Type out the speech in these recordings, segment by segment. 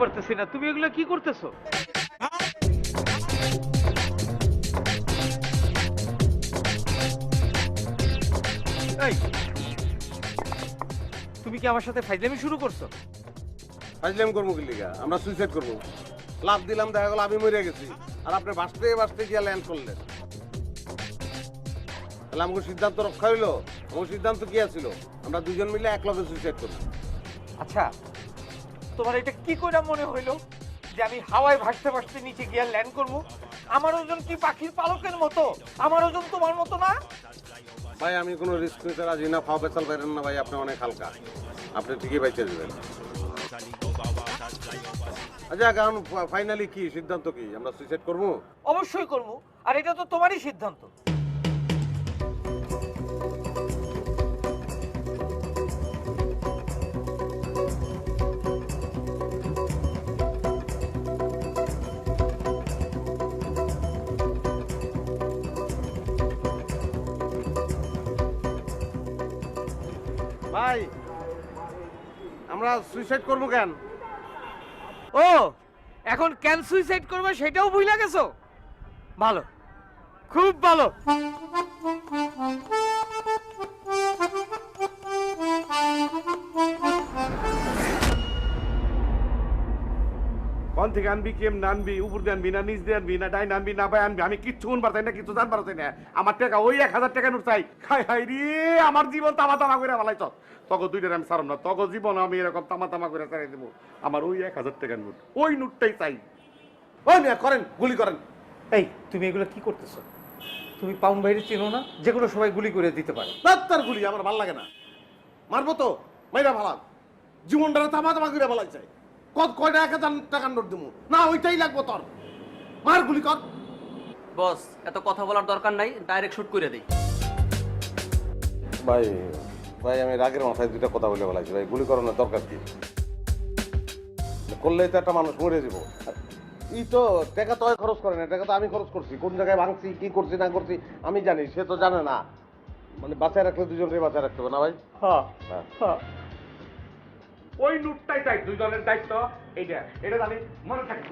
পারতেছি না, তুমি এগুলো কি করতেছো? এই, তুমি কি আমার সাথে ফাইজলামি শুরু করছো? ফাজলাম করবো কি লিগা? আমরা সুইসাইড করবো। লাভ দিলাম, দেখা গেল আমি মরে গেছি, আর আপনি বাঁচতে বাঁচতে গিয়া ল্যান্ড করলেন। তাহলে আমাকে সিদ্ধান্ত রক্ষা হইলো? আমার সিদ্ধান্ত কি আছিল? আমরা দুজন মিলে এক লগে সুইসাইড করবো। আচ্ছা, তোমার এটা কি করে মনে হইলো যে আমি হাওয়ায় ভাসতে ভাসতে নিচে গিয়ে ল্যান্ড করবো? আমার ওজন কি পাখির পালকের মতো? আমার ওজন তোমার মতো না। ভাই আমি কোনো রিস্ক নিতে রাজি না, ফাও পেছাল পারেন না ভাই, আপনি অনেক হালকা, আপনি ঠিকই বাইচে দেবেন। আচ্ছা এখন ফাইনালি কি সিদ্ধান্ত, কি আমরা সুইসাইড করবো? অবশ্যই করবো, আর এটা তো তোমারই সিদ্ধান্ত। ভাই আমরা সুইসাইড করবো কেন? ও, এখন কেন সুইসাইড করবে সেটাও ভুলে গেছো? ভালো, খুব ভালো। কোন থেকে আনবি, কেম আনবি, উপর দিয়ে আনবি না নিচ দিয়ে আনবি না ডাইন আনবি না ভাই আনবি, আমি কিচ্ছু গুণ পারতাই না, কিছু জান পারতাই না। আমার টাকা ওই 1000 টাকা নোট চাই। খাই হাই রে, আমার জীবন তামা তামা করে ফেলাইছ। তখন দুইটার আমি ছাড়ব না, তখন জীবন আমি এরকম তামা তামা করে ছাড়াই দেবো। আমার ওই 1000 টাকার নোট, ওই নোটটাই চাই। ওই মিয়া করেন, গুলি করেন। এই, তুমি এগুলো কি করতেছো? তুমি পাউন্ড বাইরে চেনো না, যে কোনো সময় গুলি করে দিতে পারে। তার গুলি আমার ভাল লাগে না, মারবো তো মাইরা ফালান, জীবনটা তামা তামা করে ফেলাই চাই। কয়টা 1000 টাকার নোট দেবো না, ওইটাই লাগবো তোর। মার গুলি কর। বস, এত কথা বলার দরকার নাই, ডাইরেক্ট শুট করে দেই। ভাই ভাই আমি রাগের মাথায় দুইটা কথা বলে ফেলাইছি ভাই, গুলি করানোর দরকার কি? করলেই তো একটা মানুষ মরে যাব। ই তো টাকা তো খরচ করে না, টাকা তো আমি খরচ করছি, কোন জায়গায় ভাঙছি কি করছি না করছি আমি জানি, সে তো জানে না। মানে বাঁচায় রাখলে দুজনকে বাঁচায় রাখতে হবে না ভাই? হ্যাঁ, হ্যাঁ। হ্যাঁ। ওই নোটটাই চাই, দুজনের দায়িত্ব এইটা, এটা জানি মনে থাকে।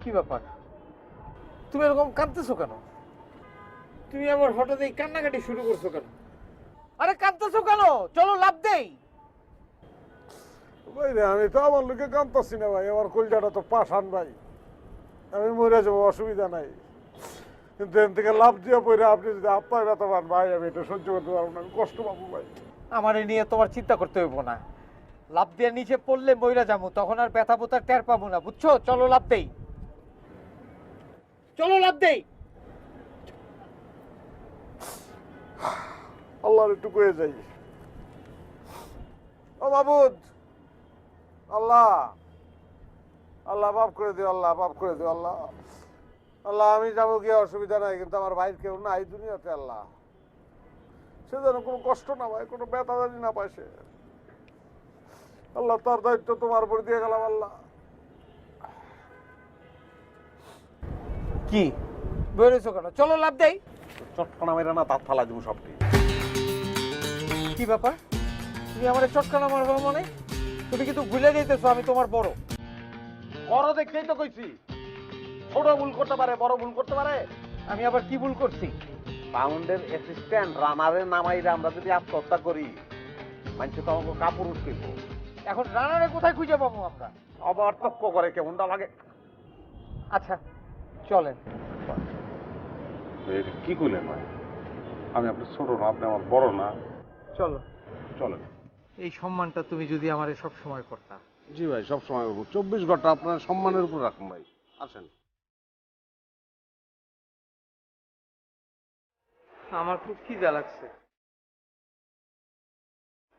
কি ব্যাপার, তুমি এরকম কাঁদতেছো কেন? তুমি আবার হঠাৎ এই কান্নাকাটি শুরু করছো কেন? আরে কাঁদতেছো কেন? চলো লাভ দেই। ভাই রে, আমি তো আমার লোকে কাঁদতেছি না ভাই, আমার কলজাটা তো পাঠান ভাই, আমি মরে যাবো, অসুবিধা নাই। কিন্তু এর থেকে লাভ দিয়ে পড়ে আপনি যদি আপনার ব্যথা পান ভাই, আমি এটা সহ্য করতে পারবো না, আমি কষ্ট পাবো ভাই। আমার এই নিয়ে তোমার চিন্তা করতে হইব না। লাভ দিয়ে নিচে পড়লে মইরা যাবো, তখন আর ব্যথা বোথা টের পাবো না, বুঝছো? চলো লাভ দেই, চলো লাভ দেই। আল্লাহর একটু কয়ে যাই। ও মাবুদ, আল্লাহ আল্লাহ মাফ করে দিও, আল্লাহ মাফ করে দিও, আল্লাহ আল্লাহ আমি যাবো গিয়ে অসুবিধা নাই, কিন্তু আমার ভাইয়ের কেউ নাই দুনিয়াতে, আল্লাহ সে যেন কোনো কষ্ট না পায়, কোনো ব্যথা জানি না পায় সে। আল্লাহ তার দায়িত্ব তোমার উপর দিয়ে গেলাম, আল্লাহ। কি বেরোছো কেন? চলো লাভ দেই। চটকনা মেরে না তার ফালা দিব সবটি। কি ব্যাপার, তুমি আমার চটকানা মারবো মানে? তুমি কিন্তু ভুলে যেতেছো আমি তোমার বড়। বড় দেখতেই তো কইছি, ছোট ভুল করতে পারে, বড় ভুল করতে পারে। আমি আবার কি ভুল করছি? পাউন্ডের অ্যাসিস্ট্যান্ট রানারের নামাইরা আমরা যদি আত্মহত্যা করি, মানুষ তো আমাকে কাপুরুষ করব। এখন রানারে কোথায় খুঁজে পাবো আমরা? আবার তক্ক করে কেমনটা লাগে। আচ্ছা চলেন। কি করলেন ভাই? আমি আপনার ছোট না, আপনি আমার বড় না। চলো চলেন। এই সম্মানটা তুমি যদি আমারে সব সময় করতা। জি ভাই, সব সময় 24 ঘন্টা আপনার সম্মানের উপর রাখুন ভাই। আসেন। আমার খুব খিদা লাগছে।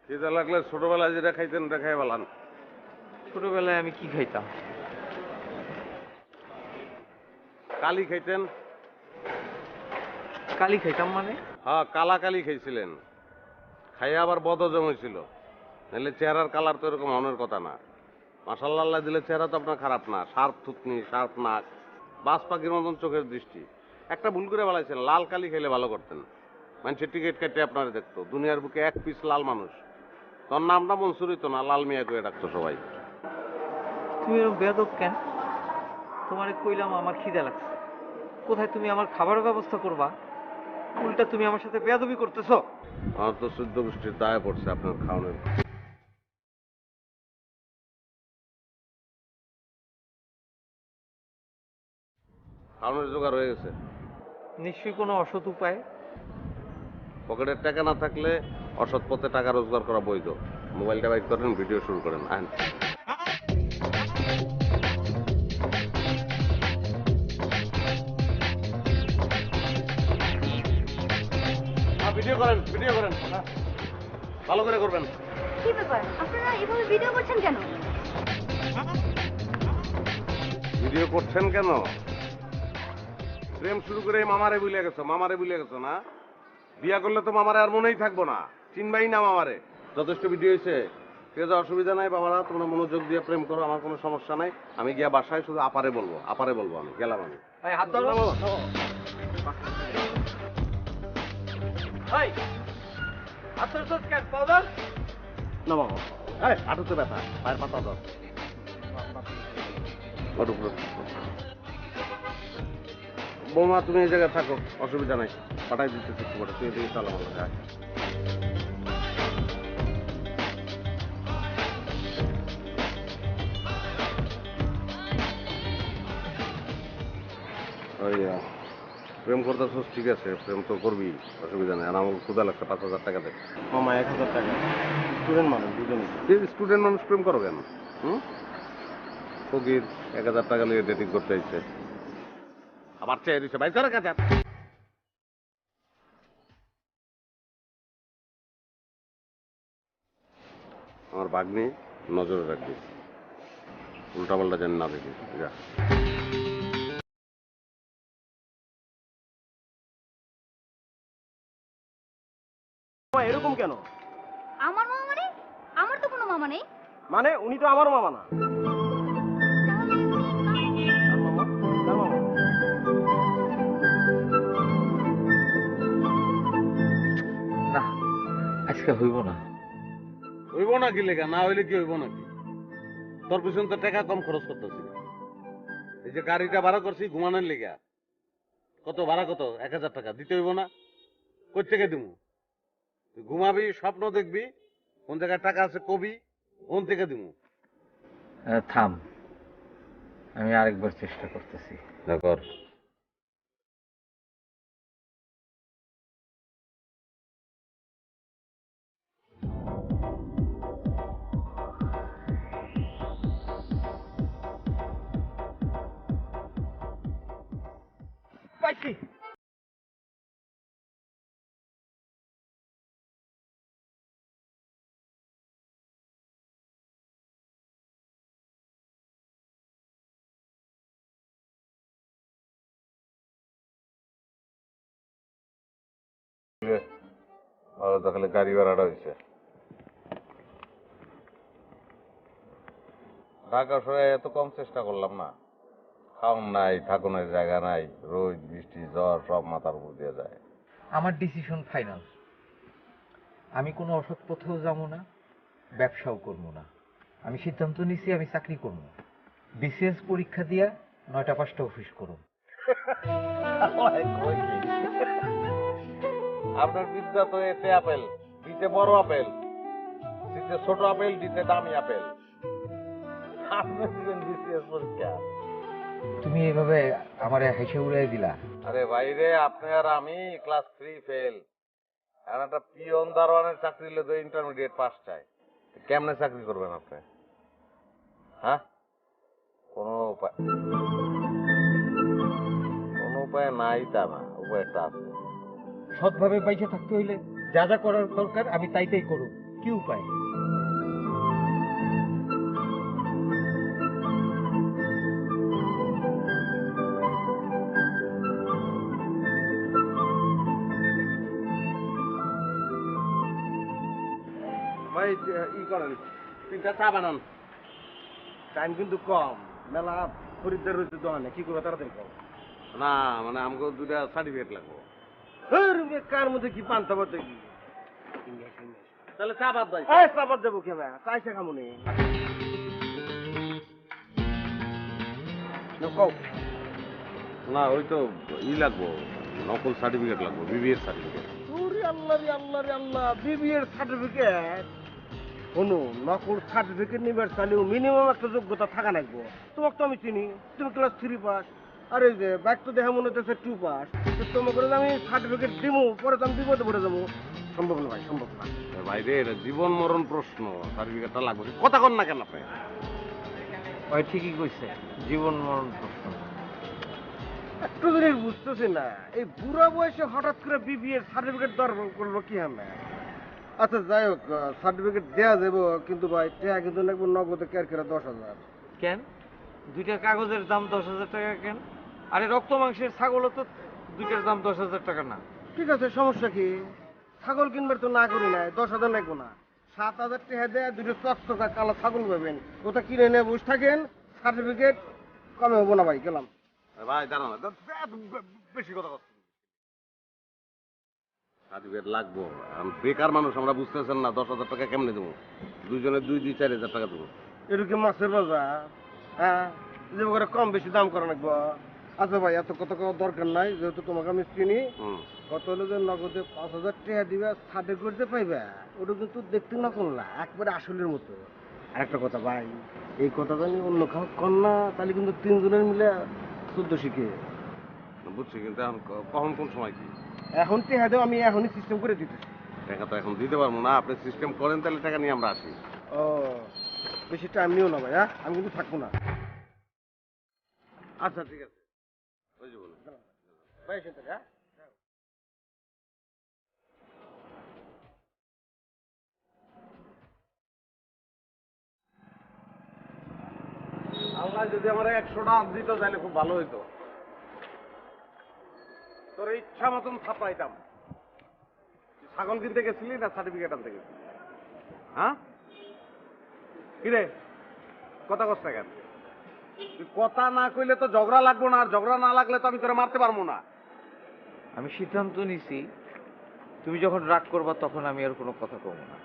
খিদা লাগলে ছোটবেলায় যেটা খাইতেন ওটা খাই বলান। ছোটবেলায় আমি কি খাইতাম? কালি খাইতেন? কালি খাইতাম মানে? হ্যাঁ, কালা কালি খাইছিলেন। খাইয়া আবার বদহজম হয়েছিল। নাহলে চেহারার কালার তো এরকম হওয়ার কথা না। মাশাআল্লাহ দিলে চেহারা তো আপনার খারাপ না। শার্প থুতনি, শার্প নাক, বাজ পাখির মতন চোখের দৃষ্টি। একটা ভুল করে বলাইছেন, লাল কালি খাইলে ভালো করতেন। মানুষের টিকিট কেটে আপনারা দেখতো। দুনিয়ার বুকে এক পিস লাল মানুষ। তোর নামটা মনসুর হইতো না, লাল মিয়া করে ডাকতো সবাই। তুমি এরকম বেয়াদব কেন? তোমারে কইলাম আমার খিদে লাগছে, কোথায় তুমি আমার খাবারের ব্যবস্থা করবা, উল্টা তুমি আমার সাথে বেয়াদবি করতেছো। আমার তো শুদ্ধ গোষ্ঠীর দায় পড়ছে আপনার খাওয়ানোর। খাওয়ানোর জোগাড় হয়ে গেছে। নিশ্চয়ই কোনো অসৎ উপায়। পকেটের টাকা না থাকলে অসৎ পথে টাকা রোজগার করা বৈধ। মোবাইলটা বাইক করেন, ভিডিও শুরু করেন। আইন ভিডিও করেন, ভিডিও করেন। ভালো করে করবেন। কি ব্যাপার, আপনারা এভাবে ভিডিও করছেন কেন? ভিডিও করছেন কেন? প্রেম শুরু করে মামারে ভুলে গেছো, মামারে ভুলে গেছো না? বিয়া করলে তো মামারে আর মনেই থাকবো না, চিনবাই না মামারে। যথেষ্ট ভিডিও হয়েছে, ঠিক আছে, অসুবিধা নাই। বাবারা তোমরা মনোযোগ দিয়ে প্রেম করো, আমার কোনো সমস্যা নাই। আমি গিয়া বাসায় শুধু আপারে বলবো, আপারে বলবো। আমি গেলাম। আমি এই হাত ধরো। এই হাত ধরছো কেন? পাউডার না মামা, এই হাঁটুতে ব্যথা, পায়ের পাতা দাও। বৌমা তুমি এই জায়গায় থাকো, অসুবিধা নাই। পাঠাই দিতেছি একটু করে, তুই এদিকে চালো আমার কাছে। ওই প্রেম করতেছস, ঠিক আছে, প্রেম তো করবি, অসুবিধা নেই। আর আমার ক্ষুদা লাগছে, 5,000 টাকা দে। মামা 1000 টাকা। স্টুডেন্ট মানুষ, দুজনই। স্টুডেন্ট মানুষ প্রেম করো কেন? ফকির 1000 টাকা নিয়ে ডেটিং করতে আইছে, আবার চেয়ে দিচ্ছে ভাই, কাছে। আমার বাগ্নি নজরে রাখবি, উল্টাপাল্টা যেন না দেখি। যা। এরকম কেন? আমার মামা মানে? আমার তো কোনো মামা নেই। মানে উনি তো আমার মামা না। তাহলে উনি কার মামা? কার মামা? না, আজকে হইব না। হইব না কি লেখা? না হইলে কি হইব নাকি? তোর পিছন তো টাকা কম খরচ করতেছি। এই যে গাড়িটা ভাড়া করছি ঘুমানোর লেগা, কত ভাড়া? কত? 1000 টাকা দিতে হইব না? কই থেকে দিব? তুই ঘুমাবি, স্বপ্ন দেখবি, কোন জায়গায় টাকা আছে কবি, কোন থেকে দিব? থাম, আমি আরেকবার চেষ্টা করতেছি। কর। পাইছি। তাহলে গাড়ি ভাড়াটা হয়েছে। ঢাকা শহরে এত কম চেষ্টা করলাম না। খাওন নাই, থাকুনের জায়গা নাই, রোদ বৃষ্টি জ্বর সব মাথার উপর দিয়ে যায়। আমার ডিসিশন ফাইনাল। আমি কোনো অসৎ পথেও যাবো না, ব্যবসাও করবো না। আমি সিদ্ধান্ত নিছি আমি চাকরি করবো। বিসিএস পরীক্ষা দিয়া 9টা 5টা অফিস করব। আপনার বিদ্যা তো এতে আপেল, দিতে বড় আপেল, দিতে ছোট আপেল, দিতে দামি আপেল। আপনি দিবেন বিসিএস পরীক্ষা? তুমি এইভাবে আমারে হেসে উড়াই দিলা। আরে ভাইরে, আপনি আর আমি ক্লাস 3 ফেল। এখন একটা পিয়ন দারোয়ানের চাকরি হলে তো ইন্টারমিডিয়েট পাস চাই। কেমনে চাকরি করবেন আপনি? হ্যাঁ, কোনো উপায় নাই তা না, উপায় একটা আছে। সৎভাবে বাইচে থাকতে হইলে যা যা করার দরকার আমি তাই করব। কি উপায়? ভাই ই করেন 3টা চা বানান। টাইম কিন্তু কম, মেলা খরিদ্দার রয়েছে দোকানে, কি করবে তাড়াতাড়ি কম। না মানে আমাকে 2টা সার্টিফিকেট লাগবে। কার মধ্যে কি পান্তা পাতে কি তাহলে চা বাদ ভাই। চাপাত যাবো কেমন চাইছে কামুনি কও। না ওই তো ই লাগবো, নকল সার্টিফিকেট লাগবে, বিবিএর সার্টিফিকেট। ওরে আল্লাহ রে আল্লাহ রে আল্লাহ, বিবিএর সার্টিফিকেট। শোনো, নকল সার্টিফিকেট নিবার চাইলেও মিনিমাম একটা যোগ্যতা থাকা লাগবো। তোমাকে তো আমি চিনি, তুমি ক্লাস 3 পাস। আর এই যে ব্যাগ তো দেখা মনে হচ্ছে 2 পাস। তোমাকে করে আমি সার্টিফিকেট দিবো, পরে তো আমি বিপদে পড়ে যাবো। সম্ভব না ভাই, সম্ভব না। ভাই রে এটা জীবন মরণ প্রশ্ন, সার্টিফিকেটটা লাগবে। কথা কন না কেন আপনি? ওই ঠিকই কইছে, জীবন মরণ প্রশ্ন। একটু জিনিস বুঝতেছি না, এই বুড়া বয়সে হঠাৎ করে বিবিএর সার্টিফিকেট দরকার করলো কি আমরা? আচ্ছা যাই হোক, সার্টিফিকেট দেওয়া যাবো, কিন্তু ভাই টাকা কিন্তু লাগবে নগদে কেরকেরা 10,000। কেন 2টা কাগজের দাম 10,000 টাকা কেন? আরে রক্ত মাংসের ছাগলও তো 2টার দাম 10,000 টাকা না। ঠিক আছে, সমস্যা কি? ছাগল কিনবার তো না করি নাই, 10,000 লাগবো না। 7,000 টাকা দেয় 2টো চকচকা কালো ছাগল পাবেন, ওটা কিনে নিয়ে বসে থাকেন, সার্টিফিকেট কমে হবো না ভাই, গেলাম। ভাই দাঁড়ান, বেশি কথা কথা সার্টিফিকেট লাগবো। বেকার মানুষ আমরা, বুঝতেছেন না? 10,000 টাকা কেমনে দেবো? দুইজনে 2-4 হাজার টাকা দেবো। এরকম মাছের বাজার, হ্যাঁ, যে করে কম বেশি দাম করা লাগবো। আচ্ছা ভাই, এত কথা কওয়ার দরকার নাই, যেহেতু তোমাকে আমি চিনি। কত হলো যে নগদে 5,000 টাকা দিবে, সার্টিফিকেট যে পাইবে, ওটা কিন্তু দেখতে না করলা একবারে আসলের মতো। আর একটা কথা ভাই, এই কথা জানি অন্য কাউ কর না, তাহলে কিন্তু 3 জনের মিলে 14 শিখে। বুঝছি, কিন্তু এখন কখন কোন সময় কি? এখন টাকা দেও, আমি এখনই সিস্টেম করে দিতেছি। টাকা তো এখন দিতে পারবো না, আপনি সিস্টেম করেন তাহলে টাকা নিয়ে আমরা আসি। ও, বেশি টাইম নিও না ভাই, হ্যাঁ, আমি কিন্তু থাকবো না। আচ্ছা ঠিক আছে, ওই যে বলুন ভাই এখান থেকে, হ্যাঁ। আল্লাহ যদি আমার 100টা দিত তাহলে খুব ভালো হইতো। তোর ইচ্ছা মতন ছাপাইতাম। ছাগল কিনতে গেছিলি না সার্টিফিকেট আনতে গেছিলি? হ্যাঁ কিরে, কথা কষ্ট কেন? তুই কথা না কইলে তো ঝগড়া লাগবো না, আর ঝগড়া না লাগলে তো আমি তোরে মারতে পারবো না। আমি সিদ্ধান্ত নিছি, তুমি যখন রাগ করবা তখন আমি আর কোনো কথা কমো না।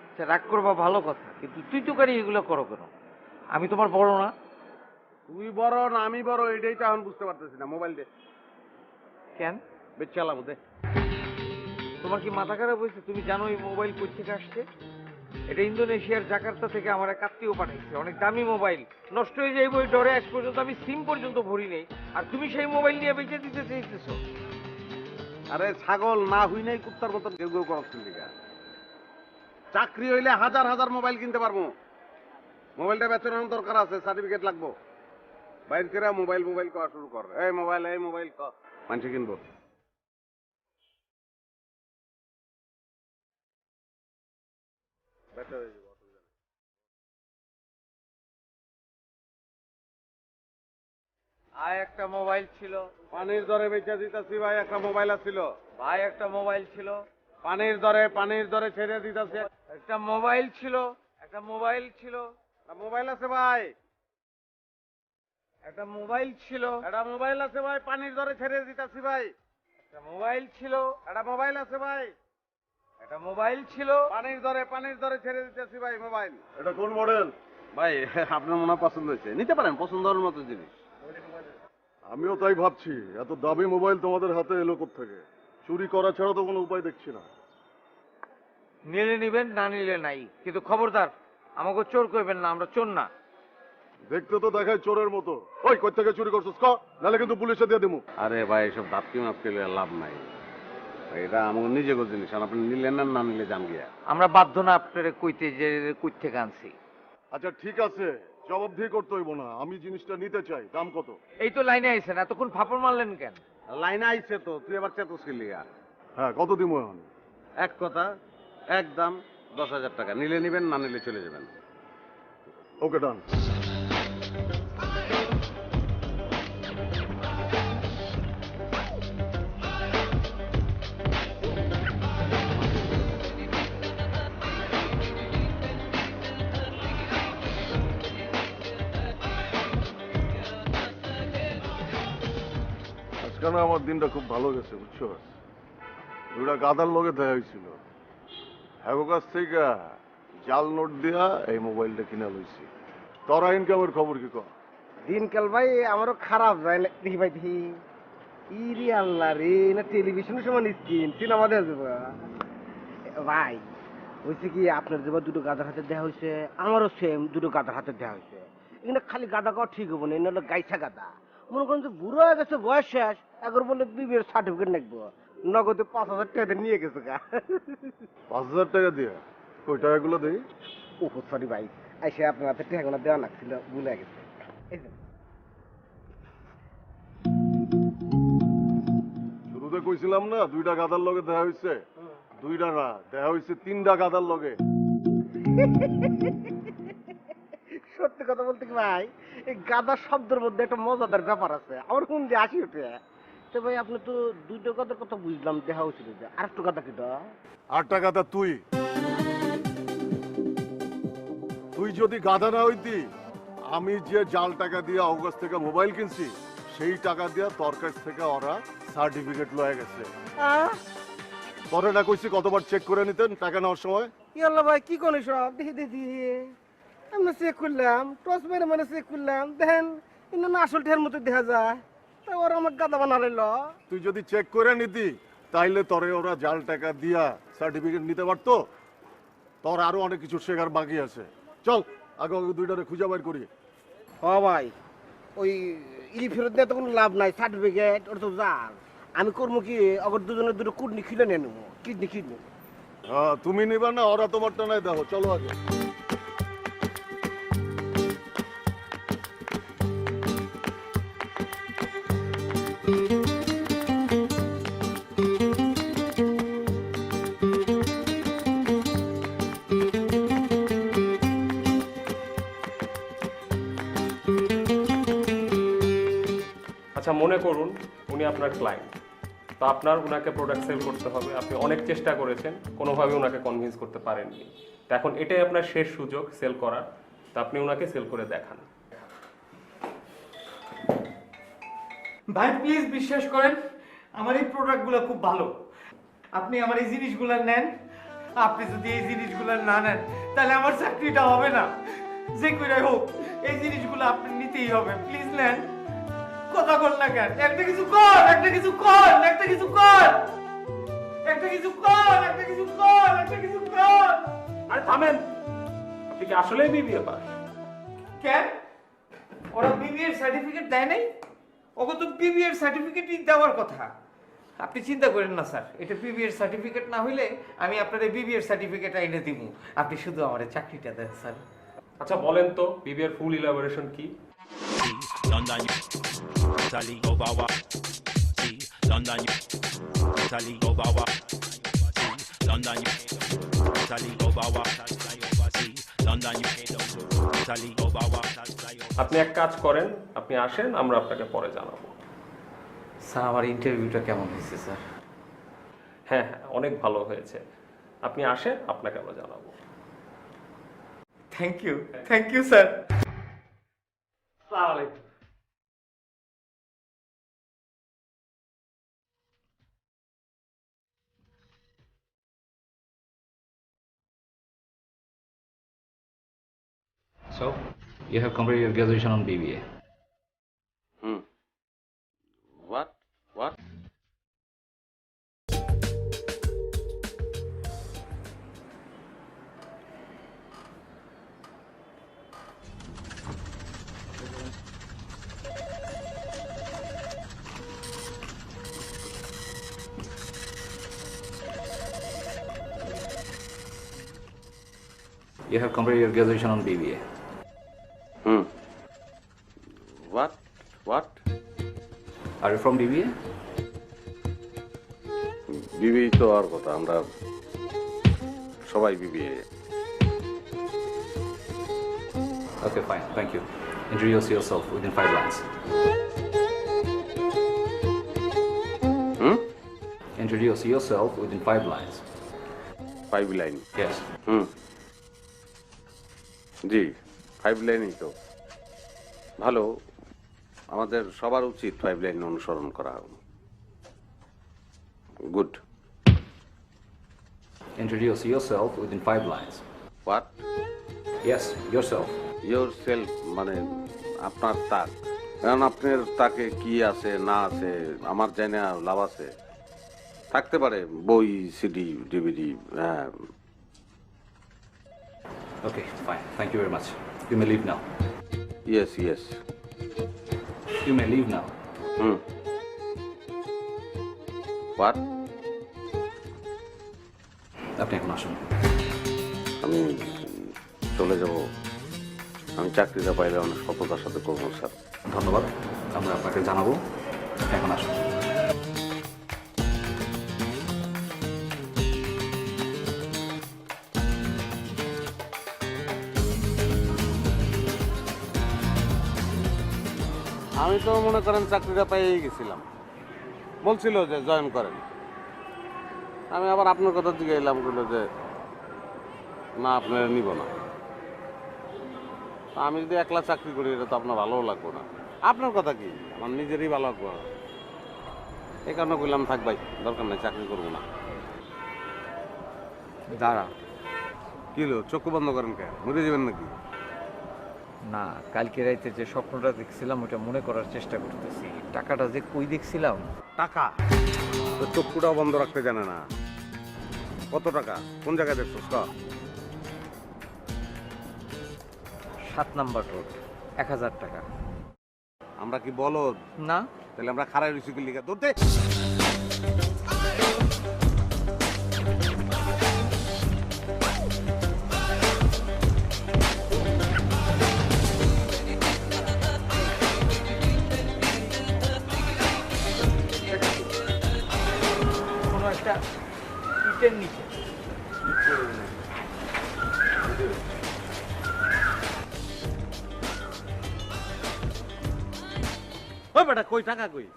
আচ্ছা, রাগ করবা ভালো কথা, কিন্তু তুই তো গাড়ি এগুলো করো কেন? আমি তোমার বড় না? তুই বড় না আমি বড়, এটাই তো এখন বুঝতে পারতেছি না। মোবাইল দে, কেন? বেশ চালাম দে। তোমার কি মাথা খারাপ হয়েছে? তুমি জানো এই মোবাইল কই থেকে আসছে? এটা ইন্দোনেশিয়ার জাকার্তা থেকে আমার এক আত্মীয় পাঠাইছে, অনেক দামি মোবাইল। নষ্ট হয়ে যাইব ওই ডরে আজ পর্যন্ত আমি সিম পর্যন্ত ভরি নেই, আর তুমি সেই মোবাইল নিয়ে বেঁচে দিতে চাইতেছো। আরে ছাগল না হই নাই কুত্তার মতন কেউ কেউ করছিল। চাকরি হইলে হাজার হাজার মোবাইল কিনতে পারবো। মোবাইলটা বেচানোর দরকার আছে, সার্টিফিকেট লাগবো। বাইর করে মোবাইল মোবাইল করা শুরু কর। এই মোবাইল ক মানুষ কিনবো। বেচা হয়ে যাবো, অসুবিধা নেই। ভাই একটা মোবাইল ছিল, পানির দরে বেচা দিতাছি ভাই। একটা মোবাইল আছিল ভাই একটা মোবাইল ছিল, পানির দরে ছেড়ে দিতাছি। একটা মোবাইল ছিল, একটা মোবাইল ছিল, মোবাইল আছে ভাই, একটা মোবাইল ছিল, একটা মোবাইল আছে ভাই, পানির দরে ছেড়ে দিতাছি ভাই। একটা মোবাইল ছিল, একটা মোবাইল আছে ভাই, একটা মোবাইল ছিল। পানির দরে ছেড়ে দিতেছি ভাই মোবাইল। এটা কোন মডেল? ভাই আপনার মনে হয় পছন্দ হয়েছে, নিতে পারেন, পছন্দ হওয়ার মতো জিনিস। আমিও তাই ভাবছি, এত দামি মোবাইল তোমাদের হাতে এলো থেকে? চুরি করা ছাড়া তো কোনো উপায় দেখছি না। নিলে নিবেন, না নিলে নাই, কিন্তু খবরদার আমাকে চোর করবেন না, আমরা চোর না। দেখতে তো দেখায় চোরের মতো। ওই কই থেকে চুরি করছিস ক, নালে কিন্তু পুলিশে দিয়ে দিমু। আরে ভাই এসব দাপকি মাপকি লাভ নাই, এটা আমার নিজেকে জিনিস। আর আপনি নিলেন না নিলে জান গিয়া। আমরা বাধ্য না আপনারে কইতে যে কই থেকে আনছি। আচ্ছা ঠিক আছে, জবাবদিহি করতে হইব না, আমি জিনিসটা নিতে চাই। দাম কত? এই তো লাইনে আইছেন, এতক্ষণ ফাপড় মারলেন কেন? লাইনে আইছে তো, তুই এবার চেতসিলি। হ্যাঁ, কত দিমু এখন? এক কথা, একদম 10,000 টাকা। নিলে নিবেন, না নিলে চলে যাবেন। ওকে, ডান। মাঝখানে আমার দিনটা খুব ভালো গেছে বুঝছো, দুইটা গাদার লগে দেখা হয়েছিল, হ্যাঁ কাছ থেকে জাল নোট দিয়া এই মোবাইলটা কিনা লইছি। তোরা ইনকামের খবর কি কর? দিনকাল ভাই আমারও খারাপ যায় না, দেখি ভাই দেখি ইরি আল্লাহ রে, না টেলিভিশনের সমান স্ক্রিন সিনেমা দেখা যাবে ভাই। হয়েছে কি আপনার যেবার দুটো গাদার হাতে দেওয়া হয়েছে, আমারও সেম দুটো গাদার হাতে দেওয়া হয়েছে। এখানে খালি গাদা কওয়া ঠিক হবো না, এনে হলো গাইছা গাদা। মনে করেন যে বুড়ো হয়ে গেছে, বয়স শেষ, একবার বলে বিবিএর সার্টিফিকেট নেবো, নগদে 5,000 টাকা নিয়ে গেছে গা। 5,000 টাকা দিয়া কই টাকাগুলো দেই? ও সরি ভাই, আইসে আপনার হাতে টাকাগুলো দেওয়া লাগছিল, ভুলে গেছে। এই যে শুরুতে কইছিলাম না দুইটা গাদার লগে দেখা হয়েছে, দুইটা না দেখা হয়েছে 3টা গাদার লগে। সত্যি কথা বলতে কি ভাই, এই গাদা শব্দের মধ্যে একটা মজাদার ব্যাপার আছে, আমার কোন দিয়ে আসি ওঠে। তো ভাই আপনি তো দুইটা গাদার কথা বুঝলাম, দেখা হয়েছিল যে আর একটু গাদা কিটা। 8টা গাদা তুই যদি গাদা না হইতি, আমি যে জাল টাকা দিয়ে অগস্ট থেকে মোবাইল কিনছি সেই টাকা দিয়ে তোর কাছ থেকে ওরা সার্টিফিকেট লয়ে গেছে। তোরে না কইছি কতবার চেক করে নিতেন টাকা নেওয়ার সময়? ইয়াল্লা ভাই কি কোন সব দেখি দেখি আমরা চেক করলাম, টস মেরে মানে চেক করলাম, দেখেন কিন্তু না আসল ঠের মতো দেখা যায়, তা ওরা আমার গাদা বানাইল। তুই যদি চেক করে নিতি তাইলে তোরে ওরা জাল টাকা দিয়া সার্টিফিকেট নিতে পারতো। তোর আরো অনেক কিছু শেখার বাকি আছে। চল আগে আগে দুইটারে খুঁজে বাইর করি। হ ভাই, ওই ই ফেরত দিয়ে তো কোনো লাভ নাই, সার্টিফিকেট ওর তো জাল। আমি করবো কি, অগর দুজনের দুটো কুডনি খিলে নিয়ে নেবো, কিডনি কিডনি। হ্যাঁ তুমি নিবা না, ওরা তোমারটা নাই, দেখো চলো আগে। আচ্ছা মনে করুন উনি আপনার ক্লায়েন্ট, তো আপনার ওনাকে প্রোডাক্ট সেল করতে হবে, আপনি অনেক চেষ্টা করেছেন, কোনোভাবে ওনাকে কনভিন্স করতে পারেননি, তো এখন এটাই আপনার শেষ সুযোগ সেল করার, তো আপনি ওনাকে সেল করে দেখান। ভাই প্লিজ বিশ্বাস করেন, আমার এই প্রোডাক্টগুলো খুব ভালো। আপনি আমার এই জিনিসগুলো নেন, আপনি যদি এই জিনিসগুলো না নেন তাহলে আমার চাকরিটা হবে না। যে করে হোক এই জিনিসগুলো আপনি নিতেই হবে, প্লিজ নেন। কথা বল না কেন, একটা কিছু কর, একটা কিছু কর, একটা কিছু কর, একটা কিছু কর, একটা কিছু কর, একটা কিছু কর। আরে থামেন, আপনি কি আসলেই বিবিএ পাস? কেন ওরা বিবিএর সার্টিফিকেট দেয় নাই? ওকে তো বিবিএর সার্টিফিকেটই দেওয়ার কথা। আপনি চিন্তা করেন না স্যার, এটা বিবিএর সার্টিফিকেট না হইলে আমি আপনার এই বিবিএর সার্টিফিকেট এনে দিব, আপনি শুধু আমার চাকরিটা দেন স্যার। আচ্ছা বলেন তো বিবিএর ফুল ইলাবোরেশন কি? আপনি এক কাজ করেন, আপনি আসেন, আমরা আপনাকে পরে জানাবো। স্যার আমার ইন্টারভিউটা কেমন হয়েছে স্যার? হ্যাঁ হ্যাঁ অনেক ভালো হয়েছে, আপনি আসেন, আপনাকে আমরা জানাবো। Thank you sir. আসসালামু আলাইকুম। So, you have completed your graduation on BBA. What? You have completed your graduation on BBA. What? Are you from BBA? বিবি তো আর কথা, আমরা সবাই BBA. Okay, fine. Thank you. Introduce yourself within 5 lines. Introduce yourself within 5 lines. 5 line? Yes. জি 5 লাইনই তো ভালো, আমাদের সবার উচিত 5 line অনুসরণ করা। Good. Introduce yourself within 5 lines. What? Yes, yourself. Your self মানে আপনার তাক। কারণ আপনার তাকে কি আছে না আছে আমার জানি না, লাভ আছে থাকতে পারে, বই, সিডি, ডিভিডি। হ্যাঁ, Okay, fine. Thank you very much. You may leave now. Yes yes. You may leave now. What? আপনি এখন আসুন। আমি চলে যাব। আমি চাকরিটা পাইলে অনেক সততার সাথে করবো স্যার। ধন্যবাদ, আমরা আপনাকে জানাবো। এখন আসুন। আমি তো মনে করেন চাকরিটা পেয়েই গেছিলাম, বলছিল যে জয়েন করেন। আমি আবার আপনার কথা দিকে এলাম, বললো যে না আপনার নিব না। তা আমি যদি একলা চাকরি করি এটা তো আপনার ভালোও লাগবো না। আপনার কথা কি, আমার নিজেরই ভালো লাগবো না। এই কারণে বললাম থাক ভাই, দরকার নেই, চাকরি করবো না। দাঁড়া। কি হলো, চক্ষু বন্ধ করেন কে, মরে যাবেন নাকি? না, কালকে রাইতে যে স্বপ্নটা দেখছিলাম ওটা মনে করার চেষ্টা করতেছি। টাকাটা যে কই দেখছিলাম। টাকা তো চক্ষুটাও বন্ধ রাখতে জানে না। কত টাকা, কোন জায়গায় দেখছো? 7 নাম্বার রোড, 1000 টাকা। আমরা কি বলদ না, তাহলে আমরা খারাই রুচি লিখে ধরতে। কোনো একটা ইটের নিচে। ওই বেটা কই টাকা কই?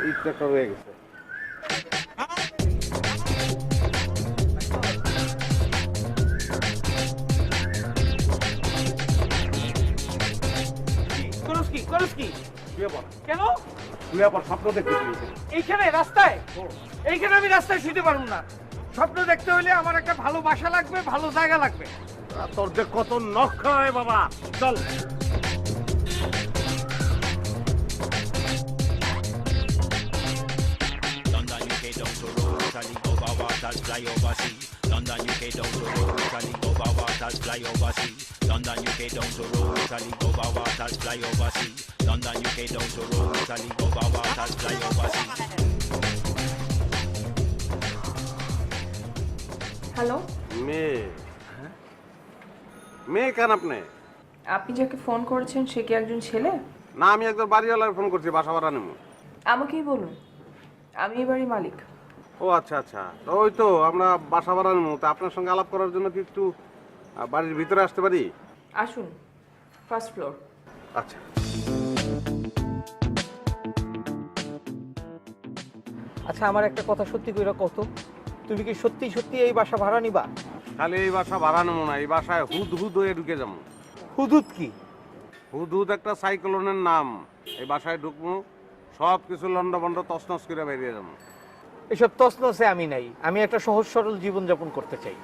এই টাকা রয়ে গেছে। করস কি কেন? তুই আবার স্বপ্ন দেখতে পেয়েছিস? এইখানে রাস্তায়, এইখানে আমি রাস্তায় শুতে পারবো না। স্বপ্ন দেখতে হলে আমার একটা ভালো বাসা লাগবে, ভালো জায়গা লাগবে। তোর যে কত নখা হয় বাবা, চল। London, UK down to road, Italy over waters, fly over sea. London, UK down to road, Italy over waters, fly over sea. London, UK down to road, Italy over waters, fly over sea. London, UK down to road, Italy over waters, fly over sea. Hello, মেয়ে? মেয়ে কেন আপনি? আপনি যাকে phone করেছেন সে কি একজন ছেলে? না, আমি একজন বাড়িওয়ালার ফোন করছি, বাসা ভাড়া নেবো। আমাকেই বলুন, আমি এই বাড়ির মালিক। ও আচ্ছা আচ্ছা, তো ওই তো আমরা বাসা ভাড়া নেবো। তা আপনার সঙ্গে আলাপ করার জন্য কি একটু বাড়ির ভিতরে আসতে পারি? আসুন, ফার্স্ট ফ্লোর। আচ্ছা। আচ্ছা, আমার একটা কথা সত্যি কইরা কত, তুমি কি সত্যি সত্যি এই বাসা ভাড়া নিবা? খালি এই বাসা ভাড়া নেবো না, এই বাসায় হুদ হুদ হয়ে ঢুকে যাবো। হুদুদ কি? হুদ হুদ একটা সাইক্লোনের নাম। এই বাসায় ঢুকবো, সব কিছু লন্ড বন্ড তছনছ করে বেরিয়ে যাবো। এসব তছনছে আমি নাই, আমি একটা সহজ সরল জীবনযাপন করতে চাই।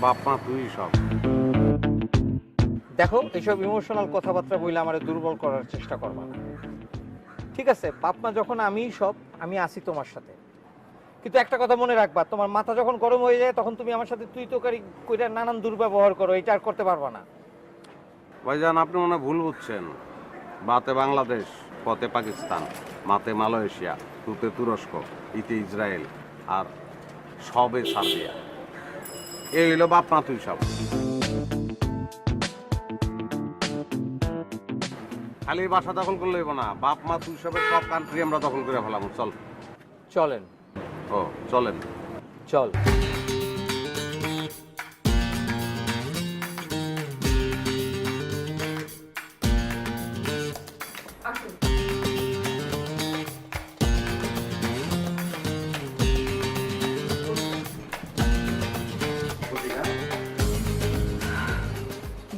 বাপ মা তুই সব। দেখো, এসব ইমোশনাল কথাবার্তা বইলে আমার দুর্বল করার চেষ্টা করবা না, ঠিক আছে? বাপ মা যখন আমিই সব, আমি আছি তোমার সাথে। কিন্তু একটা কথা মনে রাখবা, তোমার মাথা যখন গরম হয়ে যায় তখন তুমি আমার সাথে তুই তোকারি কইরা নানান দুর্ব্যবহার করো, এটা আর করতে পারবা না। ভাইজান, আপনি মনে হয় ভুল বুঝছেন। বাতে বাংলাদেশ, পথে পাকিস্তান, মাতে মালয়েশিয়া, তুতে তুরস্ক, ইতে ইসরায়েল, আর সবে সার্বিয়া। এই হইল বাপ মা তুই সব। খালি বাসা দখল করলে হইব না, বাপ মা তুই সবের সব কান্ট্রি আমরা দখল করে ফেলাম। চল। চলেন। ও চলেন। চল।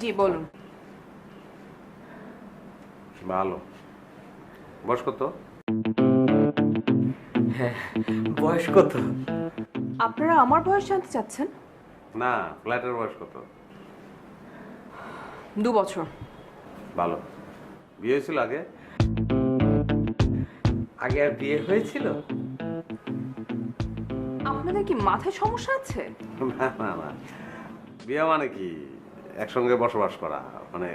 জি বলুন। ভালো। বয়স কত? হ্যাঁ, বয়স কত? আপনারা আমার বয়স জানতে চাচ্ছেন? না, ফ্ল্যাটের বয়স কত? 2 বছর। ভালো। বিয়ে হয়েছিল আগে? আগে আর বিয়ে হয়েছিল? আপনাদের কি মাথায় সমস্যা আছে? না না না, বিয়ে মানে কি একসঙ্গে বসবাস করা, মানে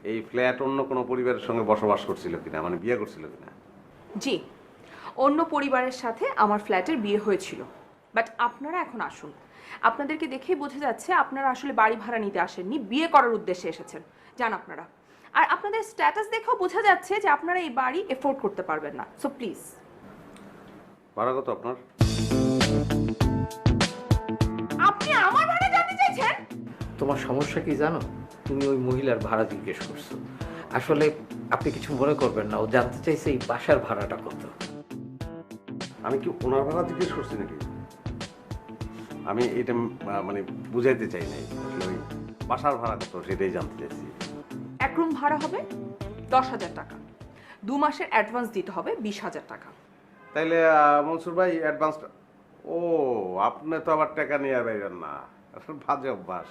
এই ফ্ল্যাট অন্য কোনো পরিবারের সঙ্গে বসবাস করছিল কিনা, মানে বিয়ে করছিল কিনা? জি, অন্য পরিবারের সাথে আমার ফ্ল্যাটের বিয়ে হয়েছিল। বাট আপনারা এখন আসুন, আপনাদেরকে দেখেই বোঝা যাচ্ছে আপনারা আসলে বাড়ি ভাড়া নিতে আসেননি, বিয়ে করার উদ্দেশ্যে এসেছেন। যান আপনারা। আর আপনাদের স্ট্যাটাস দেখেও বোঝা যাচ্ছে যে আপনারা এই বাড়ি এফোর্ড করতে পারবেন না। So please. ভাড়া কত আপনার? আপনি আমার ভাড়া জানতে চাইছেন? তোমার সমস্যা কি জানো? তুমি ওই মহিলার ভাড়া জিজ্ঞেস করছো। আসলে আপনি কিছু মনে করবেন না, ও জানতে চাইছে এই বাসার ভাড়াটা কত। আমি কি ওনার ভাড়া জিজ্ঞেস করছি নাকি? আমি এটা মানে বুঝাইতে চাই নাই, আসলে ওই বাসার ভাড়া কত সেটাই জানতে চাইছি। 1 রুম ভাড়া হবে 10,000 টাকা। 2 মাসের অ্যাডভান্স দিতে হবে 20,000 টাকা। তাইলে মনসুর ভাই অ্যাডভান্সটা, ও আপনি তো আবার টাকা নিয়ে বাইরেন না, আসলে বাজে অভ্যাস।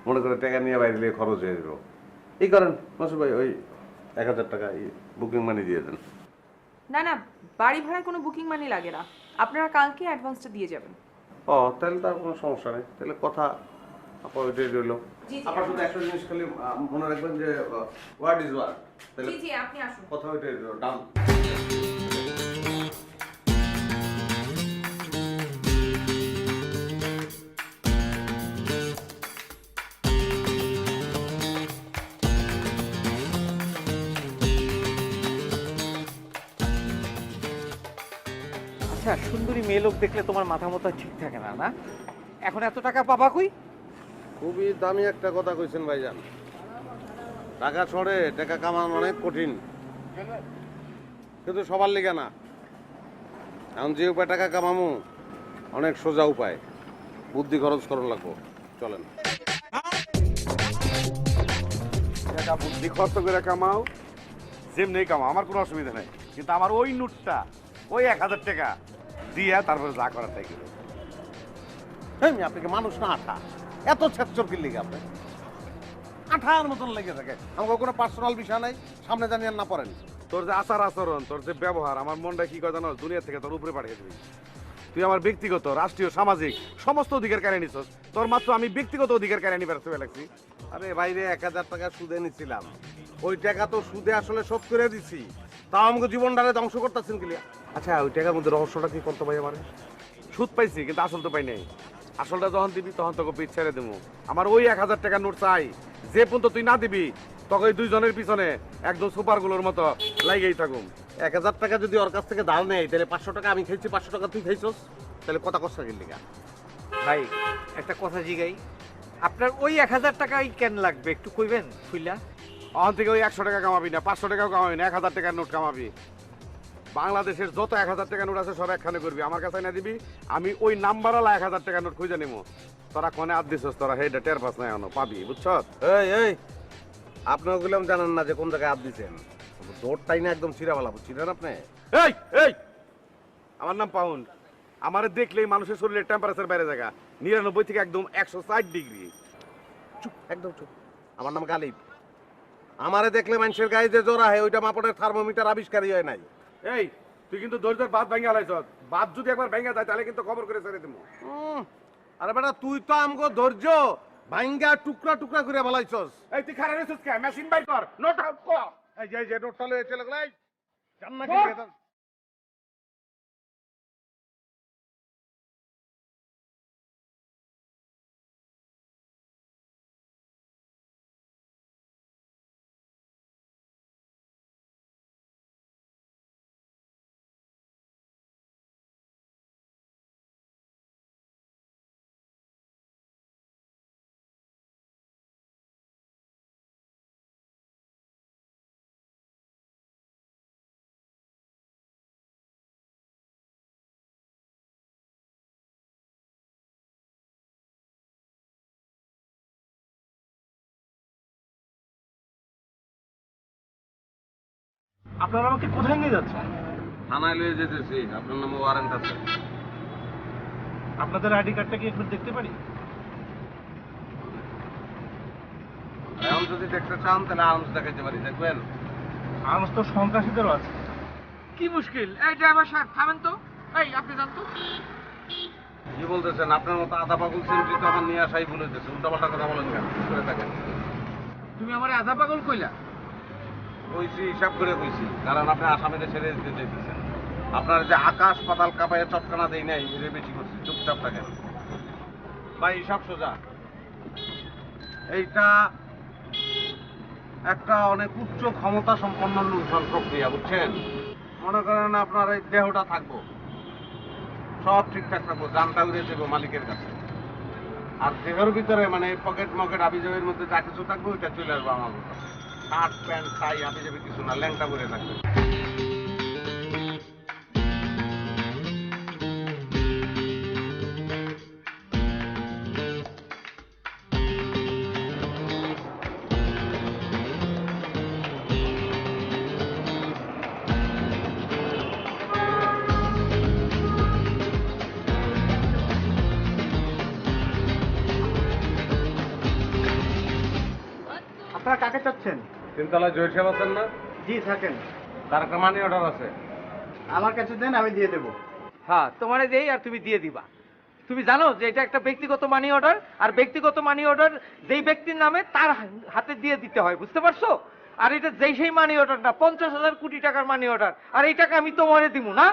মনে করে টাকা নিয়ে বাইরে খরচ হয়ে যাবো, এই করেন মনসুর ভাই ওই 1000 টাকা বুকিং মানি দিয়ে দেন। না না, বাড়ি ভাড়ায় কোনো বুকিং মানি লাগে না, আপনারা কালকে অ্যাডভান্সটা দিয়ে যাবেন। ও তাহলে তার কোনো সমস্যা নেই, তাহলে কথা আপা ওইটাই রইলো। আপনার শুধু একটা জিনিস খালি মনে রাখবেন যে হোয়াট ইজ হোয়াট, তাহলে জি জি, আপনি আসুন। কথা ওইটাই রইলো, ডান। আচ্ছা, সুন্দরী মেয়ে লোক দেখলে তোমার মাথা মতো ঠিক থাকে না, না? এখন এত টাকা পাবা কই? খুবই দামি একটা কথা কইছেন ভাইজান। টাকা ছড়ে টাকা কামানো অনেক কঠিন, কিন্তু সবার লিগে না। এখন যে উপায় টাকা কামামু অনেক সোজা উপায়, বুদ্ধি খরচ করন লাগবো। চলেন। টাকা বুদ্ধি খরচ করে কামাও, যেমনি কামাও, আমার কোনো অসুবিধা নেই। কিন্তু আমার ওই নোটটা, ওই 1000 টাকা দিয়া তারপরে যা করার তাই করো। আপনাকে মানুষ না আঠা, এত ছেচ্চর কি লিগে আপনি আঠার মতন লেগে থাকে। আমাকে কোনো পার্সোনাল বিষয় নাই, সামনে জানিয়ে না পড়েন। তোর যে আচার আচরণ, তোর যে ব্যবহার, আমার মনটা কি কথা জানো, দুনিয়া থেকে তোর উপরে পাঠিয়ে দিবি। তুই আমার ব্যক্তিগত, রাষ্ট্রীয়, সামাজিক সমস্ত অধিকার কেড়ে নিছস। তোর মাত্র আমি ব্যক্তিগত অধিকার কেড়ে নিবার চলে লাগছি। আরে বাইরে 1000 টাকা সুদে নিছিলাম, ওই টাকা তো সুদে আসলে শোধ করে দিছি, তাও আমাকে জীবনটারে ধ্বংস করতেছেন কি লিয়া? আচ্ছা, ওই টাকার মধ্যে রহস্যটা কি করতে ভাই? আমার সুদ পাইছি কিন্তু আসল তো পাই নাই। আসলটা যখন দিবি তখন তোকে পিছ ছেড়ে দেবো। আমার ওই 1000 টাকার নোট চাই, যে পর্যন্ত তুই না দিবি তোকে ওই দুইজনের পিছনে একদম সুপারগুলোর মতো লাগেই থাকুম। 1000 টাকা যদি ওর কাছ থেকে ধার নেই, তাহলে 500 টাকা আমি খাইছি, 500 টাকা তুই খাইছস, তাহলে কথা কষ্ট গেলি গা। ভাই, একটা কথা জিগাই, আপনার ওই 1000 টাকাই কেন লাগবে একটু কইবেন ফুইলা? অহন থেকে ওই 100 টাকা কামাবি না, 500 টাকাও কামাবি না, 1000 টাকার নোট কামাবি। বাংলাদেশের যত 1000 টাকা নোট আছে সব একখানে করবি, আমার কাছে না দিবি। আমি ওই নাম্বারওয়ালা 1000 টাকা নোট খুঁজে নিবো। তোরা কোনে আদ দিছস, তোরা হেডা টের পাস নাই এখনো, পাবি, বুঝছ? এই আপনি ওগুলো জানেন না যে কোন জায়গায় হাত দিচ্ছেন, দৌড়টাই না একদম চিরাবালা, বুঝছিলেন আপনি? এই এই আমার নাম পাউন। আমারে দেখলেই মানুষের শরীরের টেম্পারেচার বাইরে জায়গা 99 থেকে একদম 160 ডিগ্রি। চুপ, একদম চুপ। আমার নাম গালিব। আমারে দেখলে মানুষের গায়ে যে জ্বর হয়, ওইটা মাপনের থার্মোমিটার আবিষ্কারই হয় নাই। এই তুই কিন্তু ধৈর্যের বাদ ভেঙে আলাইছ। বাদ যদি একবার ভেঙে যায় তাহলে কিন্তু খবর করে ছেড়ে দেবো। আরে বেটা, তুই তো আমগো ধৈর্য ভাঙ্গা টুকরা টুকরা করে বলাইছস। এই তুই খারাপ রেছিস কে? মেশিন বাই কর, নোট আউট কর। এই যে নোটটা লয়ে চলে গেল, এই জান্না কি গেল? আপনারা আমাকে কোথায় নিয়ে যাচ্ছেন? থানায় লয়ে যেতেছি, আপনার নামে ওয়ারেন্ট আছে। আপনাদের আইডি কার্ডটা কি একটু দেখতে পারি? এখন যদি দেখতে চান তাহলে আর্মস দেখাইতে পারি, দেখবেন? আর্মস তো সন্ত্রাসীদেরও আছে। কি মুশকিল? এই ড্রাইভার সাহেব থামেন তো। এই আপনি জান তো। কি বলতেছেন? আপনার মতো আধা পাগল সেন্ট্রি তো আমার নিয়ে আসাই ভুল হইতেছে। উল্টাপাল্টা কথা বলেন কেন? কি করে থাকেন? তুমি আমার আধা পাগল কইলা? কইছি, হিসাব করে কইছি, কারণ আপনি আসামিদের ছেড়ে দিতে চাইতেছেন। আপনার যে আকাশ পাতাল কাঁপাইয়া চটকানা দেই নাই, এর বেশি করছি। চুপচাপ থাকেন ভাই, হিসাব সোজা। এইটা একটা অনেক উচ্চ ক্ষমতা সম্পন্ন লুণ্ঠন প্রক্রিয়া, বুঝছেন? মনে করেন আপনার এই দেহটা থাকবো, সব ঠিকঠাক থাকবো, জানটা উড়ে দেবো মালিকের কাছে, আর দেহের ভিতরে মানে পকেট মকেট আবিজাবের মধ্যে যা কিছু থাকবে ওইটা চলে আসবো আমার কাছে। শার্ট প্যান্ট টাই আবিজাবি কিছু না, ল্যাংটা করে থাকবে। আপনারা কাকে চাচ্ছেন? তিনতলায় জয় সাহেব আছেন না? জি থাকেন। তার একটা মানি অর্ডার আছে। আমার কাছে দেন, আমি দিয়ে দেবো। হ্যাঁ, তোমারে দেই আর তুমি দিয়ে দিবা। তুমি জানো যে এটা একটা ব্যক্তিগত মানি অর্ডার, আর ব্যক্তিগত মানি অর্ডার যেই ব্যক্তির নামে তার হাতে দিয়ে দিতে হয়, বুঝতে পারছো? আর এটা যেই সেই মানি অর্ডার না, 50,000 কোটি টাকার মানি অর্ডার, আর এই টাকা আমি তোমারে দিব না।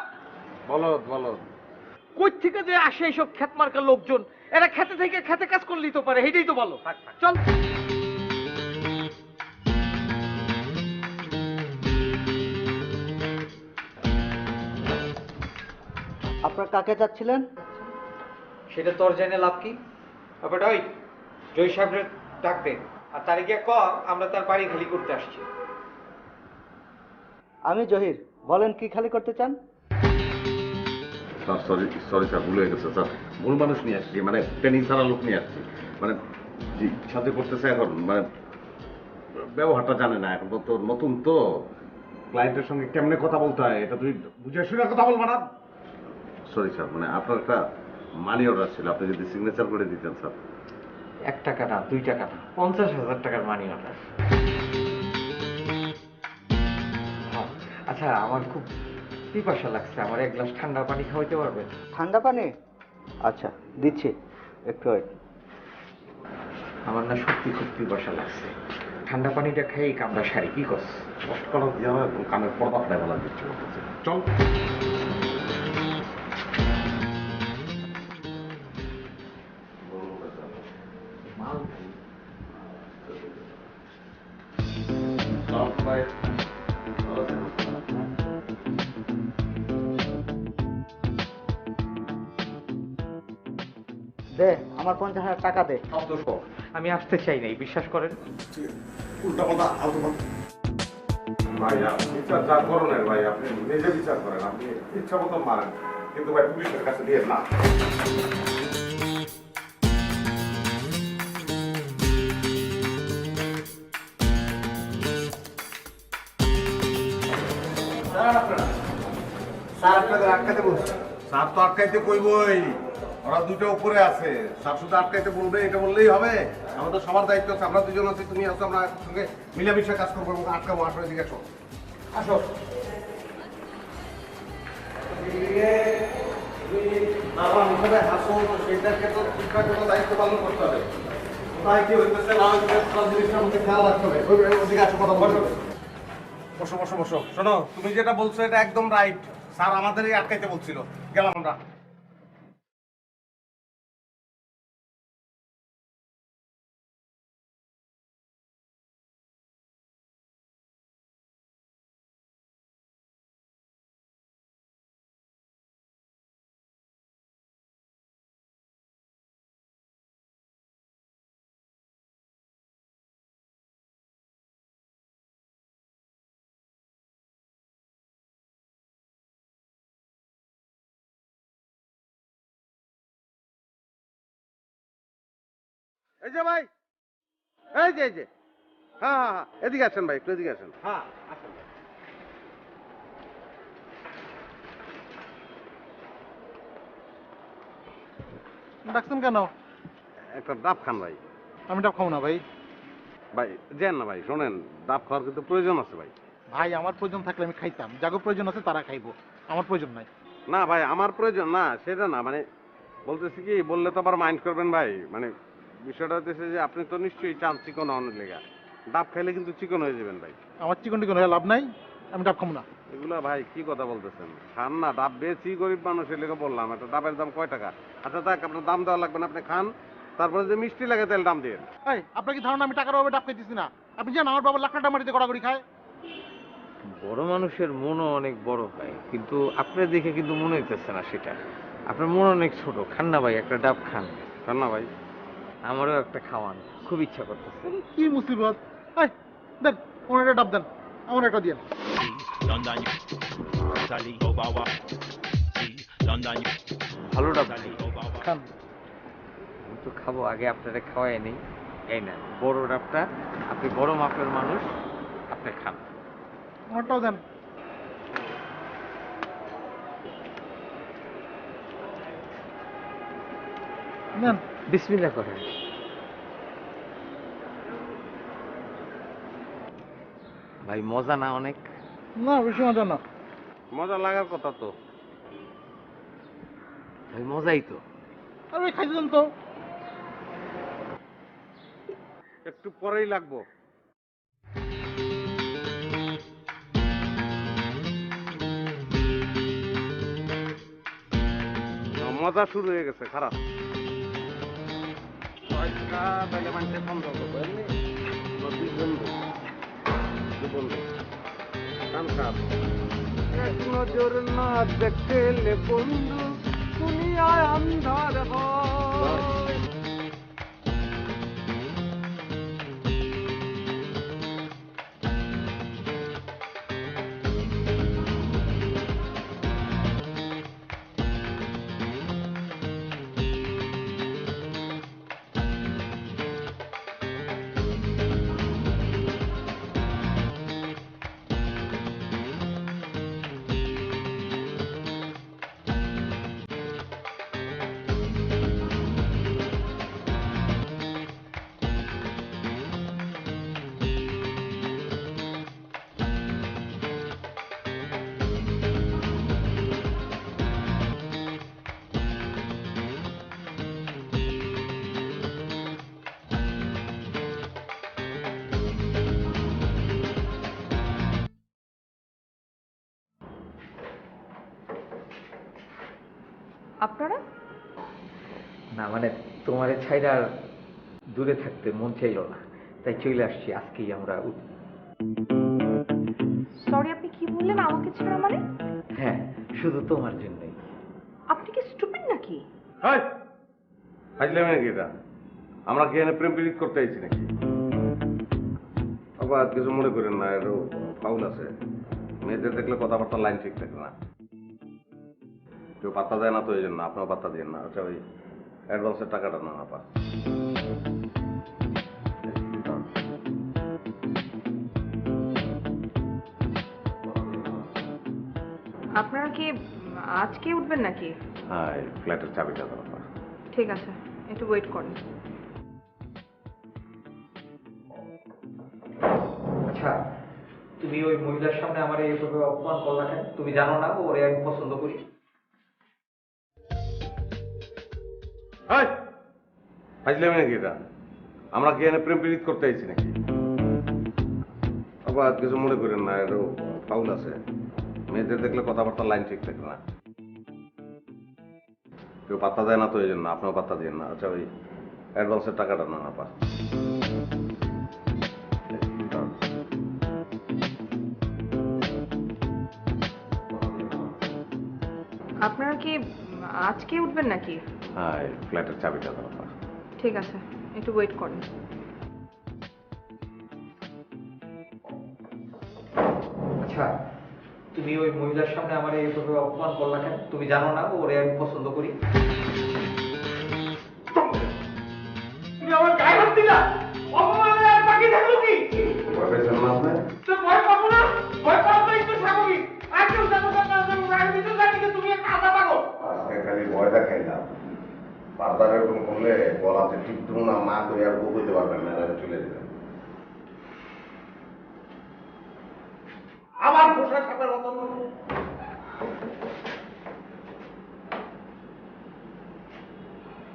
বলদ বলদ, কই থেকে যে আসে এইসব খ্যাত মার্কা লোকজন, এরা খেতে থেকে খেতে কাজ করলেই তো পারে, এইটাই তো ভালো। চল। আপনারা কাকে চাচ্ছিলেন? সেটা তোর জেনে লাভ কি? আবার ওই জয় সাহেবের ডাক দে, আর তারে গিয়ে ক আমরা তার বাড়ি খালি করতে আসছি। আমি জহির, বলেন কি খালি করতে চান? স্যার সরি সরি স্যার, ভুল হয়ে গেছে স্যার। ভুল মানুষ নিয়ে আসছি, মানে ট্রেনিং ছাড়া লোক নিয়ে আসছি। মানে সাথে করতেছে এখন, মানে ব্যবহারটা জানে না এখন, তো নতুন তো, ক্লায়েন্টের সঙ্গে কেমনে কথা বলতে হয় এটা তুমি বুঝে শুনে কথা বলবা না। সরি স্যার, মানে আপনার একটা মানি অর্ডার ছিল, আপনি যদি সিগনেচার করে দিতেন স্যার। 1 টাকা না, 2 টাকা না, 50,000 টাকার মানি অর্ডার। আচ্ছা, আমার খুব পিপাসা লাগছে, আমার এক গ্লাস ঠান্ডা পানি খাওয়াইতে পারবেন? ঠান্ডা পানি? আচ্ছা দিচ্ছি, একটু ওয়েট। আমার না সত্যি খুব পিপাসা লাগছে, ঠান্ডা পানিটা খেয়ে কামড়া সারি। কি করছ? কষ্ট করা দিয়ে আমার কানের পর্দা ফেলে ফেলা দিচ্ছে। চল। দে আমার 50,000 টাকা দে। আমি আসতে চাই নাই, বিশ্বাস করেন। উল্টা পাল্টা আলতু ফালতু। ভাই আপনি বিচার যা করণের ভাই, আপনি নিজে বিচার করেন, আপনি ইচ্ছা মতো মারেন, কিন্তু ভাই পুলিশের কাছে দিয়ে না। স্যার আপনাদের আটকাতে বলছি। স্যার তো আটকাইতে কইবই, ওরা দুটো উপরে আছে, স্যার শুধু আটকাইতে বলবে, এটা বললেই হবে? আমাদের সবার দায়িত্ব আছে, আমরা দুজন আছি, তুমি আছো, আমরা একসঙ্গে মিলেমিশে কাজ করবো এবং আটকাবো। আসো এদিকে আসো, আসো। সেইটাকে তো ঠিকঠাক মতো দায়িত্ব পালন করতে হবে। কোথায় কি হইতেছে না হইতেছে সব জিনিসটার মধ্যে খেয়াল রাখতে হবে। ওদিকে আসো, কথা বলবে। বসো বসো বসো। শোনো, তুমি যেটা বলছো এটা একদম রাইট। স্যার আমাদেরই আটকাইতে বলছিল, গেলাম আমরা। এই যে ভাই, এই যে এই যে, হ্যাঁ হ্যাঁ হ্যাঁ, এদিকে আসেন ভাই, একটু এদিকে আসেন। হ্যাঁ, আসেন। ডাকছেন কেন? একটা ডাব খান ভাই। আমি ডাব খাবো না ভাই। ভাই যেন না ভাই, শোনেন, ডাব খাওয়ার কিন্তু প্রয়োজন আছে ভাই। ভাই আমার প্রয়োজন থাকলে আমি খাইতাম, যাগো প্রয়োজন আছে তারা খাইবো, আমার প্রয়োজন নাই। না ভাই, আমার প্রয়োজন না সেটা না, মানে বলতেছি কি, বললে তো আবার মাইন্ড করবেন ভাই। মানে বিষয়টা হচ্ছে যে আপনি তো নিশ্চয়ই চান চিকন হওয়ার লেগা, ডাব খাইলে কিন্তু চিকন হয়ে যাবেন ভাই। আমার চিকন টিকন হয়ে লাভ নাই, আমি ডাব খাবো না। এগুলা ভাই কি কথা বলতেছেন? খান না, ডাব বেশি গরিব মানুষের লেগে বললাম। একটা ডাবের দাম কয় টাকা? আচ্ছা থাক, আপনার দাম দেওয়া লাগবে না, আপনি খান, তারপরে যে মিষ্টি লাগে তেল দাম দিয়ে। এই আপনার কি ধারণা আমি টাকার অভাবে ডাব খাইতেছি না? আপনি জানেন আমার বাবা লাখ টাকা মাটিতে গড়াগড়ি খায়। বড় মানুষের মনও অনেক বড় হয়, কিন্তু আপনার দেখে কিন্তু মনে হইতেছে না সেটা। আপনার মন অনেক ছোট। খান না ভাই, একটা ডাব খান। খান না ভাই। আমারও একটা খাওয়ান, খুব ইচ্ছা করতেছে। কি মুসিবত! এই দেন, ওনার একটা ডাব দেন, আমার একটা দিয়ে। London, Italy, Obawa. See, London, ভালো ডাব Italy, Obawa. খান। আমি তো খাবো, আগে আপনারা খাওয়াই নেই। এই না বড় ডাবটা, আপনি বড় মাপের মানুষ, আপনি খান। আমারটাও দেন। নেন। বিসমিল্লাহ করেন। ভাই মজা না অনেক? না বেশি মজা না। মজা লাগার কথা তো ভাই, মজাই তো। আরে খাইতে দেন তো। একটু পরেই লাগবো। মজা শুরু হয়ে গেছে, খারাপ। এক নজর না দেখলে বন্ধু দুনিয়ায় আন্ধার হয়। আপনারা? না মানে তোমার ছাইরা আর দূরে থাকতে মন চাইল না, তাই চলে আসছি। আজকেই আমরা সরি, আপনি কি বললেন আমাকে ছাড়া মানে? হ্যাঁ, শুধু তোমার জন্যই। আপনি কি স্টুপিড নাকি? আসলে নাকি এটা আমরা কি এনে প্রেম প্রীত করতে আইছি নাকি? আবার কিছু মনে করেন না, এর ফাউল আছে। মেয়েদের দেখলে কথাবার্তা লাইন ঠিক থাকে না, কেউ পাত্তা দেয় না, তো এই জন্য আপনার পাত্তা দিয়ে না। আচ্ছা ওই অ্যাডভান্সের টাকাটা না আপা। আপনারা কি আজকে উঠবেন নাকি? হ্যাঁ, ফ্ল্যাটের চাবিটা দাও আপা। ঠিক আছে, একটু ওয়েট করেন। আচ্ছা, তুমি ওই মহিলার সামনে আমার এইভাবে অপমান করলা কেন? তুমি জানো না ওরে আমি পছন্দ করি? আসলে নাকি এটা আমরা কি এনে প্রেম প্রীত করতে আইছি নাকি? আবার কিছু মনে করেন না, এর ফাউল আছে। মেয়েদের দেখলে কথাবার্তা লাইন ঠিক থাকে না, কেউ পাত্তা দেয় না, তো এই জন্য আপনার পাত্তা দিয়ে না। আচ্ছা ওই অ্যাডভান্সের টাকাটা না আপা। আপনারা কি আজকে উঠবেন নাকি? হ্যাঁ, ফ্ল্যাটের চাবিটা দাও আপা। ঠিক আছে, একটু ওয়েট করেন। আচ্ছা, তুমি ওই মহিলার সামনে আমার এইভাবে অপমান করলা কেন? তুমি জানো না ওরে আমি পছন্দ করি? তুমি আমার গায়ে হাত দিলা, অপমানে আর বাকি থাকলো কি? তো ভয় পাবো না? ভয় পাবো না, একটু স্বাভাবিক। আর কেউ জানো না, আমি তো জানি যে তুমি একটা আধা পাগল। আজকে খালি ভয় দেখাইলাম, বারবার এরকম করলে গলাতে টিপটুম না মা করে আর বউ হইতে পারবেন না, এরা চলে যাবেন। আবার পোষা সাপের মতন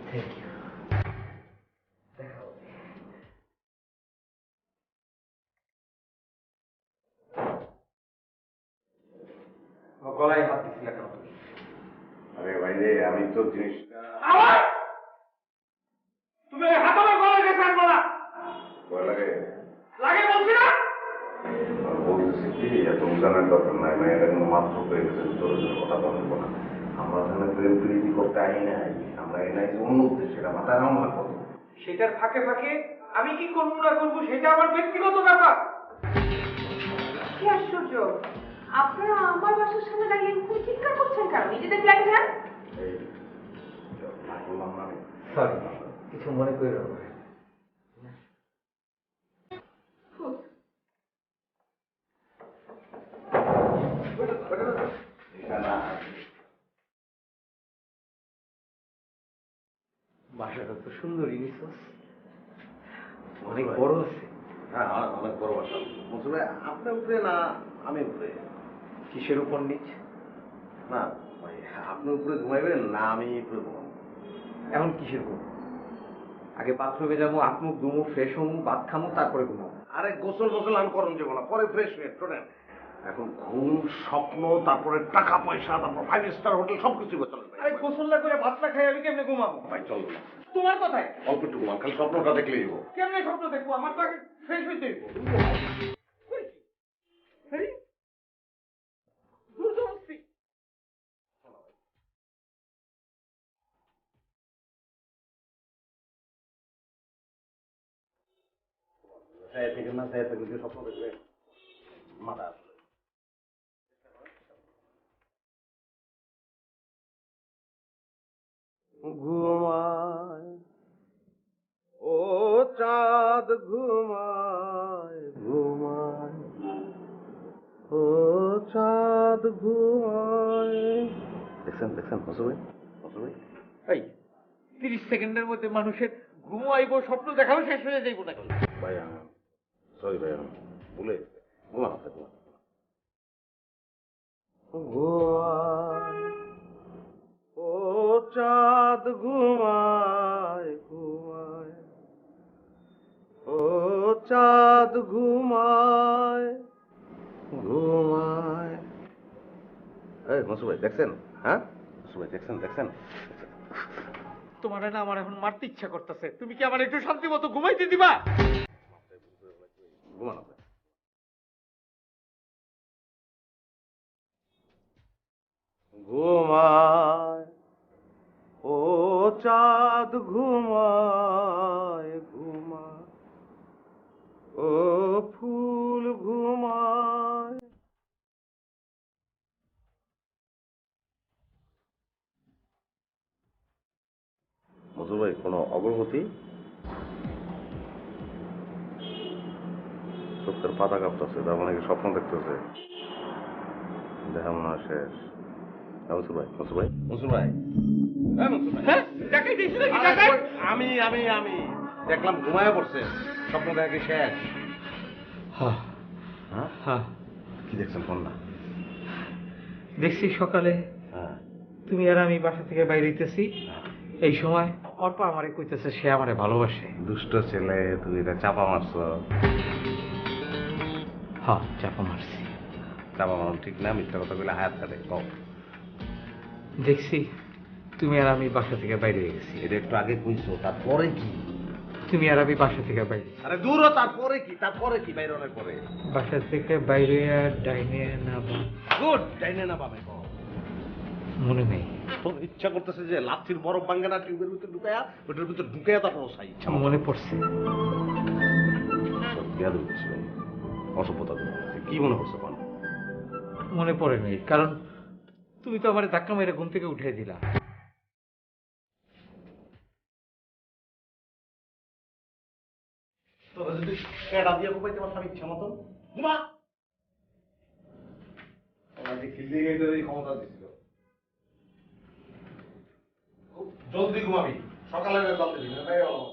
থ্যাংক ইউ। গলায় হাত দিছিল কেন? আরে ভাই রে, আমি তো জিনিসটা তুমি হাত আমার গলায় গেছে আনবো না। ভয় লাগে। লাগে বলছি না। বলতেছি কি, এত উজানের দরকার নাই, মেয়েরা কিন্তু মাত্র পেয়ে গেছে, জোরে জোরে কথা বলবো না। আমরা এখানে প্রেম প্রীতি করতে আই নাই, আমরা এই নাই যে অন্য উদ্দেশ্যে, এটা মাথায় নাও না কত। সেটার ফাঁকে ফাঁকে আমি কি করবো না করবো সেটা আমার ব্যক্তিগত ব্যাপার। কি আশ্চর্য, আপনারা আমার বাসার সামনে দাঁড়িয়ে এরকম চিৎকার করছেন কেন? নিজেদের ফ্ল্যাটে যান। বললাম না আমি। সরি, কিছু মনে করো না। বাসাটা তো সুন্দরই নিছস, অনেক বড় আছে। হ্যাঁ, অনেক বড় বাসা। বলছি ভাই, আপনি উপরে না আমি উপরে? কিসের উপর নিচ? না ভাই, আপনি উপরে ঘুমাইবেন না আমি উপরে ঘুমাবো? এখন কিসের ঘুম? আগে বাথরুমে যাবো, হাত মুখ ধুমো, ফ্রেশ হবো, ভাত খামো, তারপরে ঘুমাবো। আরে গোসল গোসল আমি করুন যাবো না, পরে ফ্রেশ হয়ে শোনেন। এখন ঘুম, স্বপ্ন, তারপরে টাকা পয়সা, তারপর 5 স্টার হোটেল সবকিছু চলেন ভাই। আরে গোসল না করে ভাত না খাই আমি কেমনে ঘুমাবো? ভাই চলো না, তোমার কথায় অল্প একটু ঘুমান, খালি স্বপ্নটা দেখলেই হবো। কেমনে স্বপ্ন দেখবো? আমার তো আগে ফ্রেশ হইতে হইব। আরে, জবরদস্তি। থেকে না থেকে যে স্বপ্ন দেখবে মাথা আসলে। ঘুমায় ও চাঁদ ঘুমায়, ঘুমায় ও চাঁদ ঘুমায়। দেখছেন দেখছেন হসু ভাই, হসু ভাই। এই 30 সেকেন্ডের মধ্যে মানুষের ঘুম আইব, স্বপ্ন দেখাও শেষ হয়ে যাইব নাকি? ভাই সরি ভাই, ভুলে ঘুমান ঘুমান। ঘুমায় ও চাঁদ ঘুমায়, ঘুমায় ও চাঁদ ঘুমায়, ঘুমায়। এই মসু ভাই দেখছেন? হ্যাঁ মসু ভাই দেখছেন দেখছেন? তোমার না আমার এখন মারতে ইচ্ছা করতেছে। তুমি কি আমার একটু শান্তি মতো ঘুমাইতে দিবা? ঘুমান আপনি। ঘুমায় ও চাঁদ ঘুমায়, ঘুমায় ও ফুল ঘুমায়। মজুর ভাই কোনো অগ্রগতি? চোখের পাতা কাঁপতেছে, তার মানে কি স্বপ্ন দেখতেছে? দেখা মনে হয় শেষ। মনসুর ভাই, মনসুর ভাই, মনসুর ভাই, আমি আমি আমি দেখলাম ঘুমায় পড়ছে, স্বপ্ন দেখা কি শেষ? হ্যাঁ হ্যাঁ। কি দেখছেন কোন না? দেখছি সকালে তুমি আর আমি বাসা থেকে বাইরে হইতেছি, এই সময় অর্পা আমারে কইতেছে সে আমারে ভালোবাসে। দুষ্ট ছেলে, তুই এটা চাপা মারছ। হ্যাঁ চাপা মারছি। চাপা মারুন ঠিক না, মিথ্যা কথা বলে হায়াত কাটে। কও দেখছি তুমি আর আমি বাসা থেকে বাইরে হয়ে গেছি। এটা একটু আগে কইছো, তারপরে কি? তুমি আর আমি বাসা থেকে বাইরে। আরে দূর, তারপরে কি? তারপরে কি? বাইরে অনেক পরে। বাসা থেকে বাইরে আর ডাইনে না বা গুড, ডাইনে না পাবে কও। মনে নেই। তোর ইচ্ছা করতেছে যে লাচ্ছির বরফ ভাঙে না টিউবের ভিতরে ঢুকায়া, ওটার ভিতরে ঢুকায়া তারপর ওসাই ইচ্ছা মনে পড়ছে। বেয়াদব হচ্ছে ভাই, অসভ্যতা করতেছে। কি মনে করছে কোন? মনে পড়ে নেই, কারণ তুমি তো আমার ধাক্কা মেরে ঘুম থেকে উঠে দিলা। তোরা যদি কেডা দিয়ে ঘুমাইতে পারতাম ইচ্ছা মতন, ঘুমা। আমাকে খিলতে গিয়ে ক্ষমতা দিছিল। খুব জলদি ঘুমাবি। সকালে বেতন দিবি না তাই হলো।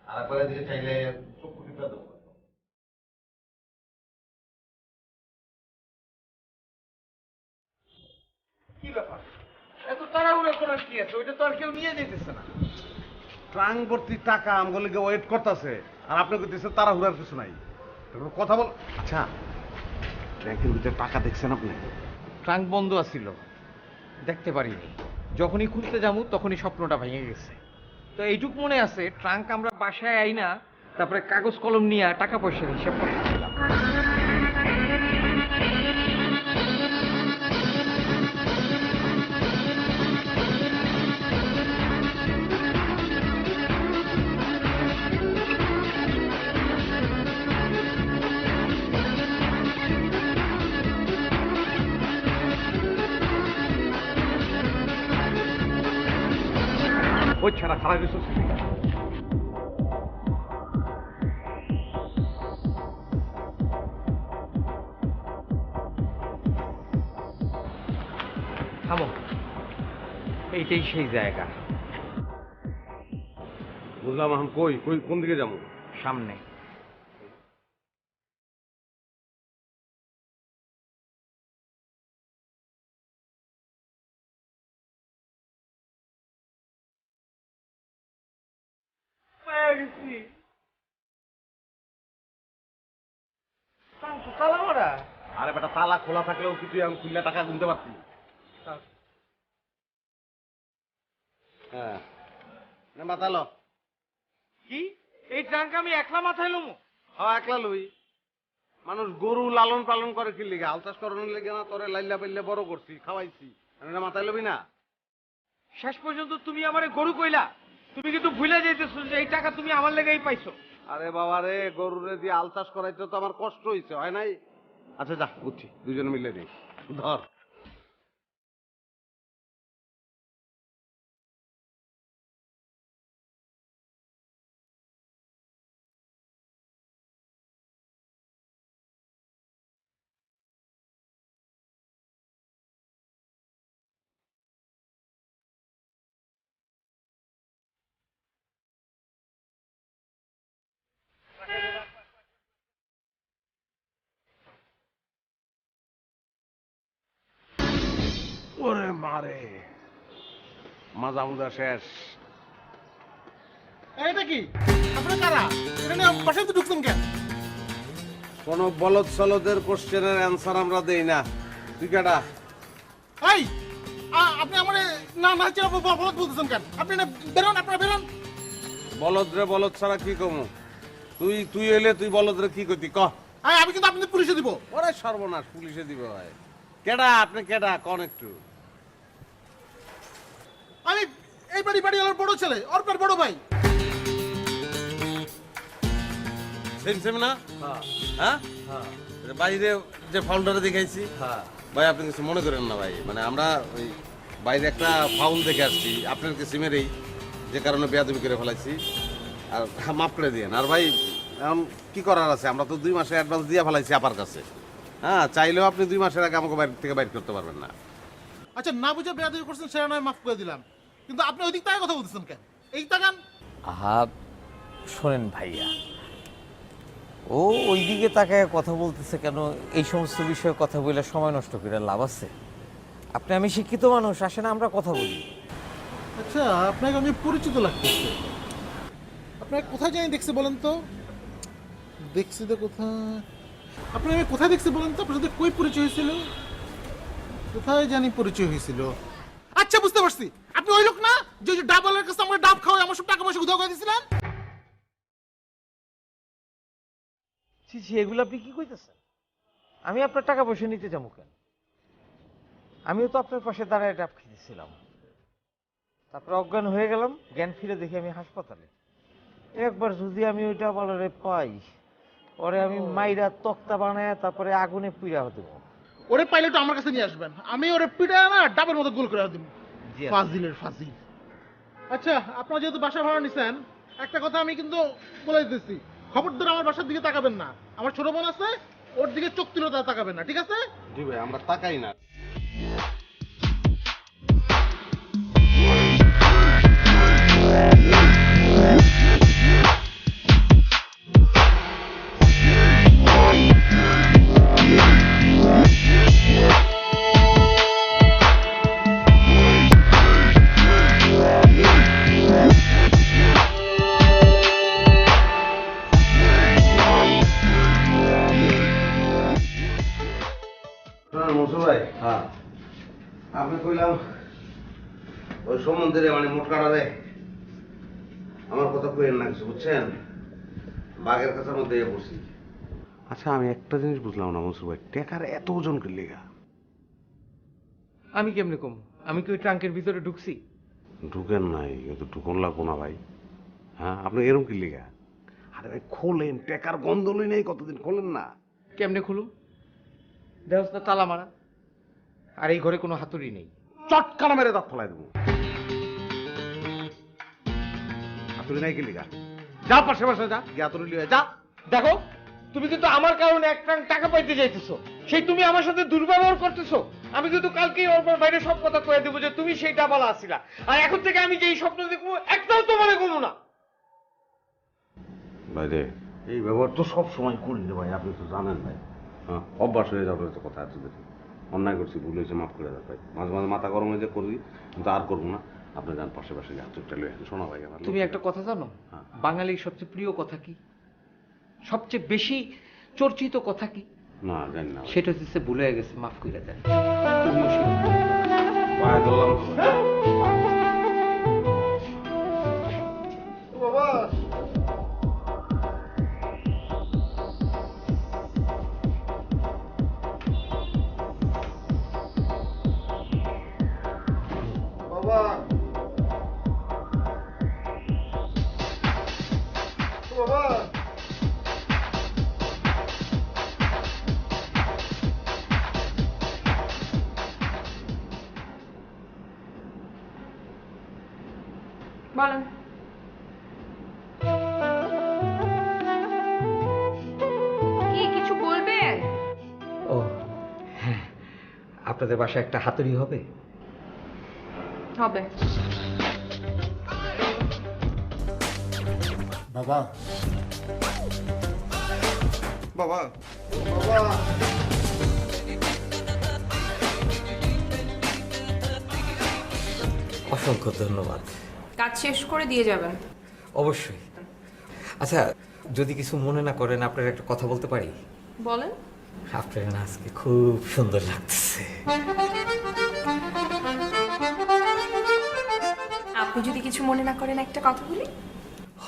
আর করে দিকে চাইলে চক্ষু টিপা দেবো। কি ব্যাপার এত তাড়াহুড়ো করার কি আছে? ওইটা তো আর কেউ নিয়ে যেতেছে না। ট্রাঙ্ক ভর্তি টাকা আমগুলো ওয়েট করতেছে আর আপনি কইতেছেন তাড়াহুড়ার কিছু নাই। তারপর কথা বল। আচ্ছা ব্যাংকের ভিতরে টাকা দেখছেন আপনি? ট্রাঙ্ক বন্ধ আছিল, দেখতে পারিনি। যখনই খুলতে যাবো তখনই স্বপ্নটা ভেঙে গেছে। তো এইটুক মনে আছে, ট্রাঙ্ক আমরা বাসায় আই না, তারপরে কাগজ কলম নিয়ে টাকা পয়সার হিসাব করতেছিলাম। ওই ছাড়া খারাপ কিছু থামো, এইটাই সেই জায়গা। বুঝলাম, এখন কই কই কোন দিকে যাবো? সামনে। আরে বেটা তালা খোলা থাকলেও কি তুই আমি খুললে টাকা গুনতে পারতি? হ্যাঁ না মাতালো কি এই ট্রাঙ্ক আমি একলা মাথায় লমু? হ্যাঁ একলা লই। মানুষ গরু লালন পালন করে কি লিগে? হাল চাষ করানোর লেগে না? তোরে লাইল্লা পাইল্লা বড় করছি, খাওয়াইছি, না মাথায় লবি না? শেষ পর্যন্ত তুমি আমারে গরু কইলা। তুমি কিন্তু ভুলে যাইতেছো যে এই টাকা তুমি আমার লেগেই পাইছো। আরে বাবা রে, গরুরে দিয়ে হাল চাষ করাইতে তো আমার কষ্ট হইছে, হয় নাই? আচ্ছা যা বুঝছি, দুজনে মিলে দিই, ধর। ওরে মারে, মাজা মুজা শেষ। এটা কি আপনারা কারা? এটা নিয়ে বাসায় তো ঢুকছেন কেন? কোন বলদ সলদের কোশ্চেনের অ্যান্সার আমরা দেই না। তুই কেডা? এই আপনি আমারে না না চিরা বলদ বলতেছেন কেন? আপনি না বেরোন, আপনারা বেরোন। বলদ রে বলদ ছাড়া কি কমু? তুই তুই এলে তুই বলদ রে কি কইতি ক? আমি কিন্তু আপনাদের পুলিশে দিব। ওরে সর্বনাশ, পুলিশে দিব ভাই? কেডা আপনি, কেডা কোন একটু? আমি এই বাড়িওয়ালার বড় ছেলে, ওর বড় ভাই। সেম সেম না? হ্যাঁ হ্যাঁ। বাইরে যে ফাউলটারে দেখাইছি, ভাই আপনি কিছু মনে করেন না ভাই, মানে আমরা ওই বাইরে একটা ফাউল দেখে আসছি আপনার কি সিমেরই, যে কারণে বেয়াদবি করে ফেলাইছি, আর মাফ করে দিয়েন। আর ভাই এখন কি করার আছে, আমরা তো 2 মাসে অ্যাডভান্স দিয়ে ফেলাইছি আপার কাছে। হ্যাঁ, চাইলেও আপনি 2 মাসের আগে আমাকে বাইরে থেকে বাইর করতে পারবেন না। আচ্ছা, না বুঝে বেয়াদবি করছেন সেটা নয় মাফ করে দিলাম, কিন্তু আপনি ওই দিক থেকে কথা বলতেছেন কেন? এই তাকান। আহা শোনেন ভাইয়া, ও ওইদিকে তাকায় কথা বলতেছে কেন? এই সমস্ত বিষয়ে কথা বলে সময় নষ্ট করে লাভ আছে? আপনি আমি শিক্ষিত মানুষ, আসেন আমরা কথা বলি। আচ্ছা, আপনাকে আমি পরিচিত লাগতেছে। আপনার কোথায় জানি দেখছি বলেন তো? দেখছি তো কোথায়? আপনি আমি কোথায় দেখছি বলেন তো? আপনার সাথে কই পরিচয় হয়েছিল? কোথায় জানি পরিচয় হয়েছিল। আচ্ছা বুঝতে পারছি, আপনি ওই লোক না যে ডাবলের কাছে আমরা ডাব খাওয়াই আমার সব টাকা পয়সা উধাও করে দিয়েছিলেন? এগুলো আপনি কি কইতেছেন? আমি আপনার টাকা পয়সা নিতে যাবো কেন? আমিও তো আপনার পাশে দাঁড়ায় ডাব খেতেছিলাম, তারপরে অজ্ঞান হয়ে গেলাম, জ্ঞান ফিরে দেখি আমি হাসপাতালে। একবার যদি আমি ওইটা বলারে পাই, ওরে আমি মাইরা তক্তা বানায় তারপরে আগুনে পুড়া দেবো। ওরে পাইলে তো আমার কাছে নিয়ে আসবেন, আমি ওরে পিটা না ডাবের মতো গোল করে দেব। ফাজিলের ফাজিল। আচ্ছা, আপনারা যেহেতু বাসা ভাড়া নিছেন, একটা কথা আমি কিন্তু বলে দিতেছি, খবরদার আমার বাসার দিকে তাকাবেন না। আমার ছোট বোন আছে, ওর দিকে চোখ তুলে তাকাবেন না, ঠিক আছে? জি ভাই, আমরা তাকাই না। মনসুর ভাই, হ্যাঁ আপনি কইলাম ওই সমুদ্রে মানে মোটকাটা রে আমার কথা কইেন না কিছু, বুঝছেন? বাঘের কাছের মধ্যে বসি। আচ্ছা আমি একটা জিনিস বুঝলাম না মনসুর ভাই, টেকার এত ওজন করলে গা? আমি কেমনে কম? আমি কি ওই ট্রাঙ্কের ভিতরে ঢুকছি? ঢুকেন নাই, কিন্তু ঢুকন লাগবো না ভাই। হ্যাঁ আপনি এরকম কি লিগা? আরে ভাই খোলেন, টেকার গন্ধ লই নাই কতদিন, খোলেন না। কেমনে খুলুম? দেহস না তালা মারা, আর এই ঘরে কোনো হাতুড়ি নেই। চটকানা মেরে দাঁত ফলাই দেবো। হাতুড়ি নাই কি লিগা? যা পাশে পাশে যা, গিয়ে হাতুড়ি লিয়ে যা। দেখো, তুমি কিন্তু আমার কারণে এক ট্রাঙ্ক টাকা পাইতে যাইতেছো, সেই তুমি আমার সাথে দুর্ব্যবহার করতেছো। আমি কিন্তু কালকেই ওর বাইরে সব কথা কয়ে দেবো যে তুমি সেই ডাবালা আসিলা, আর এখন থেকে আমি যেই স্বপ্ন দেখবো একটাও তোমারে করবো না। ভাই রে, এই ব্যবহার তো সব সময় করি রে ভাই, আপনি তো জানেন ভাই। হ্যাঁ অভ্যাস হয়ে যাবে তো কথা, এত বেশি অন্যায় করছি, ভুল হয়েছে, মাফ করে দেন ভাই। মাঝে মাঝে মাথা গরম হয়ে যে করি, কিন্তু আর করবো না। আপনি যান পাশে পাশে হাতুড়িটা লয়ে শোনা ভাই আমার। তুমি একটা কথা জানো, বাঙালির সবচেয়ে প্রিয় কথা কি, সবচেয়ে বেশি চর্চিত কথা কি? না জানি না। সেটা হচ্ছে ভুলে গেছে, মাফ করে দেন। তুমিও সেরকম। পায়ে ধরলাম তো ভাই। বাবা বাবা বাবা বলেন। কি কিছু বলবেন? ও হ্যাঁ, আপনাদের বাসায় একটা হাতুড়ি হবে? হবে। বাবা বাবা বাবা অসংখ্য ধন্যবাদ। কাজ শেষ করে দিয়ে যাবেন। অবশ্যই। আচ্ছা, যদি কিছু মনে না করেন, আপনার একটা কথা বলতে পারি? বলেন। আপনার না আজকে খুব সুন্দর লাগতেছে। আপনি যদি কিছু মনে না করেন একটা কথা বলি?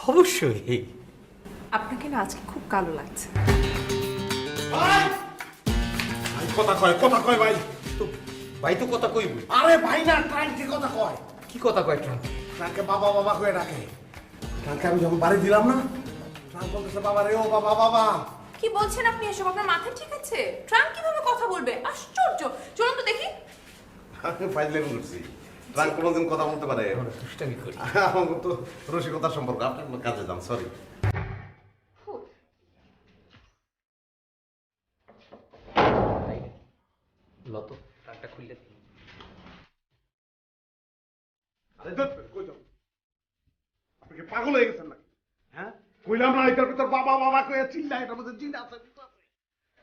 অবশ্যই। আপনাকে না আজকে খুব কালো লাগছে। কথা কয় ভাই। ভাই তো কথা কইব। আরে ভাই না, ট্রাঙ্কে কথা কয়। কি কথা কয় ট্রাঙ্ক? ট্রাঙ্কে বাবা বাবা কয়ে ডাকে। ট্রাঙ্কে আমি যখন বাড়ি দিলাম না, ট্রাঙ্ক বলতেছে বাবা রে, ও বাবা বাবা। কি বলছেন আপনি এসব? আপনার মাথা ঠিক আছে? ট্রাঙ্ক কিভাবে কথা বলবে? আশ্চর্য। চলুন তো দেখি। আমি ফাইজলামি করছি। ট্রাঙ্ক কোনোদিন কথা বলতে পারে? দুষ্টামি করি। আমার তো রসিকতার সম্পর্ক। আপনি কাজে যান, সরি। লত ট্রাঙ্কটা খুললে দিই। আরে ধুর, কই যাও? আপনি কি পাগল হয়ে গেছেন নাকি? হ্যাঁ কইলাম না, এটার ভিতর বাবা বাবা কয়ে চিল্লায়, এটার মধ্যে জিন আছে।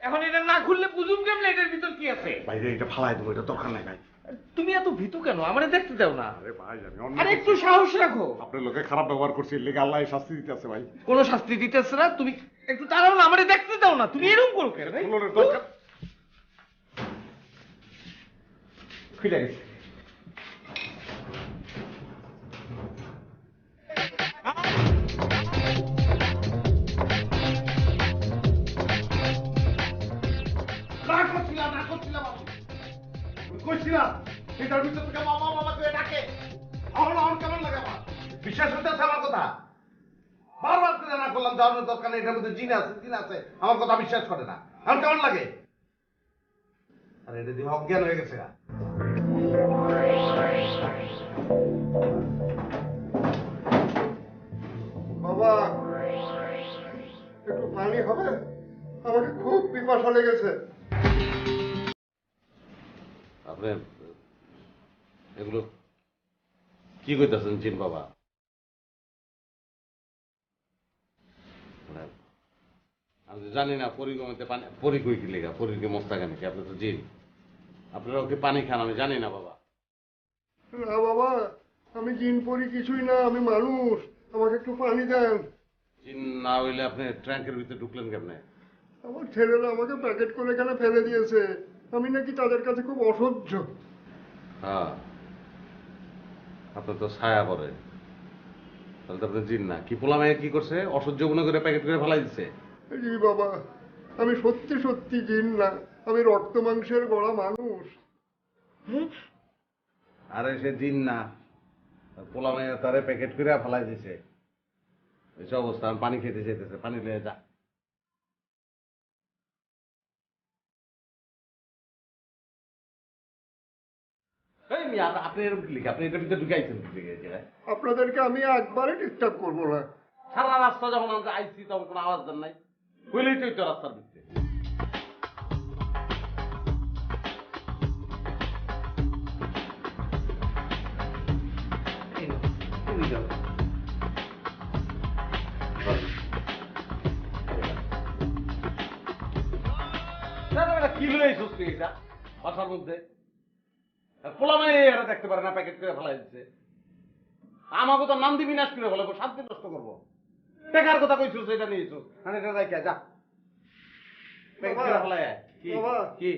এখন এটা না খুললে বুঝুম কেমনে এটার ভিতর কি আছে? ভাই রে, এটা ফালাই দেবো, এটা দরকার নাই ভাই। তুমি এত ভীতু কেন? আমারে দেখতে দাও না। আরে ভাই আমি আরে একটু সাহস রাখো। আপনার লোকে খারাপ ব্যবহার করছি, এর লেগে আল্লাহ শাস্তি দিতে আছে ভাই। কোনো শাস্তি দিতেছে না, তুমি একটু দাঁড়াও না, আমারে দেখতে দাও না। তুমি এরকম করো কেন ভাই? খুলনের দরকার। খুলে গেছে। না করছিলাম আমি। কইছিলাম এটার ভিতর থেকে বাবা বাবা করে ডাকে। আমার কেমন লাগে আমার? বিশ্বাস হইতেছে আমার কথা? বারবার করে না করলাম যাওয়ানোর দরকার নেই, এটার মধ্যে জিন আছে, জিন আছে। আমার কথা বিশ্বাস করে না। আমার কেমন লাগে? আরে এটা দিয়ে অজ্ঞান হয়ে গেছে। বাবা পানি হবে? আমাকে খুব পিপাসা লেগেছে। আপনি এগুলো কি কইতাছেন জিন বাবা? মানে আমি তো জানি না পরিগমিতে পানি পরি কই কি লেগা, পরির কি মস্তাকা নাকি? আপনি তো জিন, আপনারা কি পানি খান আমি জানি না বাবা। না বাবা, আমি জিন পরি কিছুই না, আমি মানুষ। আমাকে একটু পানি দেন। জিন না হইলে আপনি ট্যাঙ্কের ভিতরে ঢুকলেন কেমনে? আমার ছেলেরা আমাকে প্যাকেট করে এখানে ফেলে দিয়েছে। আমি নাকি তাদের কাছে খুব অসহ্য। হ্যাঁ, আপনার তো ছায়া করে, তাহলে তো আপনি জিন না। কি পোলা মেয়ে কি করছে? অসহ্য মনে করে প্যাকেট করে ফেলাই দিচ্ছে। জি বাবা, আমি সত্যি সত্যি জিন না, আমি রক্ত মাংসের গড়া মানুষ। আরে সে জিন না, পোলা মেয়ে তারে প্যাকেট করে ফেলাই দিছে। এসব অবস্থা, আমি পানি খেতে চাইতেছে, পানি নিয়ে যা। এই মিয়া, আপনি এরকম কি লিখে? আপনি এটার ভিতরে ঢুকাইছেন কি লিখে? আপনাদেরকে আমি একবারে ডিস্টার্ব করবো না। সারা রাস্তা যখন আমরা আইছি তখন কোনো আওয়াজ দেন নাই, কইলেই তো এই তো রাস্তার ভিতরে। কি লইছিস তুই এটা বাসার মধ্যে? পোলা মেয়ে এরা দেখতে পারে না, প্যাকেট করে ফেলাই দিচ্ছে। আমাকে তো নাম দিবি নাশ করে ফেলাবো, শান্তি নষ্ট করবো। টাকার কথা কইছিস, এটা নিয়েছিস, এটা রাখা যা প্যাকেট করে ফেলাই। কি কি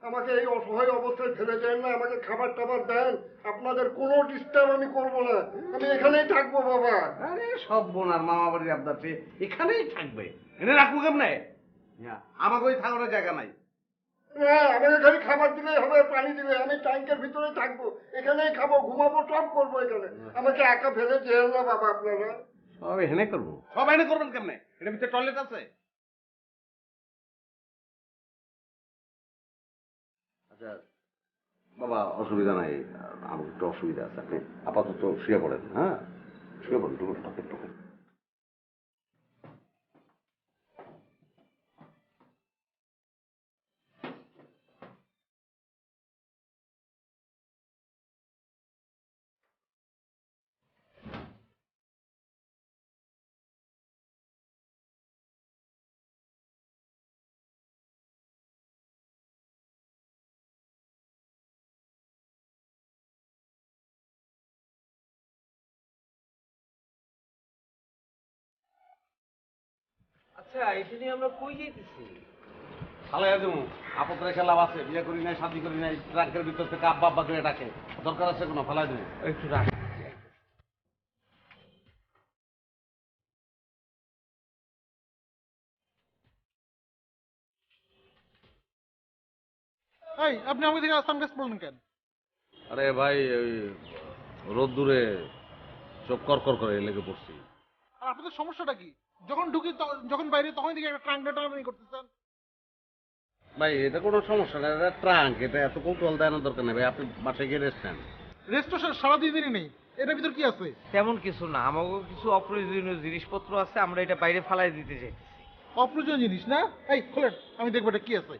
আমাকে এই অসহায় অবস্থায় ফেলে দেন না, আমাকে খাবার টাবার দেন। আপনাদের কোনো ডিস্টার্ব আমি করবো না, আমি এখানেই থাকবো বাবা। আরে সব বোনার মামা বাড়ির আবদার এখানেই থাকবে, এনে রাখবো কেমনে? আমাকে ওই থাকার জায়গা নাই। হ্যাঁ, আমাকে খালি খাবার দিলেই হবে, পানি দিলে। আমি ট্যাঙ্কের ভিতরে থাকবো, এখানেই খাবো, ঘুমাবো, সব করবো এখানে। আমাকে একা ফেলে যেও না বাবা আপনারা। সব এখানে করবো? সব এখানে করবেন কেমনে? এটার ভিতরে টয়লেট আছে? আচ্ছা বাবা, অসুবিধা নাই, আমার একটু অসুবিধা আছে, আপনি আপাতত শুয়ে পড়েন। হ্যাঁ, শুয়ে পড়েন, ঢুকেন ঢুকেন। আচ্ছা, এটা নিয়ে আমরা কই যাইতেছি? তাহলে আপত্রে খেলা আছে, বিয়ে করি নাই, শাদি করি নাই, ট্রাকের ভিতর থেকে আব্বা আব্বা করে ডাকে, দরকার আছে কোনো? ফেলাই দেবো একটু রাখ। এই, আপনি আমাকে দেখে সানগ্লাস পরলেন কেন? আরে ভাই, ওই রোদ দূরে চোখ কর করে লেগে পড়ছি। আর আপনাদের সমস্যাটা কি? যখন ঢুকি যখন বাইরে তখন দেখি একটা ট্রাঙ্ক টানাটানি করতেছেন। ভাই এটা কোনো সমস্যা না, এটা ট্রাঙ্ক, এটা এত কৌতূহল দেওয়ানোর দরকার নেই ভাই, আপনি বাসায় গিয়ে রেস্ট নেন। রেস্ট তো সারা দিনই নেই, এটার ভিতর কি আছে? তেমন কিছু না, আমাকেও কিছু অপ্রয়োজনীয় জিনিসপত্র আছে, আমরা এটা বাইরে ফালাই দিতে চাইতেছি। অপ্রয়োজনীয় জিনিস না? এই খোলেন, আমি দেখবো এটা কি আছে।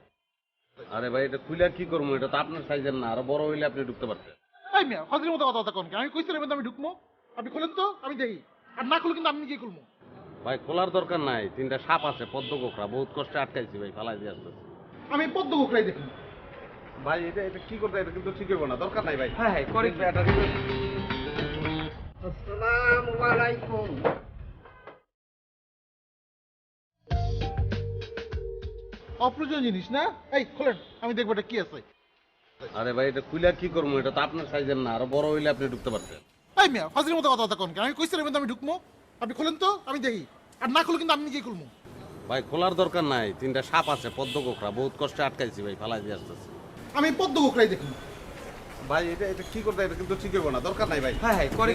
আরে ভাই, এটা খুলে কি করবো? এটা তো আপনার সাইজের না, আরো বড় হইলে আপনি ঢুকতে পারতেন। এই মিয়া, ফাজিলের মতো কথা কোন? আমি কইছিলাম আমি ঢুকবো, আপনি খোলেন তো, আমি দেখি। আর না খুলে কিন্তু আমি নিজেই খুলবো। ভাই খোলার দরকার নাই, 3টা সাপ আছে, পদ্ম কোকড়া, বহুত কষ্টে আটকাইছি ভাই, ফালাই দিয়ে আসতেছে। আমি পদ্ম কোকড়াই দেখি। ভাই এটা কি করতে? এটা কিন্তু ঠিক হইব না, দরকার নাই ভাই। হ্যাঁ, করে আসসালামু আলাইকুম। অপ্রয়োজনীয় জিনিস না? এই খোলেন, আমি দেখবো এটা কি আছে। আরে ভাই, এটা খুলে কি করবো? এটা তো আপনার সাইজের না, আরো বড় হইলে আপনি ঢুকতে পারতেন। এই মিয়া, ফাজিলের মতো কথা কোন? আমি কইছিলাম আমি ঢুকবো, আপনি খোলেন তো, আমি দেখি। আর না খুলে কিন্তু আমি নিজেই খুলবো। ভাই খোলার দরকার নাই, 3টা সাপ আছে, পদ্ম কোকড়া, বহুত কষ্টে আটকাইছি ভাই, ফালাই দিয়ে আসতেছে। আমি পদ্ম কোকড়াই দেখি। ভাই এটা কি করতে? এটা কিন্তু ঠিক হইব না, দরকার নাই ভাই। হ্যাঁ, করে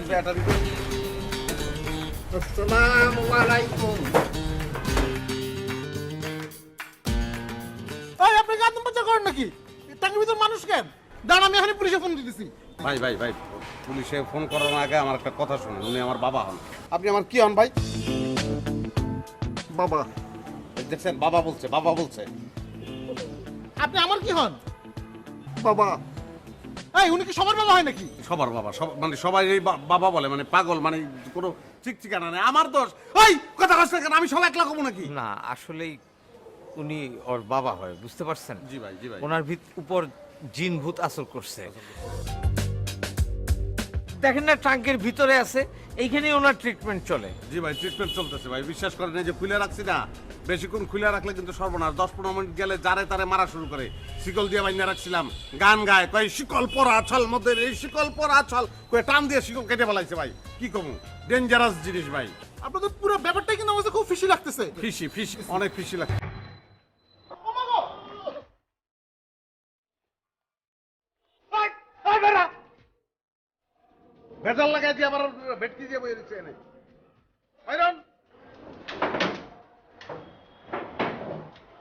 আসসালামু আলাইকুম। এই, আপনি গান বাজা করেন নাকি? টাঙ্গির ভিতর মানুষ কেন? দাঁড়ান, আমি এখানে পুলিশে ফোন দিতেছি। ভাই ভাই ভাই, পুলিশে ফোন করার আগে আমার একটা কথা শুনুন, উনি আমার বাবা হন। আপনি আমার কি হন ভাই? বাবা, দেখছেন বাবা বলছে বাবা বলছে। আপনি আমার কি হন? বাবা এই উনি কি সবার বাবা হয় নাকি? সবার বাবা, মানে সবাই এই বাবা বলে, মানে পাগল, মানে কোনো ঠিক ঠিকানা নেই। আমার দোষ ওই কথা কষ্ট কেন? আমি সব একলা কমু নাকি? না আসলেই উনি ওর বাবা হয়, বুঝতে পারছেন? জি ভাই, জি ভাই। ওনার উপর জিন ভূত আসর করছে। দেখেন না ট্রাঙ্কের ভিতরে আছে, এইখানেই ওনার ট্রিটমেন্ট চলে। জি ভাই, ট্রিটমেন্ট চলতেছে ভাই, বিশ্বাস করেন। এই যে খুলে রাখছি না, বেশিক্ষণ খুলে রাখলে কিন্তু সর্বনাশ। 10-15 মিনিট গেলে যারে তারে মারা শুরু করে। শিকল দিয়ে বাইনা রাখছিলাম, গান গায়, কয় শিকল পরা ছল মধ্যে, এই শিকল পরা ছল কয়ে টান দিয়ে শিকল কেটে ফেলাইছে ভাই। কি কমু, ডেঞ্জারাস জিনিস ভাই। আপনাদের পুরো ব্যাপারটাই কিন্তু আমার কাছে খুব ফিশি লাগতেছে। ফিশি ফিশি, অনেক ফিশি লাগে। ভেজাল লাগাই দিয়ে আবার ভেটকি দিয়ে বইয়ে দিচ্ছে এনে। বাইরন।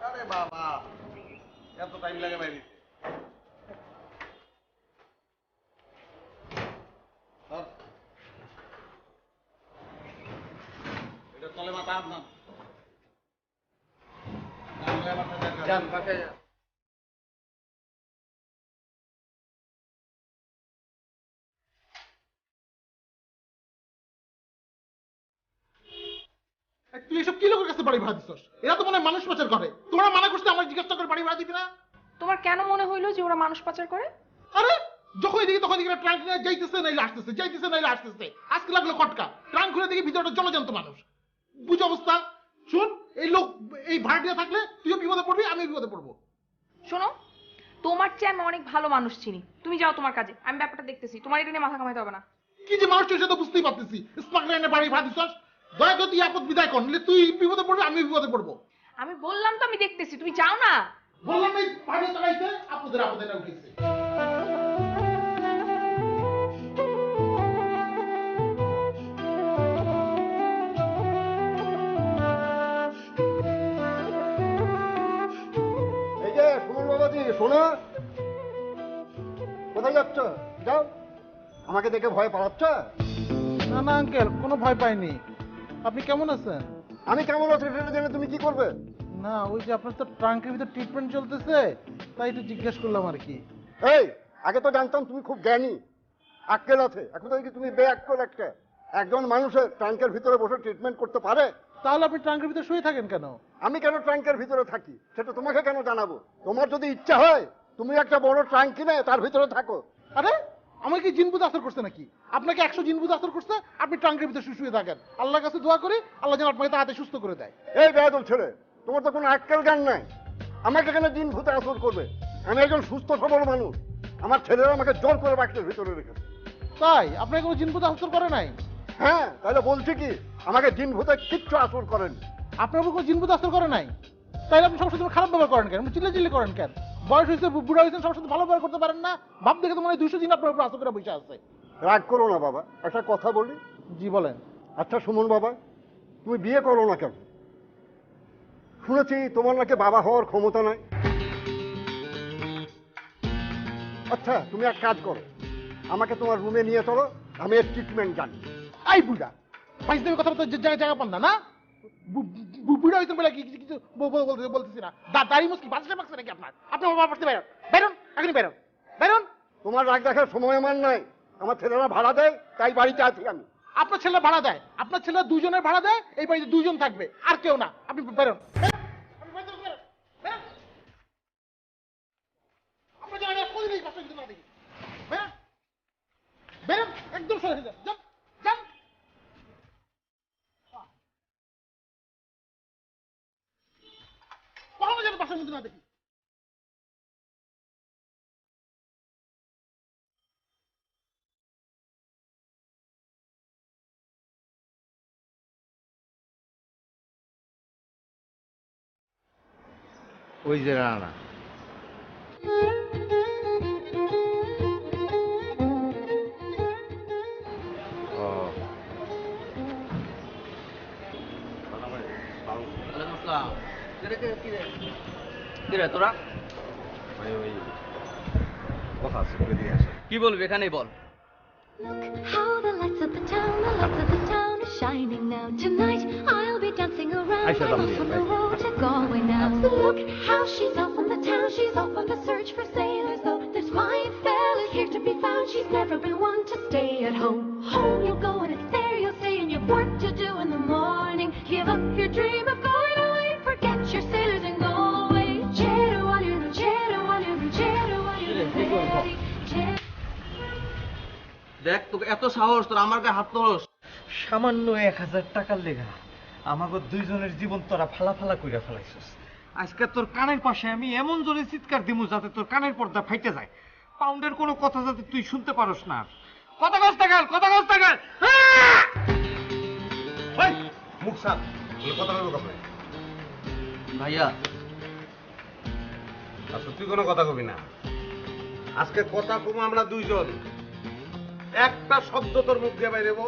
আরে বাবা, এত টাইম লাগে বাইরে। এটা তলে মাথা হাত না। যান বাসায় যান। তুই এসব কি লোকের কাছে বাড়ি ভাড়া দিছস? এরা তো মনে হয় মানুষ পাচার করে। তোমরা মানা করতে আমার জিজ্ঞাসা করে বাড়ি ভাড়া দিবি না? তোমার কেন মনে হইলো যে ওরা মানুষ পাচার করে? আরে যখন এদিকে তখন এদিকে ট্রাঙ্ক নিয়ে যাইতেছে নাইলে আসতেছে, যাইতেছে নাইলে আসতেছে। আজকে লাগলো কটকা, ট্রাঙ্ক খুলে দেখি ভিতরটা জলজান্ত মানুষ। বুঝ অবস্থা। শুন, এই লোক এই ভাড়াটিয়া থাকলে তুইও বিপদে পড়বি, আমিও বিপদে পড়বো। শোনো, তোমার চেয়ে আমি অনেক ভালো মানুষ চিনি। তুমি যাও তোমার কাজে, আমি ব্যাপারটা দেখতেছি। তোমার এটা নিয়ে মাথা কামাইতে হবে না। কি যে মানুষ সেটা বুঝতেই পারতেছি। স্মাগলার এনে বাড়ি ভাড়া দিছস, দয়া করে তুই আপদ বিদায় কর, নাহলে তুই বিপদে পড়বি, আমি বিপদে পড়বো। আমি বললাম তো আমি দেখতেছি, তুমি যাও না। বললাম এই ভাড়া চালাইতে আপদের আপদে না উঠেছে। এই যে সুমন বাবাজি, শোনো, কোথায় যাচ্ছ? যাও, আমাকে দেখে ভয় পালাচ্ছ? না না আঙ্কেল, কোনো ভয় পাইনি। আপনি কেমন আছেন? আমি কেমন আছি সেটা জেনে তুমি কি করবে? না ওই যে আপনার তো ট্রাঙ্কের ভিতর ট্রিটমেন্ট চলতেছে, তাই একটু জিজ্ঞেস করলাম আর কি। এই, আগে তো জানতাম তুমি খুব জ্ঞানী, আক্কেল আছে। এখন তো কি তুমি বেআক্কেল একটা। একজন মানুষের ট্রাঙ্কের ভিতরে বসে ট্রিটমেন্ট করতে পারে? তাহলে আপনি ট্রাঙ্কের ভিতরে শুয়ে থাকেন কেন? আমি কেন ট্রাঙ্কের ভিতরে থাকি সেটা তোমাকে কেন জানাবো? তোমার যদি ইচ্ছা হয় তুমি একটা বড় ট্রাঙ্ক কিনে তার ভিতরে থাকো। আরে আমাকে কি জিনবুত আসর করছে নাকি? আপনাকে 100 জিনবুত আসর করছে, আপনি ট্রাঙ্কের ভিতরে শুয়ে থাকেন। আল্লাহর কাছে দোয়া করি আল্লাহ যেন আপনাকে তাড়াতাড়ি সুস্থ করে দেয়। এই বেয়াদব ছেলে, তোমার তো কোনো আক্কেল জ্ঞান নাই। আমাকে কেন জিন ভূতে আসর করবে? আমি একজন সুস্থ সবল মানুষ। আমার ছেলেরা আমাকে জোর করে বাক্সের ভিতরে রেখেছে। তাই আপনাকে কোনো জিনবুত আসর করে নাই? হ্যাঁ, তাহলে বলছি কি, আমাকে জিন ভূতে কিচ্ছু আসর করেন। আপনার উপর কোনো জিনবুত আসর করে নাই? তাইলে আপনি সবার সাথে খারাপ ব্যবহার করেন কেন? চিল্লা চিল্লি করেন কেন? বয়স হয়েছে, বুড়া হয়েছেন, সবার সাথে ভালো ব্যবহার করতে পারেন না? ভাব দেখে তো মনে হয় 200 জিন আপনার উপর আসর করে বসে আছে। রাগ করো না বাবা, একটা কথা বলি। জি বলেন। আচ্ছা সুমন বাবা, তুমি বিয়ে করো না কেন? শুনেছি তোমার নাকি বাবা হওয়ার ক্ষমতা নাই। আচ্ছা তুমি এক কাজ করো, আমাকে তোমার রুমে নিয়ে চলো, আমি এর ট্রিটমেন্ট জানি। আই বুড়া পাঁচ দেবের কথা বলতে জায়গা পান না না? বুড়া হয়েছেন বলে কি কিছু বলতেছি না। দাড়ি মুসকি বাঁচতে পারছে নাকি আপনার? আপনি বাবা পারতে বেরোন, বেরোন, এখনই বেরোন, বেরোন। তোমার রাগ দেখার সময় আমার নাই। আমার ছেলেরা ভাড়া দেয়, তাই বাড়িতে আছি আমি। আপনার ছেলে ভাড়া দেয়? আপনার ছেলে 2 জনের ভাড়া দেয়, এই বাড়িতে 2 জন থাকবে, আর কেউ না। আপনি বেরোন। আপনার জন্য আমি কোনদিনই কষ্ট দিতে না দেখি। বেরোন, বেরোন, একদম সরে যান, যান, যান। কখনো যেন বাসার মধ্যে না দেখি। ওই যে রানা। তোরা কথা আছে, করে দিয়ে আসে। কি বলবি এখানেই বল। How the lights of the town are shining now. Tonight I'll be dancing around Aisha, like a road to go. Look how she's off on the town, she's off on the search for sailors. Though there's fine fellas here to be found, she's never been one to stay at home. Home you'll go and it's there you'll stay, and you've work to do in the morning. Give up your dream of going away, forget your sailors and go away. দেখ তোকে এত সাহস তোর আমার গায়ে হাত তোলস। সামান্য 1000 টাকার লেগা আমাকে দুইজনের জীবন তোরা ফালা কইরা ফেলাইছস। আজকে তোর কানের পাশে আমি এমন জোরে চিৎকার দিমু যাতে তোর কানের পর্দা ফাইটে যায়। পাউন্ডের কোনো কথা যাতে তুই শুনতে পারস না। কথা কস টাকাল ভাই মুখ সাপ কথা বলবো কবে ভাইয়া। আচ্ছা তুই কোনো কথা কবি না, আজকে কথা কম আমরা দুইজন। একটা শব্দ তোর মুখ দিয়ে বাইরেব,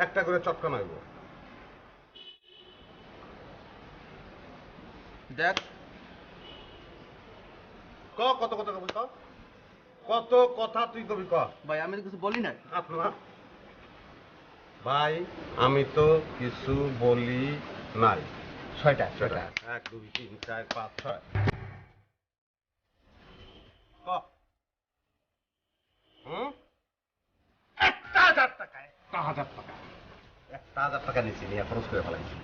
একটা করে চটকা মারব। দেখ কত কথা কবি, কত কথা তুই কবি ক। ভাই আমি তো কিছু বলি না। ভাই আমি তো কিছু বলি নাই। 6টা 1 2 3 4 5 6 ক। একটা 1000 টাকা 1000 টাকা নিচে নিয়ে খরচ করে ফেলাইছি।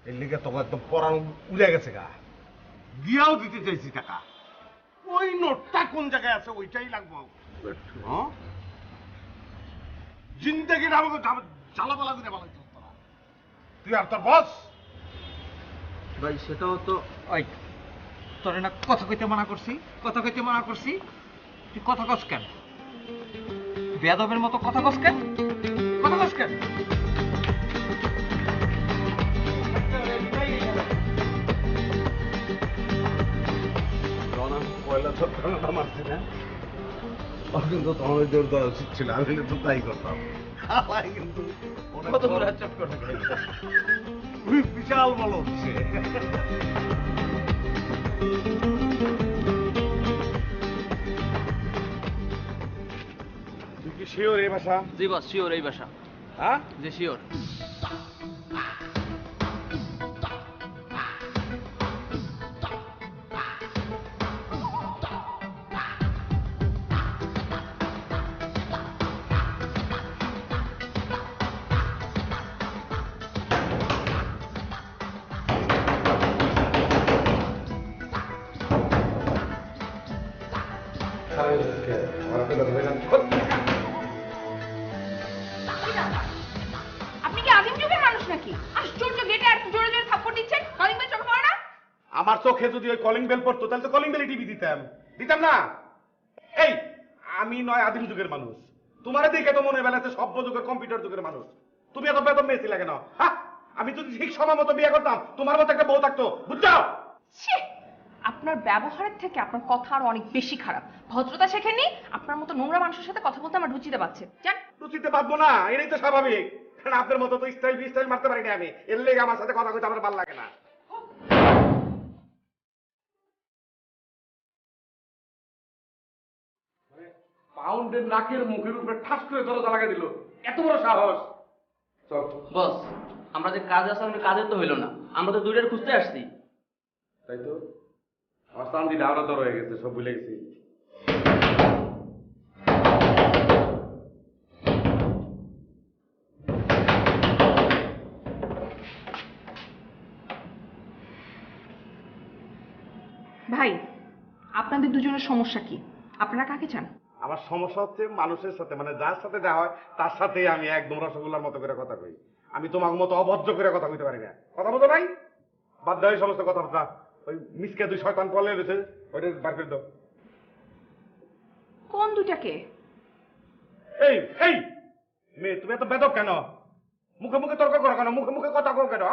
এর লিগে তো একদম পরাণ উড়ে গেছে গা, দিয়াও দিতে চাইছি টাকা। ওই নোটটা কোন জায়গায় আছে ওইটাই লাগবো। জিন্দগির আমাকে জ্বালাপালা করে ফেলাইছিস তোরা, তুই আর তোর বস। ভাই সেটাও তো ওই তোরে না কথা কইতে মানা করছি, তুই কথা কস কেন? বেয়াদবের মতো কথা কস কেন? পয়লা চট্টগ্রামটা মারছি না, কিন্তু তোমার জোর দেওয়া উচিত ছিল, আমি কিন্তু তাই করতাম। কিন্তু বিশাল বল হচ্ছে। তুই কি শিওর এই ভাষা? জি বস শিওর এই ভাষা। হ্যাঁ জি শিওর। আপনি কি আদিম যুগের মানুষ নাকি? আশ্চর্য, গেটে আর জোরে জোরে থাপ্পড় দিচ্ছেন, কলিং বেল চোখে পড়ে না? আমার চোখে যদি ওই কলিং বেল পড়তো তাহলে তো কলিং বেলে টিভি দিতাম না। এই আমি নয় আদিম যুগের মানুষ, তোমারে দেখে তো মনে বেলাতে সভ্য যুগের কম্পিউটার যুগের মানুষ। তুমি এত বেদম মেয়েছি লাগে না? আমি যদি ঠিক সময় মতো বিয়ে করতাম তোমার মতো একটা বউ থাকতো, বুঝছো? আপনার ব্যবহারের থেকে আপনার কথা আরো অনেক বেশি খারাপ। ভদ্রতা শেখেননি? আপনার মতো নোংরা মানুষের সাথে কথা বলতে আমার রুচিতে পাচ্ছে। যান। রুচিতে পারবো না, এটাই তো স্বাভাবিক, কারণ আপনার মতো তো স্টাইল মারতে পারি না আমি। এর লেগে আমার সাথে কথা কইতে আমার ভালো লাগে না। পাউন্ডের নাকের মুখের উপরে ঠাস করে দরজা লাগাই দিল, এত বড় সাহস! চল বস, আমরা যে কাজ আছে আমাদের কাজের তো হইলো না, আমরা তো দুইটার খুঁজতে আসছি। তাই তো আমার চান্দি ডাবরা দর হয়ে গেছে, সব ভুলে গেছি। ভাই আপনাদের দুজনের সমস্যা কি? আপনারা কাকে চান? আমার সমস্যা হচ্ছে মানুষের সাথে, মানে যার সাথে যা হয় তার সাথেই আমি একদম রসগোল্লার মতো করে কথা কই। আমি তোমার মতো অভদ্র করে কথা কইতে পারি না। কথা বলতো নাই, বাদ দাও এই সমস্ত কথাবার্তা। ওই মিসকে 2 শয়তান পলে রয়েছে, ওইটা বার করে দাও। কোন দুটাকে? এই এই মেয়ে, তুমি এত বেদব কেন? মুখে মুখে তর্ক করো কেন? মুখে মুখে কথা কো কেন?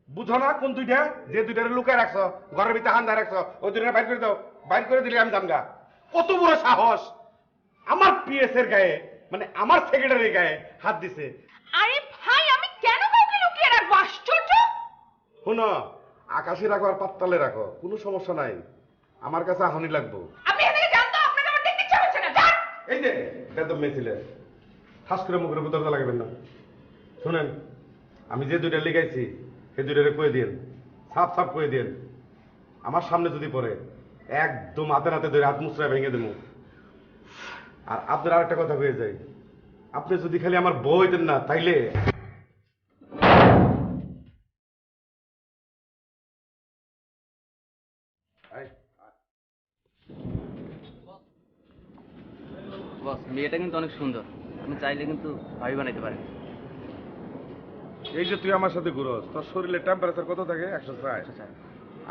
বুঝো না কোন দুইটা? যে দুইটারে লুকায় রাখছো, ঘরের ভিতরে হান্দা রাখছো, ওই দুইটা বাইর করে দাও। বাইর করে দিলে আমি জামগা। কত বড় সাহস আমার পিএস এর গায়ে, মানে আমার সেক্রেটারির গায়ে হাত দিছে। আরে ভাই আমি কেন কাউকে লুকিয়ে রাখবো? আশ্চর্য। শোনো, আকাশে রাখো আর পাতালে রাখো, কোনো সমস্যা নাই, আমার কাছে হানি লাগবো। আপনি এদিকে যান তো, আপনাকে আমার দেখতে ইচ্ছা হচ্ছে না। যান। এই যে বেদব মেয়ে ছিলে, ঠাস করে মুখের উপর দরজা লাগাবেন না। শুনেন, আমি যে দুইটা লিখাইছি এই দুইটারে কয়ে দিন, সাপ সাপ কয়ে দিন, আমার সামনে যদি পড়ে একদম হাতে হাতে ধরে হাত মুচড়ায় ভেঙে দেবো। আর আপনার আরেকটা কথা হয়ে যায়, আপনি যদি খালি আমার বউ হইতেন না তাইলে বস মেয়েটা কিন্তু অনেক সুন্দর, আপনি চাইলে কিন্তু ভাবি বানাইতে পারেন। এই যে তুই আমার সাথে ঘুরোস, তোর শরীরের টেম্পারেচার কত থাকে? 104।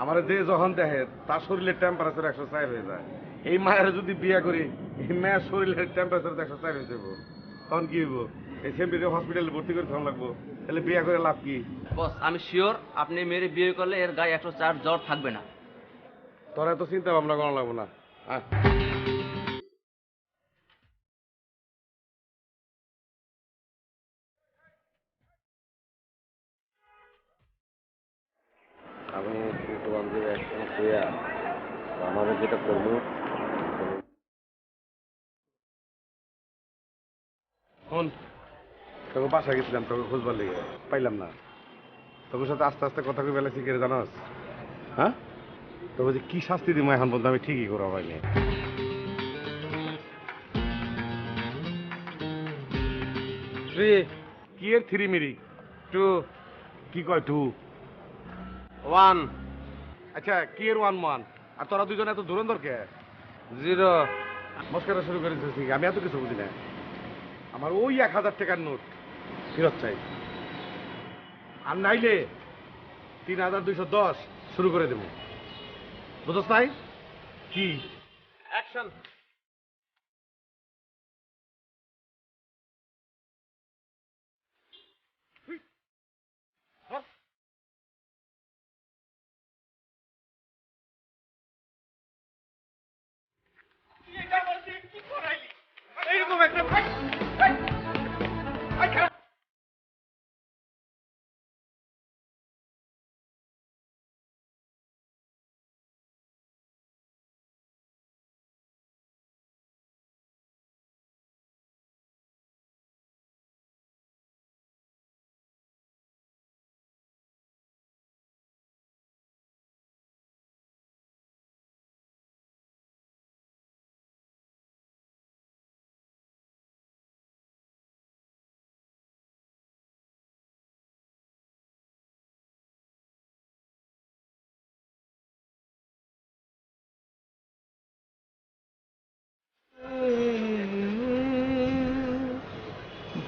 আমার যে যখন দেখে তার শরীরের টেম্পারেচার 104 হয়ে যায়। এই মায়ের যদি বিয়ে করি, এই মায়ের শরীরের টেম্পারেচার 104 হয়ে যাবো, তখন কি হইব? এই সেমপিকে হসপিটালে ভর্তি করে তখন লাগবো, তাহলে বিয়ে করে লাভ কি? বস আমি শিওর আপনি মেয়ের বিয়ে করলে এর গায়ে 104 জ্বর থাকবে না। তোর এত চিন্তা ভাবনা করা লাগবো না। আমি দুটো বান্ধবী একসঙ্গে শুয়া আমাদের যেটা করবো শোন, তোকে বাসা গেছিলাম তোকে খুঁজবার লেগে, পাইলাম না। তোকে সাথে আস্তে আস্তে কথা কই বেলা শিখে জানাস? হ্যাঁ, তোকে যে কি শাস্তি দিব এখন বলতে আমি ঠিকই করা হয়নি। কি এর 3 মিরি 2 কি কয় 2 1? আচ্ছা কি এর 1 1? আর তোরা দুজন এত ধুরন্ধর কে? 0 মস্কারা শুরু করে দিয়েছিস। আমি এত কিছু বুঝি না। আমার ওই 1000 টাকার নোট ফেরত চাই, আর নাইলে 3210 শুরু করে দেবো। বুঝছ নাই? কি অ্যাকশন? এইরকম একটা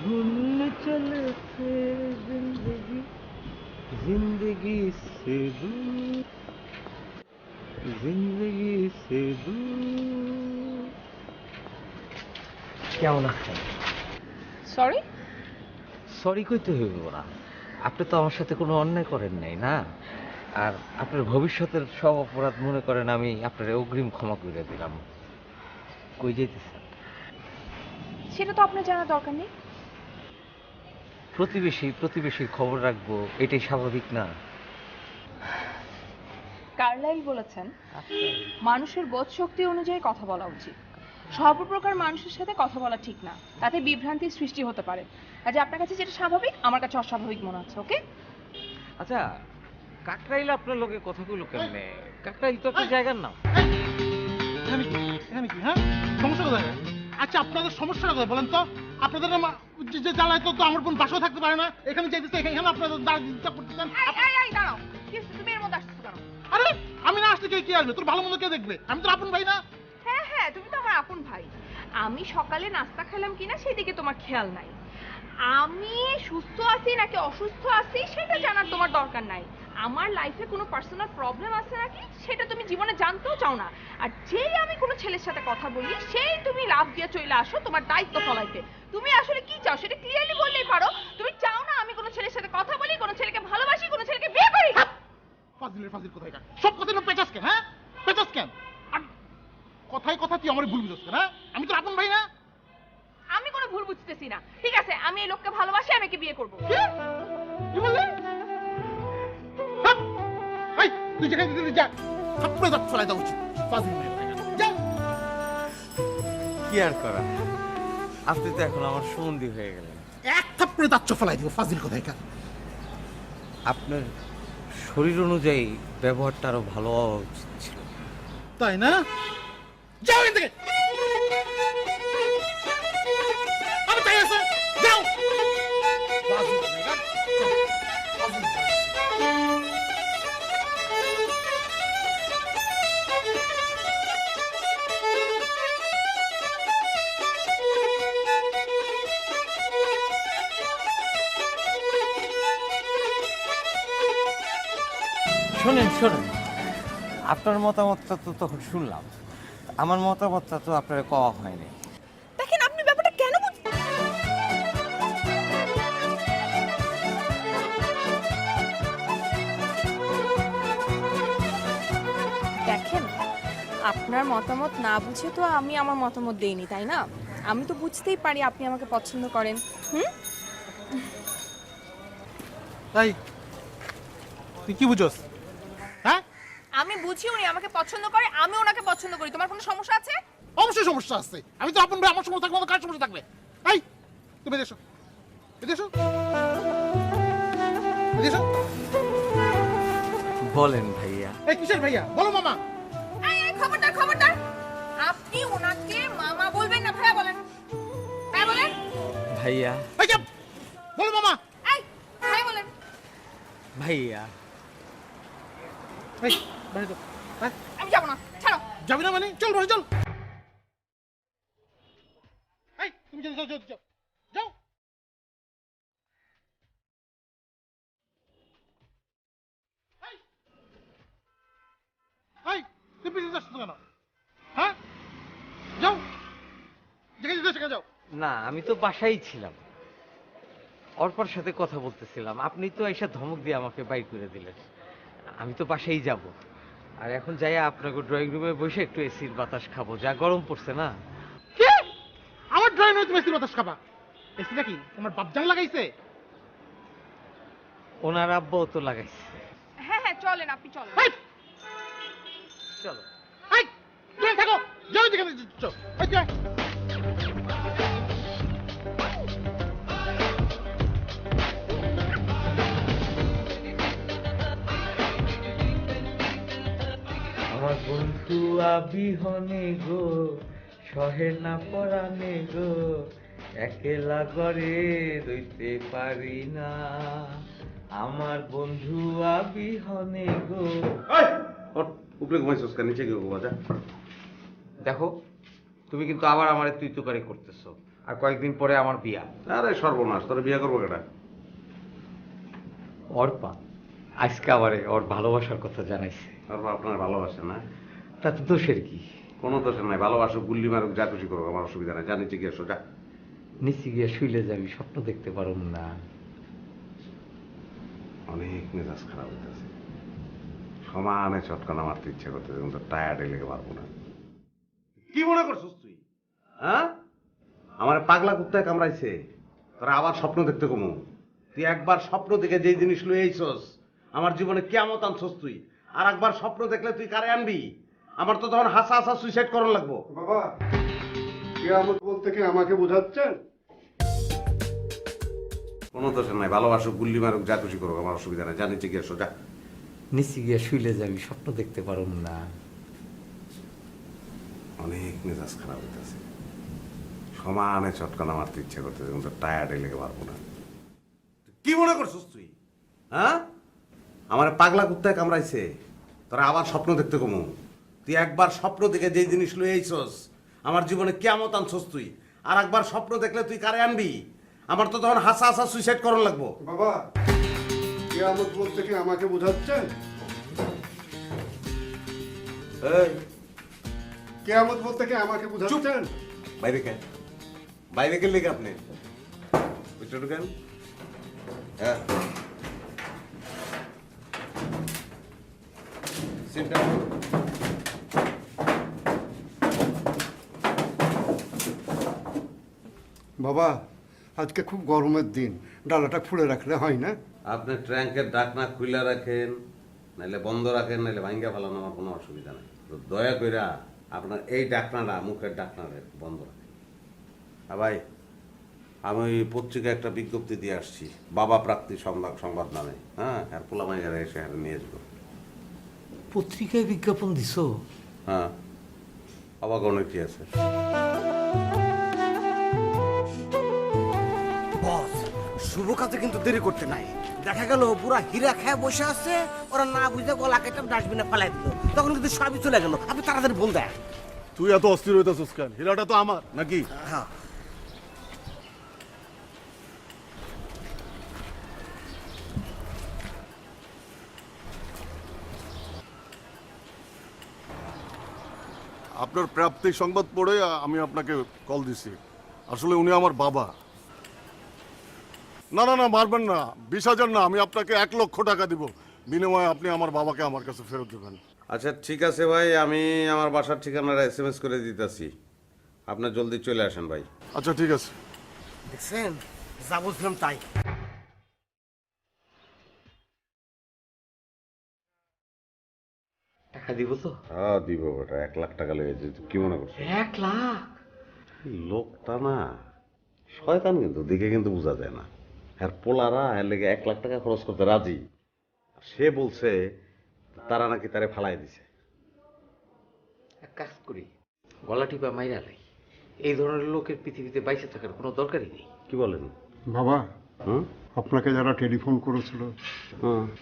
भूलने चले थे जिंदगी जिंदगी से दूर जिंदगी से दूर। কেমন আছেন? সরি? সরি কইতে হইব না, আপনি তো আমার সাথে কোনো অন্যায় করেন নাই না। আর আপনার ভবিষ্যতের সব অপরাধ মনে করেন আমি আপনার অগ্রিম ক্ষমা করে দিলাম। কই যেতেছেন? সেটা তো আপনার জানার দরকার নেই। প্রতিবেশীর খবর রাখবো, এটাই স্বাভাবিক না? কার্লাইল বলেছেন মানুষের বোধ শক্তি অনুযায়ী কথা বলা উচিত। সর্বপ্রকার মানুষের সাথে কথা বলা ঠিক না, তাতে বিভ্রান্তির সৃষ্টি হতে পারে। কাজে আপনার কাছে যেটা স্বাভাবিক আমার কাছে অস্বাভাবিক মনে হচ্ছে। ওকে? আচ্ছা, কাকরাইল আপনার লোকে কথা কইলো কেমনে? কাকরাইল তো একটা জায়গার নাম। এখানে কি হ্যাঁ সমস্যা কোথায়? আচ্ছা আপনাদের সমস্যাটা কোথায় বলেন তো? আপনাদের যে জ্বালায় তো আমার বোন বাসাও থাকতে পারে না, এখানে যাইতেছে, এখানে আপনাদের দাঁড়িয়ে করতেছেন। দাঁড়াও, তুমি এর মধ্যে আসছো কেন? আরে আমি না আসলে কে আসবে? তোর ভালো মন্দ কে দেখবে? আমি তোর আপন ভাই না? হ্যাঁ হ্যাঁ, তুমি তো আমার আপন ভাই। আমি সকালে নাস্তা খেলাম কিনা সেদিকে তোমার খেয়াল নাই। আমি সুস্থ আছি নাকি অসুস্থ আছি সেটা জানার তোমার দরকার নাই। আমার লাইফে কোনো পার্সোনাল প্রবলেম আছে নাকি সেটা তুমি জীবনে জানতেও চাও না। আর যেই আমি কোনো ছেলের সাথে কথা বলি সেই তুমি লাভ দিয়ে চলে আসো তোমার দায়িত্ব ফলাইতে। তুমি আসলে কি চাও সেটা ক্লিয়ারলি বললেই পারো। তুমি চাও না আমি কোনো ছেলের সাথে কথা বলি, কোনো ছেলেকে ভালোবাসি, কোনো ছেলেকে বিয়ে করি। ফাজিল কোথায়? সব কথা পেঁচাস কেন? হ্যাঁ পেঁচাস কেন? আর কথায় কথা তুই আমার ভুল বুঝছ কেন? আমি তোর আপন ভাই না? আমি কোনো ভুল বুঝতেছি না। ঠিক আছে, আমি এই লোককে ভালোবাসি, আমি একে বিয়ে করবো। কি বললি? এই তুই যেখানে দিতে যা, থাপ্পড়ে দাঁত ফেলাই দেওয়া উচিত। ফাজিল মেয়ে যা। কি আর করা, আপনি তো এখন আমার সঙ্গী হয়ে গেলেন। এক থাপ্পড়ে দাঁত ফেলাই দিব। ফাজিল কোথায়? আপনার শরীর অনুযায়ী ব্যবহারটা আরো ভালো হওয়া উচিত ছিল। তাই না? যাও এখান থেকে। আমি তাই আছে, যাও। শোনেন শোনেন, আপনার মতামতটা তো তখন শুনলাম, আমার মতামতটা তো আপনার কওয়া হয়নি। দেখেন আপনি ব্যাপারটা কেন দেখেন আপনার মতামত না বুঝে তো আমি আমার মতামত দেইনি, তাই না? আমি তো বুঝতেই পারি আপনি আমাকে পছন্দ করেন। তাই তুই কি বুঝোস? হ্যাঁ, আমি বুঝি উনি আমাকে পছন্দ করে, আমি ওনাকে পছন্দ করি। তোমার কোনো সমস্যা আছে? অবশ্যই সমস্যা আছে। আমি তো আপন ভাই, আমার সমস্যা থাকবে, কার সমস্যা থাকবে? এই তুমি এসো, এসো, এসো। বলেন ভাইয়া। এই কিসের ভাইয়া? বলো মামা। এই খবরদার খবরদার, আপনি ওনাকে মামা বলবেন না, ভাইয়া বলেন। ভাইয়া বলেন। ভাইয়া। এই চুপ, বলো মামা। এই ভাইয়া বলেন। ভাইয়া। এই বাইরে যাও। আমি যাব না, ছাড়ো। যাবি না মানে? চল বসে চল। এই তুমি যাও যাও যাও যাও। এই তুমি পিছনে যাচ্ছ কেন? হ্যাঁ, যাও, যেখানে যেতে সেখানে যাও। না, আমি তো বাসায় ছিলাম, অর্পার সাথে কথা বলতেছিলাম, আপনি তো এসে ধমক দিয়ে আমাকে বাইর করে দিলেন। আমি তো বাসায় যাব, আর এখন যাই আপনাকে ড্রয়িং রুমে বসে একটু এসির বাতাস খাবো, যা গরম পড়ছে না। কি? আমার ড্রয়িং রুমে তুমি এসির বাতাস খাবা? এসি নাকি তোমার বাপজান লাগাইছে? ওনার আব্বাও তো লাগাইছে। হ্যাঁ হ্যাঁ চলেন, আপনি চলেন। চলো। এই তুমি থাকো, যাও যেখানে যাচ্ছ। এই যা। আমার বন্ধু আবিহনে গো, সহে না পরানে গো, একলা ঘরে রইতে পারি না। আমার বন্ধু আবিহনে গো। উপরে ঘুমাইছিস কেন? নিচে গিয়ে ঘুমা যা। দেখো, তুমি কিন্তু আবার আমার তুই তুকারি করতেছো, আর কয়েকদিন পরে আমার বিয়া। আরে সর্বনাশ, তোর বিয়া করবো কেটা? অর্পা আজকে আবার ওর ভালোবাসার কথা জানাইছে। অর্পা আপনার ভালোবাসে না? তাতে দোষের কি? কোনো দোষের নাই, ভালোবাসো, গুল্লি মারুক, যা খুশি করুক, আমার অসুবিধা নাই। যা নিচে গিয়ে এসো, যা। নিচে গিয়ে শুইলে যাবি, স্বপ্ন দেখতে পারব না। অনেক মেজাজ খারাপ হইতেছে, সমানে চটকানা মারতে ইচ্ছা করতেছে, কিন্তু টায়ার্ডে লেগে পারবো না। কি মনে করছিস তুই? হ্যাঁ, আমার পাগলা কুত্তায় কামড়াইছে, তোরা আবার স্বপ্ন দেখতে কমু? তুই একবার স্বপ্ন দেখে যেই জিনিস লই আইছস, আমার জীবনে কিয়ামত আনছস তুই, আর একবার স্বপ্ন দেখলে তুই কারে আনবি? আমার তো তখন হাসা হাসা সুইসাইড করার লাগবো। বাবা, কিয়ামত বলতে কি আমাকে বোঝাচ্ছেন? কোনো দোষের নাই, ভালোবাসো, গুল্লি মারুক, যা খুশি করুক, আমার অসুবিধা নাই। যা নিচে গিয়ে এসো, যা। নিচে গিয়ে শুইলে যাবি, স্বপ্ন দেখতে পারব না। অনেক মেজাজ খারাপ হইতেছে, সমানে চটকানা মারতে ইচ্ছা করতেছে, কিন্তু টায়ার্ডে লেগে পারবো না। কি মনে করছিস তুই? হ্যাঁ, আমার পাগলা কুত্তায় কামড়াইছে, তোরা আবার স্বপ্ন দেখতে কমু? তুই একবার স্বপ্ন দেখে যেই জিনিস লই আইছস, আমার জীবনে কিয়ামত আনছস তুই, আর একবার স্বপ্ন দেখলে তুই কারে আনবি? আমার তো তখন হাসা হাসা সুইসাইড করার লাগবো। বাবা, কিয়ামত বলতে কি আমাকে বোঝাচ্ছেন? এই, কিয়ামত বলতে কি আমাকে বোঝাচ্ছেন? বাইরে কেন? বাইরে গেলে কি আপনি? বুঝতে ঢুকেন? হ্যাঁ, সিটটা বাবা, আজকে খুব গরমের দিন, ডালাটা খুলে রাখলে হয় না? আপনি ট্যাঙ্কের ডাকনা খুলে রাখেন, নাইলে বন্ধ রাখেন, নাইলে ভাঙ্গা ফেলানো, আমার কোনো অসুবিধা নেই। তো দয়া কইরা আপনার এই ডাকনাটা, মুখের ডাকনাটা বন্ধ রাখেন। ভাই, আমি ওই পত্রিকায় একটা বিজ্ঞপ্তি দিয়ে আসছি, বাবা প্রাপ্তি সংবাদ নামে। হ্যাঁ, আর পোলামাইয়ারা এসে নিয়ে আসবো। পত্রিকায় বিজ্ঞাপন দিছো? হ্যাঁ, অবাক অনেক কি আছে। বস, শুভ কাজে কিন্তু দেরি করতে নাই। দেখা গেল পুরা হীরা খেয়ে বসে আছে, ওরা না বুঝে গলা কেটে ডাস্টবিনে ফেলাই দিল, তখন কিন্তু সবই চলে গেল। আপনি তাড়াতাড়ি বল দেন। তুই এত অস্থির হইতেছিস কেন? হীরাটা তো আমার নাকি? হ্যাঁ, আপনার প্রাপ্তির সংবাদ পড়ে আমি আপনাকে কল দিছি। আসলে উনি আমার বাবা। না না না, মারবেন না। 20,000 না, আমি আপনাকে 1 লক্ষ টাকা দিব, বিনিময়ে আপনি আমার বাবাকে আমার কাছে ফেরত দেবেন। আচ্ছা ঠিক আছে ভাই, আমি আমার বাসার ঠিকানাটা SMS করে দিতেছি, আপনি জলদি চলে আসেন ভাই। আচ্ছা ঠিক আছে। দেখছেন, যা বুঝলাম তাই। টাকা দিব তো? হ্যাঁ দিব বেটা, 1 লাখ টাকা লেগে যেত। কি মনে করছো? 1 লাখ? লোকটা না শয়তান, কিন্তু দিকে কিন্তু বোঝা যায় না। আর পোলারা এর লেগে 1 লাখ টাকা খরচ করতে রাজি। সে বলছে তারা নাকি তারে ফালাই দিছে। এক কাজ করি, গলা টিপা মাইরা লাই। এই ধরনের লোকের পৃথিবীতে বাইসে থাকার কোনো দরকারই নেই। কি বলেন বাবা? হুম? আপনাকে যারা টেলিফোন করেছিল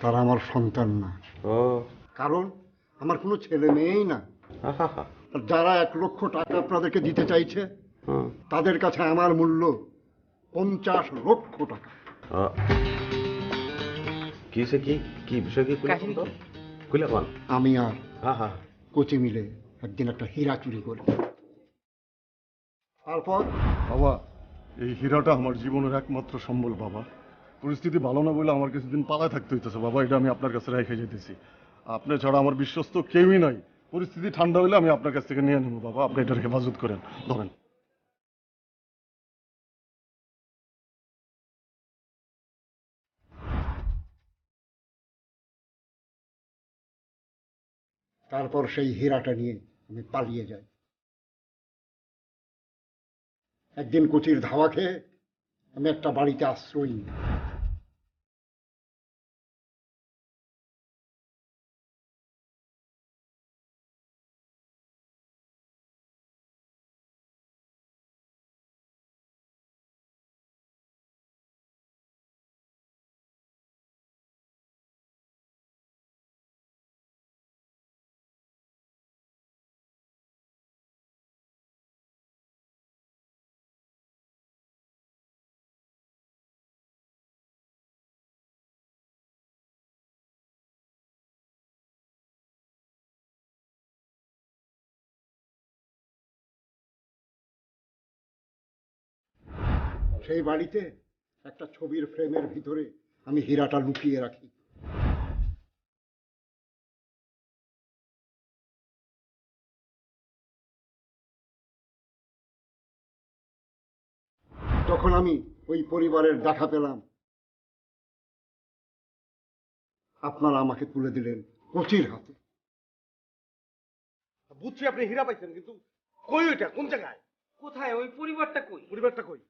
তারা আমার সন্তান না। ও, কারণ আমার কোনো ছেলে মেয়েই না। আর যারা 1 লক্ষ টাকা আপনাদেরকে দিতে চাইছে তাদের কাছে আমার মূল্য 50 লক্ষ টাকা। কিসে কি কি বিষয় কি কইলা কোন? আমি আর কোচি মিলে একদিন একটা হীরা চুরি করি। তারপর বাবা, এই হীরাটা আমার জীবনের একমাত্র সম্বল বাবা। পরিস্থিতি ভালো না বলে আমার কিছুদিন পালায় থাকতে হইতেছে বাবা, এটা আমি আপনার কাছে রেখে যেতেছি। আপনি ছাড়া আমার বিশ্বস্ত কেউই নাই। পরিস্থিতি ঠান্ডা হইলে আমি আপনার কাছ থেকে নিয়ে নেবো বাবা, আপনি এটার হেফাজত করেন। ধরেন। তারপর সেই হীরাটা নিয়ে আমি পালিয়ে যাই। একদিন কোচির ধাওয়া খেয়ে আমি একটা বাড়িতে আশ্রয় নিই। সেই বাড়িতে একটা ছবির ফ্রেমের ভিতরে আমি হীরাটা লুকিয়ে রাখি। যখন আমি ওই পরিবারের দেখা পেলাম, আপনারা আমাকে তুলে দিলেন কোচির হাতে। বুঝছি আপনি হীরা পাইছেন, কিন্তু কই ওইটা? কোন জায়গায়? কোথায়? ওই পরিবারটা কই? পরিবারটা কই?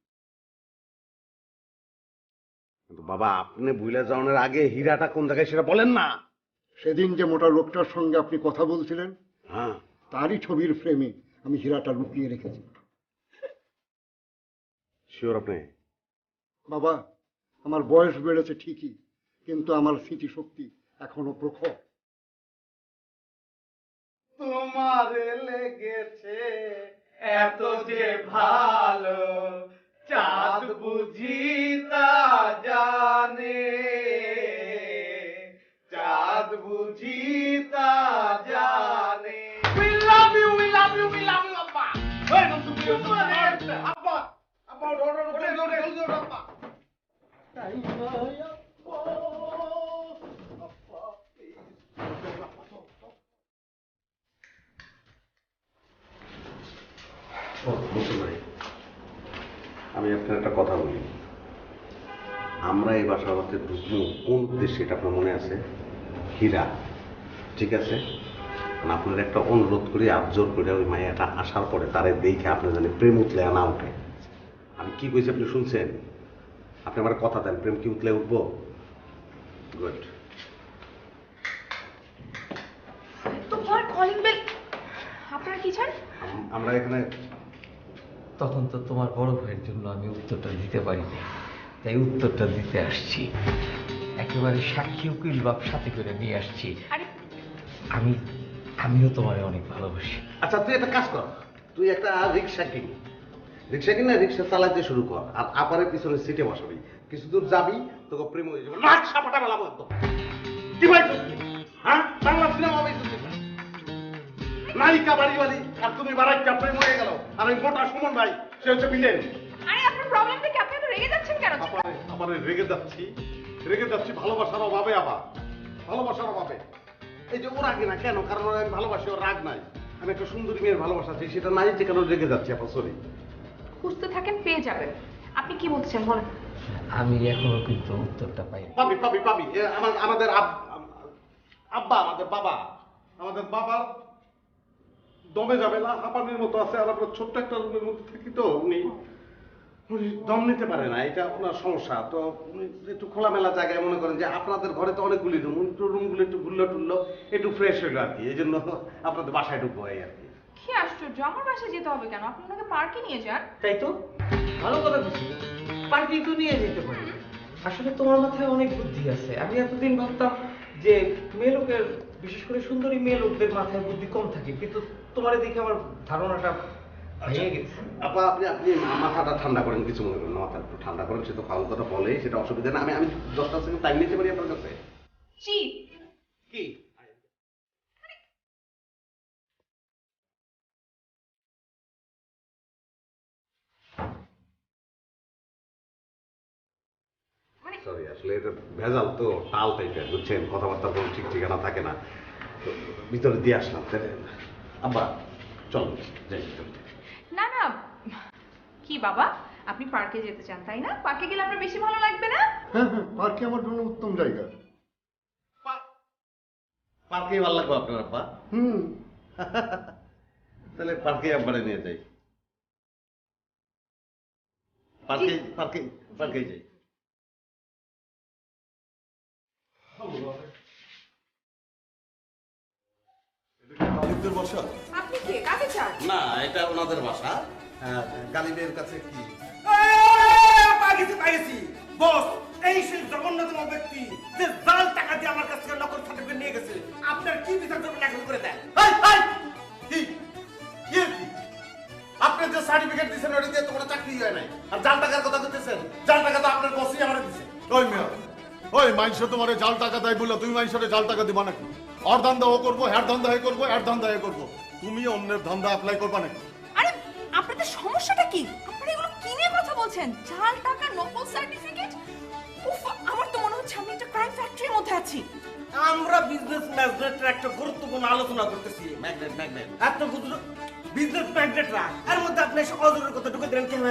কিন্তু বাবা, আপনি বুইলা যাওয়ার আগে হীরাটা কোন জায়গায় সেটা বলেন না। সেদিন যে মোটা লোকটার সঙ্গে আপনি কথা বলছিলেন, হ্যাঁ, তারই ছবির ফ্রেমে আমি হীরাটা লুকিয়ে রেখেছি। শিওর আপনি? বাবা, আমার বয়স বেড়েছে ঠিকই, কিন্তু আমার স্মৃতিশক্তি এখনো প্রখর। তোমারে লেগেছে এত যে ভালো, চাঁদ বুঝি তা জানে, চাঁদ বুঝি তা জানে। We love you, we love you, we love you, আব্বা। এই নতুন ভিডিও আব্বা, আব্বা জলদি আব্বা। তাই নয় আব্বা, আব্বা আমি আপনার একটা কথা বলি। আমরা এই বাসার মধ্যে ঢুকবো কোন উদ্দেশ্যে এটা আপনার মনে আছে? হীরা, ঠিক আছে? আপনার একটা অনুরোধ করি, আবজোর করে ওই মায়াটা আসার পরে তারে দেখে আপনি জানি প্রেম উতলে না উঠে। আমি কি কইছি আপনি শুনছেন? আপনি আমার কথা দেন, প্রেম কি উতলে উঠবো? গুড। তোমার কলিং বেল। আপনারা কি চান? আমরা এখানে তখন তো তোমার বড় ভাইয়ের জন্য আমি উত্তরটা দিতে পারিনি, তাই উত্তরটা দিতে আসছি। একেবারে সাক্ষী উকিল বাপ সাথে করে নিয়ে আসছি। আমিও তোমারে অনেক ভালোবাসি। আচ্ছা তুই একটা কাজ কর, তুই একটা রিক্সা কিনি, রিক্সা কিনে রিক্সা চালাতে শুরু কর, আর আপারে পিছনে সিটে বসাবি, কিছু দূর যাবি তোকে প্রেম হয়ে যাবে। নাক সাপাটা বেলাবো একদম। কি ভাই হ্যাঁ, বাংলা সিনেমা হবে নায়িকা বাড়িওয়ালি, আর তুমি বারাইকা প্রেম হয়ে গেল, আর ওই মোটা সুমন ভাই সে হচ্ছে ভিলেন। আরে আপনার প্রবলেমটা কি? আপনি এত রেগে যাচ্ছেন কেন? আমার রেগে যাচ্ছি ভালোবাসার অভাবে। আবার ভালোবাসার অভাবে এই যে ওরা কিনা কেন? কারণ ওরা আমি ভালোবাসি, ওর রাগ নাই। আমি একটা সুন্দরী মেয়ের ভালোবাসা চাই, সেটা নাই, যে কেন রেগে যাচ্ছি। আপনার সরি। খুঁজতে থাকেন, পেয়ে যাবেন। আপনি কি বলছেন বলেন? আমি এখনো কিন্তু উত্তরটা পাই। পাবি আমাদের আব্বা, আমাদের বাবার দমে যাবে না, হাঁপানির মতো আছে, আর আমরা ছোট্ট একটা রুমের মধ্যে থাকি, তো উনি দম নিতে পারে না, এটা ওনার সমস্যা। তো উনি একটু খোলামেলা জায়গায়, মনে করেন যে আপনাদের ঘরে তো অনেকগুলি রুম, একটু রুমগুলো একটু ঘুরলো টুললো, একটু ফ্রেশ হইলো আর কি, এই জন্য আপনাদের বাসায় ঢুকবো এই আর কি। কি আশ্চর্য, আমার বাসায় যেতে হবে কেন? আপনি ওনাকে পার্কে নিয়ে যান। তাই তো, ভালো কথা বলছি, পার্টি তো নিয়ে যেতে পারি। আসলে তোমার মাথায় অনেক বুদ্ধি আছে। আমি এতদিন ভাবতাম যে মেয়ে লোকের, বিশেষ করে সুন্দরী মেয়ে লোকদের মাথায় বুদ্ধি কম থাকে, কিন্তু তোমার দেখে আমার ধারণাটা ভেঙে গেছে। আপনি মাথাটা ঠান্ডা করেন, কিছু মনে করেন না, মাথা একটু ঠান্ডা করেন। সে তো ফাউল কথা বলে, সেটা অসুবিধা না। আমি 10টা সেকেন্ড টাইম নিতে পারি আপনার কাছে? কি সরি, আসলে এটা ভেজাল তো, টাল টাইপের, বুঝছেন, কথাবার্তা কোনো ঠিক ঠিকানা থাকে না, তো ভিতরে দিয়ে আসলাম। আব্বা চল যাই ভিতরে। না না, কি বাবা, আপনি পার্কে যেতে চান তাই না? পার্কে গেলে আপনার বেশি ভালো লাগবে না? হ্যাঁ, পার্কে আমার জন্য উত্তম জায়গা। পার্কে ভালো লাগবে আপনার আব্বা? তাহলে পার্কে আব্বারে নিয়ে যাই। পার্কে যাই। আপনি কে? কাকে চান? না, এটা ওনাদের বাসা। গালিবের কাছে কি পাইছি বস, এই সেই জগন্নাথ ব্যক্তি যে জাল টাকা দিয়ে আমার কাছ থেকে নকল সার্টিফিকেট নিয়ে গেছে। আপনার কি বিচার করবেন এখন করে দেন। আপনি যে সার্টিফিকেট দিচ্ছেন ওটা দিয়ে তো কোনো চাকরি হয় নাই, আর জাল টাকার কথা বলতেছেন, জাল টাকা তো আপনার বসই আমারে দিছে। ওই মিয়া, ওই মাইনসে তোমারে জাল টাকা দেয় বললে তুমি মাইনসে জাল টাকা দিবা নাকি? ওর ধান্দা ও করবো, হ্যার ধান্দা হে করবো, এর ধান্দা হে করবো। তুমি অন্যের ধান্দা অ্যাপ্লাই করবা নাকি? আরে আপনাদের সমস্যাটা কি? আপনারা এগুলো কি নিয়ে কথা বলছেন? জাল টাকা, নকল সার্টিফিকেট? উফ, আমার তো মনে হচ্ছে আমি একটা ক্রাইম ফ্যাক্টরির মধ্যে আছি। আমরা বিজনেস ম্যাগনেটের একটা গুরুত্বপূর্ণ আলোচনা করতেছি। ম্যাগনেট এত বিজনেস ম্যাগনেটরা, এর মধ্যে আপনি এসে অজরের কথা ঢুকে দিলেন কেন?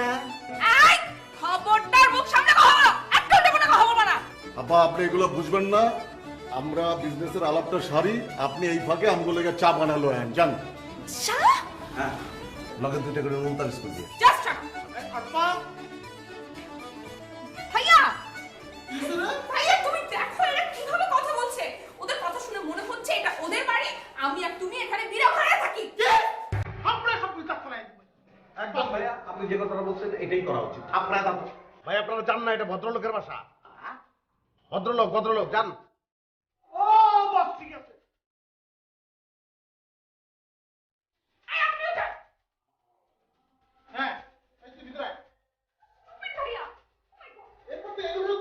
এই খবরদার মুখ সামনে কথা বলো, একটা দেব না, কথা বলবা না। আব্বা আপনি এগুলো বুঝবেন না, আমরা বিজনেসের আলাপটা সারি, আপনি এই ফাঁকে আমগুলো লেগে চা বানালো জান। চা? হ্যাঁ, লগে 2টা করে 39 করে দিয়ে। জাস্ট আব্বা ভাইয়া, ভাইয়া তুমি দেখো এরা কিভাবে কথা বলছে। ওদের কথা শুনে মনে হচ্ছে এটা ওদের বাড়ি, আমি আর তুমি এখানে বিনা ভাড়ায় থাকি। আমরা সব বিচার ফেলাই দিব। একদম ভাইয়া, আপনি যে কথাটা বলছেন এটাই করা উচিত। আপনারা দাম ভাই, আপনারা জান না এটা ভদ্রলোকের বাসা? ভদ্রলোক জান। ও বস, ঠিক আছে। হ্যাঁ, এই তো ভিতরে। এরপর তো এগুলো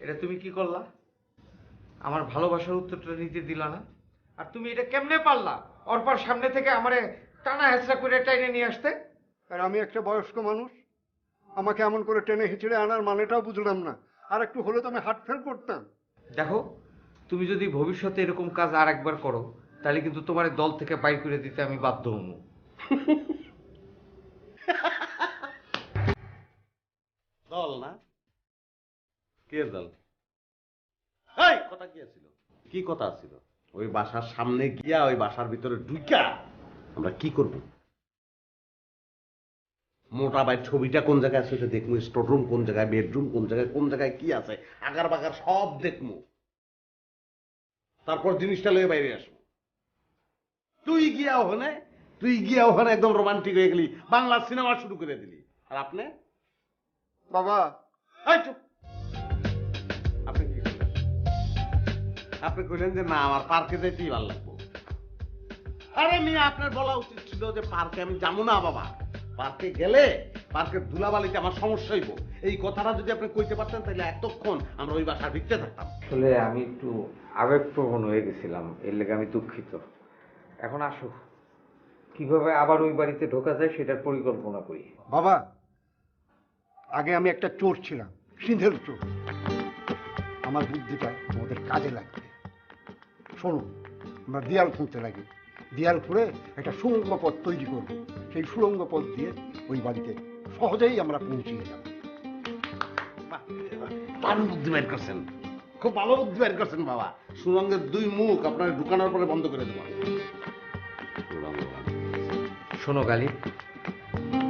এটা তুমি কি করলা? আমার ভালোবাসার উত্তরটা নিতে দিলা না। আর তুমি এটা কেমনে পারলা অর্পার সামনে থেকে আমারে টানা হেঁচড়া করে টাইনে নিয়ে আসতে? আর আমি একটা বয়স্ক মানুষ, আমাকে এমন করে টেনে হিচড়ে আনার মানেটাও বুঝলাম না। আর একটু হলে তো আমি হার্ট ফেল করতাম। দেখো, তুমি যদি ভবিষ্যতে এরকম কাজ আর একবার করো তাহলে কিন্তু তোমার এই দল থেকে বাইর করে দিতে আমি বাধ্য হব। দল না, কে দল? এই কথা কি ছিল? কি কথা ছিল? ওই বাসার সামনে গিয়া ওই বাসার ভিতরে ঢুইকা আমরা কি করব? মোটা ভাই ছবিটা কোন জায়গায় আছে সেটা দেখবো, স্টোররুম কোন জায়গায়, বেডরুম কোন জায়গায় কি আছে, আগার বাগার সব দেখবো, তারপর জিনিসটা লয়ে বাইরে আসবো। তুই গিয়া ওখানে একদম রোমান্টিক হয়ে গেলি, বাংলা সিনেমা শুরু করে দিলি। আর আপনি বাবা, চুপ। আপনি কি করলেন? আপনি কইলেন যে না আমার পার্কে যেতেই ভালো লাগবো। আরে মেয়ে, আপনার বলা উচিত ছিল যে পার্কে আমি যাবো না বাবা, পার্কে গেলে পার্কের ধুলাবালিতে আমার সমস্যা হইব। এই কথাটা যদি আপনি কইতে পারতেন তাহলে এতক্ষণ আমরা ওই বাসার ভিতরে থাকতাম। আসলে আমি একটু আবেগপ্রবণ হয়ে গেছিলাম, এর লেগে আমি দুঃখিত। এখন আসো, কিভাবে আবার ওই বাড়িতে ঢোকা যায় সেটার পরিকল্পনা করি। বাবা, আগে আমি একটা চোর ছিলাম, সিঁধের চোর। আমার বুদ্ধিটা আমাদের কাজে লাগবে। শোনো, আমরা দেয়াল খুঁড়তে লাগি, দেয়াল খুঁড়ে একটা সুড়ঙ্গ পথ তৈরি করব। সেই সুড়ঙ্গ পথ দিয়ে ওই বাড়িতে সহজেই আমরা পৌঁছিয়ে যাব। দারুণ বুদ্ধি বের করছেন, খুব ভালো বুদ্ধি বের করছেন বাবা। সুরঙ্গের দুই মুখ আপনার ঢুকানোর পরে বন্ধ করে দেবো। শোনো গালিব,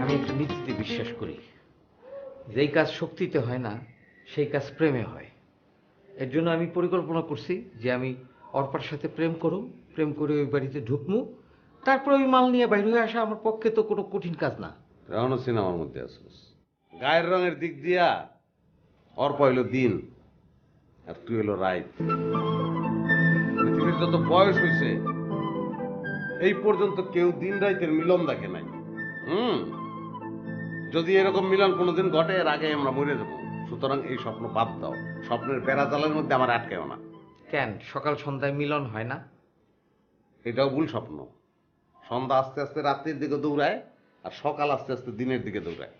আমি একটা নীতিতে বিশ্বাস করি, যেই কাজ শক্তিতে হয় না সেই কাজ প্রেমে হয়। এর জন্য আমি পরিকল্পনা করছি যে আমি অর্পার সাথে প্রেম করে ওই বাড়িতে ঢুকমু, তারপর ওই মাল নিয়ে বাইরে হয়ে আসা আমার পক্ষে তো কোনো কঠিন কাজ না। এখনো সিনেমার মধ্যে আছিস। গায়ের রঙের দিক দিয়া অর্পা হইল দিন আর তুই হইল রাত। পৃথিবীর যত বয়স হয়েছে এই পর্যন্ত কেউ দিন রাতের মিলন দেখে নাই। যদি এরকম মিলন কোনোদিন ঘটে এর আগে আমরা মরে যাবো। সুতরাং এই স্বপ্ন বাদ দাও, স্বপ্নের বেড়াজালের মধ্যে আমার আটকেও না। কেন সকাল সন্ধ্যায় মিলন হয় না? এটাও ভুল স্বপ্ন। সন্ধ্যা আস্তে আস্তে রাত্রির দিকে দৌড়ায় আর সকাল আস্তে আস্তে দিনের দিকে দৌড়ায়।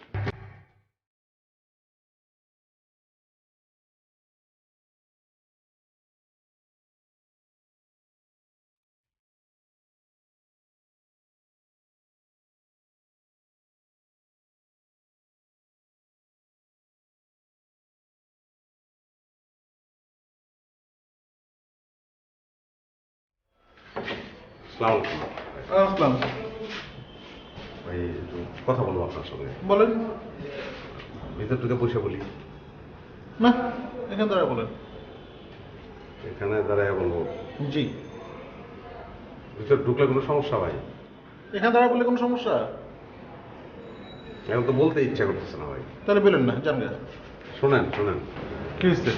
কথা বলবো আপনার সঙ্গে। বলেন। ভিতর ঢুকে বসে বলি না, এখানে দাঁড়ায় বলেন। এখানে দাঁড়ায় বলবো? জি। ভিতর ঢুকলে কোনো সমস্যা ভাই? এখানে দাঁড়ায় বললে কোনো সমস্যা? এখন তো বলতে ইচ্ছা করতেছে না ভাই। তাহলে বলেন না, জান গা। শোনেন কি হচ্ছে?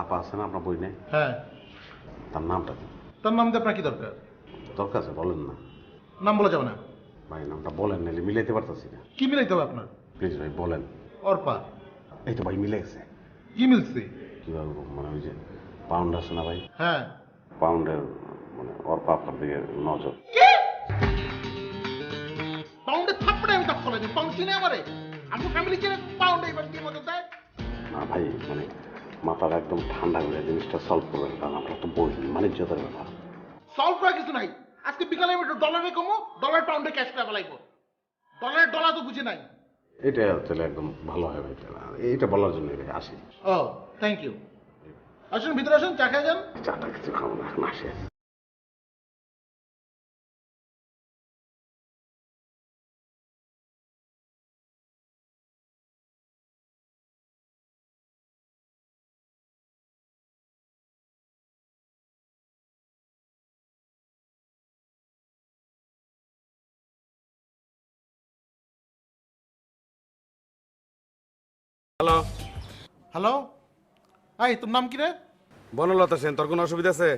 আপা আছে না আপনার বই নেই? হ্যাঁ। তার নামটা কি? তার নাম দিয়ে আপনার কি দরকার? দরকার আছে, বলেন না। নাম বলা যাবে না ভাই, নামটা বলেন, নাহলে মিলাইতে পারতেছি না। কি মিলাইতে হবে আপনার? প্লিজ ভাই বলেন। অর্পা। এই তো ভাই মিলে গেছে। কি মিলছে? কিভাবে মানে ওই যে পাউন্ড আছে না ভাই? হ্যাঁ। পাউন্ডের মানে অর্পা আপনার দিকে নজর। পাউন্ডে থাপ্পড়ে আমি তাপ ফলাই দিই। পাউন্ড চিনে আমারে? আমার ফ্যামিলি চিনে পাউন্ড এইবার কি মতো দেয়? না ভাই, মানে মাথাটা একদম ঠান্ডা করে জিনিসটা সলভ করবেন, কারণ আপনার তো বই বাণিজ্যতার ব্যাপার। সলভ করা কিছু নাই। আজকে বিকালে আমি ডলারে কমো, ডলার পাউন্ডে ক্যাশ করে ফেলাইবো। ডলার তো বুঝি নাই। এটা তাহলে একদম ভালো হয় ভাই। এইটা বলার জন্য আসি। ও, থ্যাংক ইউ। আসুন ভিতরে আসুন, চা খেয়ে যান। চাটা কিছু খাবো না, এখন আসি। হ্যালো। হ্যালো, এই তোর নাম কি রে? বনলতা সেন। তোর কোনো অসুবিধা আছে?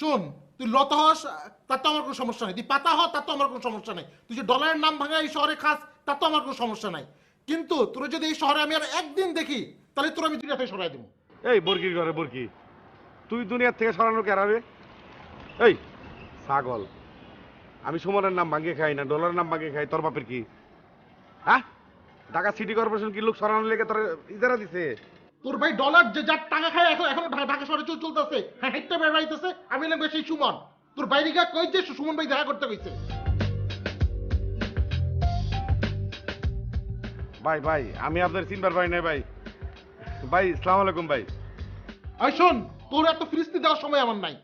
শোন, তুই লতা হস তার তো আমার কোনো সমস্যা নেই, তুই পাতা হ তার তো আমার কোনো সমস্যা নেই, তুই যে ডলারের নাম ভাঙা এই শহরে খাস তার তো আমার কোনো সমস্যা নাই। কিন্তু তোর যদি এই শহরে আমি আর একদিন দেখি তাহলে তোর আমি দুনিয়া থেকে সরাই দেবো। এই বর্গির ঘরে বর্গি, তুই দুনিয়ার থেকে সরানো কেরাবে? এই ছাগল, আমি সুমনের নাম ভাঙিয়ে খাই না, ডলারের নাম ভাঙিয়ে খাই। তোর বাপের কি? হ্যাঁ, ঢাকা সিটি কর্পোরেশন কি লোক সরানোর লেগে তোর ইজারা দিছে? তোর ভাই ডলার যে যার টাকা খায় এখনো ঢাকা শহরে চলতেছে, হ্যাঁ হেঁটে বেড়াইতেছে। আমি এলাম সেই সুমন, তোর বাইরে গিয়ে কইছে সুমন ভাই দেখা করতে কইছে। ভাই আমি আপনার চিনবার পাই নাই ভাই। ভাই আসসালামু আলাইকুম ভাই। আই শোন, তোর এত ফিরিস্তি দেওয়ার সময় আমার নাই।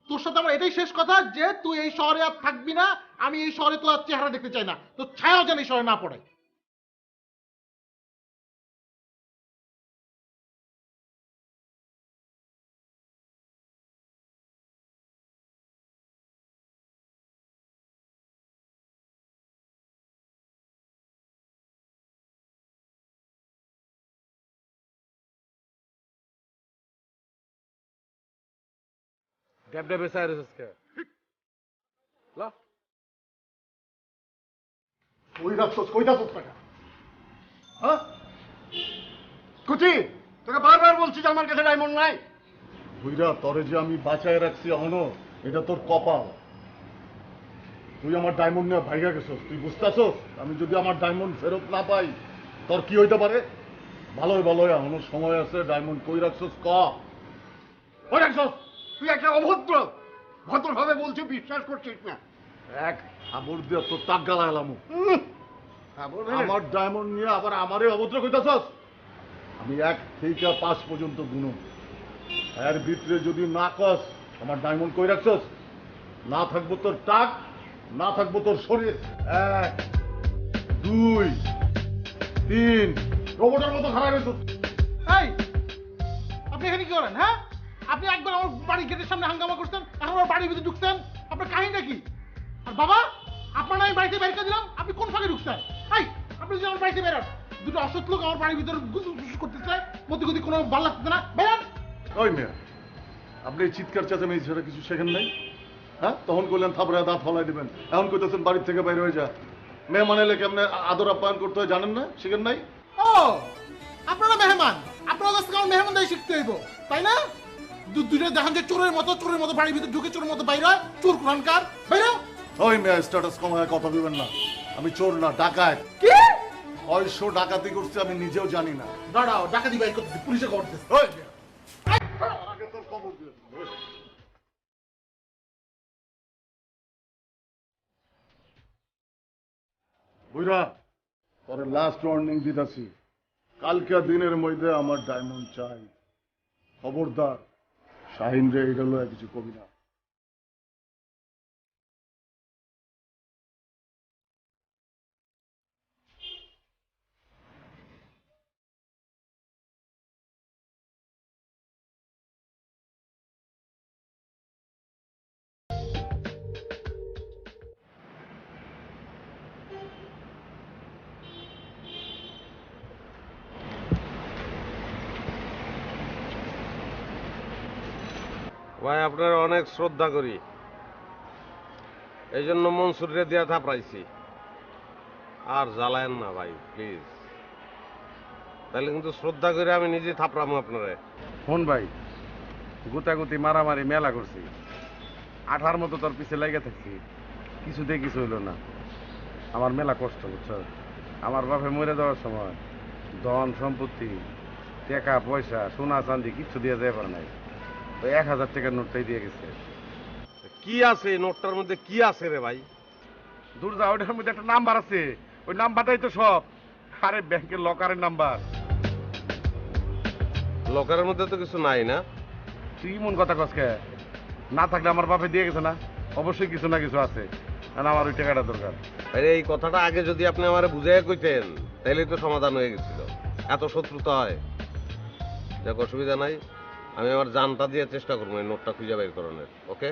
তোর সাথে আমার এটাই শেষ কথা যে তুই এই শহরে আর থাকবি না। আমি এই শহরে তোর চেহারা দেখতে চাই না, তোর ছায়াও যেন এই শহরে না পড়ে। ড্যাব ড্যাবে সাইরাস আজকে লা কই রাখছস, কই যাচ্ছস টাকা? হ্যাঁ কুচি, তোকে বারবার বলছি যে আমার কাছে ডায়মন্ড নাই। বুইরা, তোরে যে আমি বাঁচায় রাখছি এখনো, এটা তোর কপাল। তুই আমার ডায়মন্ড নিয়ে ভাইগা গেছস, তুই বুঝতেছস? আমি যদি আমার ডায়মন্ড ফেরত না পাই তোর কি হইতে পারে? ভালোই ভালোই এখনো সময় আছে। ডায়মন্ড কই রাখছস ক? কই রাখছস? তুই একটা অভদ্র, ভদ্রভাবে বলছি, বিশ্বাস করছিস না। এক খাবর দিয়ে তোর তাক গালা এলাম। আমার ডায়মন্ড নিয়ে আবার আমারে অভদ্র কইতাছস? আমি 1 থেকে 5 পর্যন্ত গুনুম, এর ভিতরে যদি না কস আমার ডায়মন্ড কই রাখছস, না থাকবো তোর টাক, না থাকবো তোর শরীর। 1 2 3 রোবটের মতো খারাপ হয়েছস। এই আপনি এখানে কি করেন? হ্যাঁ, আপনি একবার আমার বাড়ির গেটের সামনে হাঙ্গামা করছেন, এখন আমার বাড়ির ভিতরে ঢুকছেন। আপনার কাহিনীটা কি? আর বাবা, আপনার আমি বাড়িতে বের করে দিলাম, আপনি কোন ফাঁকে ঢুকছেন? এই আপনি যদি আমার বাড়িতে বেরোন, দুটো অসৎ লোক আমার বাড়ির ভিতরে গুসুস করতেছে, মধ্যে গতি কোনো ভালো লাগতেছে না। বেরোন। ওই মেয়ে, আপনি এই চিৎকার চেঁচামেচি ছাড়া কিছু শেখেন নাই? হ্যাঁ, তখন কইলেন থাপড়ে দাঁত ফলাই দিবেন, এখন কইতেছেন বাড়ির থেকে বাইরে হয়ে যা। মেয়ে মানাইলে কেমনে আদর আপ্যায়ন করতে হয় জানেন না? শিখেন নাই? ও আপনারা মেহমান, আপনার কাছ থেকে আমার মেহমানদারি শিখতে হইব, তাই না? দুইটা দেখেন যে চোরের মতো বাড়ির ভিতরে ঢুকে চোরের মতো বাইরে হয়, চোর কোরআনকার। বাইরে ওই মেয়ে, স্ট্যাটাস কমায় কথা দিবেন না। আমি চোর না, ডাকাত। কি 600 ডাকাতি করছে আমি নিজেও জানি না। দাঁড়াও, ডাকাতি বাইর করতেছি, পুলিশে করতেছি। ওই মেয়ে, আগে তোর খবর দিও। বুইরা, পরে লাস্ট ওয়ার্নিং দিতাছি, কালকে দিনের মধ্যে আমার ডায়মন্ড চাই। খবরদার শাহিন রে এটা লয়ে কিছু কবি না। ভাই আপনার অনেক শ্রদ্ধা করি, এই জন্য মনসুরে দিয়া থাপড়াইছি। আর জ্বালায়েন না ভাই প্লিজ, তাহলে কিন্তু শ্রদ্ধা করে আমি নিজে থাপড়ামো আপনারে। ফোন ভাই, গুতাগুতি মারামারি মেলা করছি, 8 মতো তোর পিছে লেগে থাকছি, কিছুতে কিছু হইল না। আমার মেলা কষ্ট, বুঝছ? আমার বাপে মরে যাওয়ার সময় ধন সম্পত্তি, টাকা পয়সা, সোনা চাঁদি কিচ্ছু দিয়ে যেতে পারে নাই, ওই 1000 টাকার নোটটাই দিয়ে গেছে। কি আছে নোটটার মধ্যে? কি আছে রে ভাই? দূর যা, ওইটার মধ্যে একটা নাম্বার আছে, ওই নাম্বারটাই তো সব। আরে ব্যাংকের লকারের নাম্বার। লকারের মধ্যে তো কিছু নাই না? তুই মন কথা কসকে? না থাকলে আমার বাপে দিয়ে গেছে না, অবশ্যই কিছু না কিছু আছে, আর আমার ওই টাকাটা দরকার। আরে এই কথাটা আগে যদি আপনি আমারে বুঝাইয়া কইতেন তাহলেই তো সমাধান হয়ে গেছিল। এত শত্রুতা হয়? দেখ, অসুবিধা নাই, আমি আমার জানটা দিয়ে চেষ্টা করবো এই নোটটা খুঁজে বের করানোর। ওকে,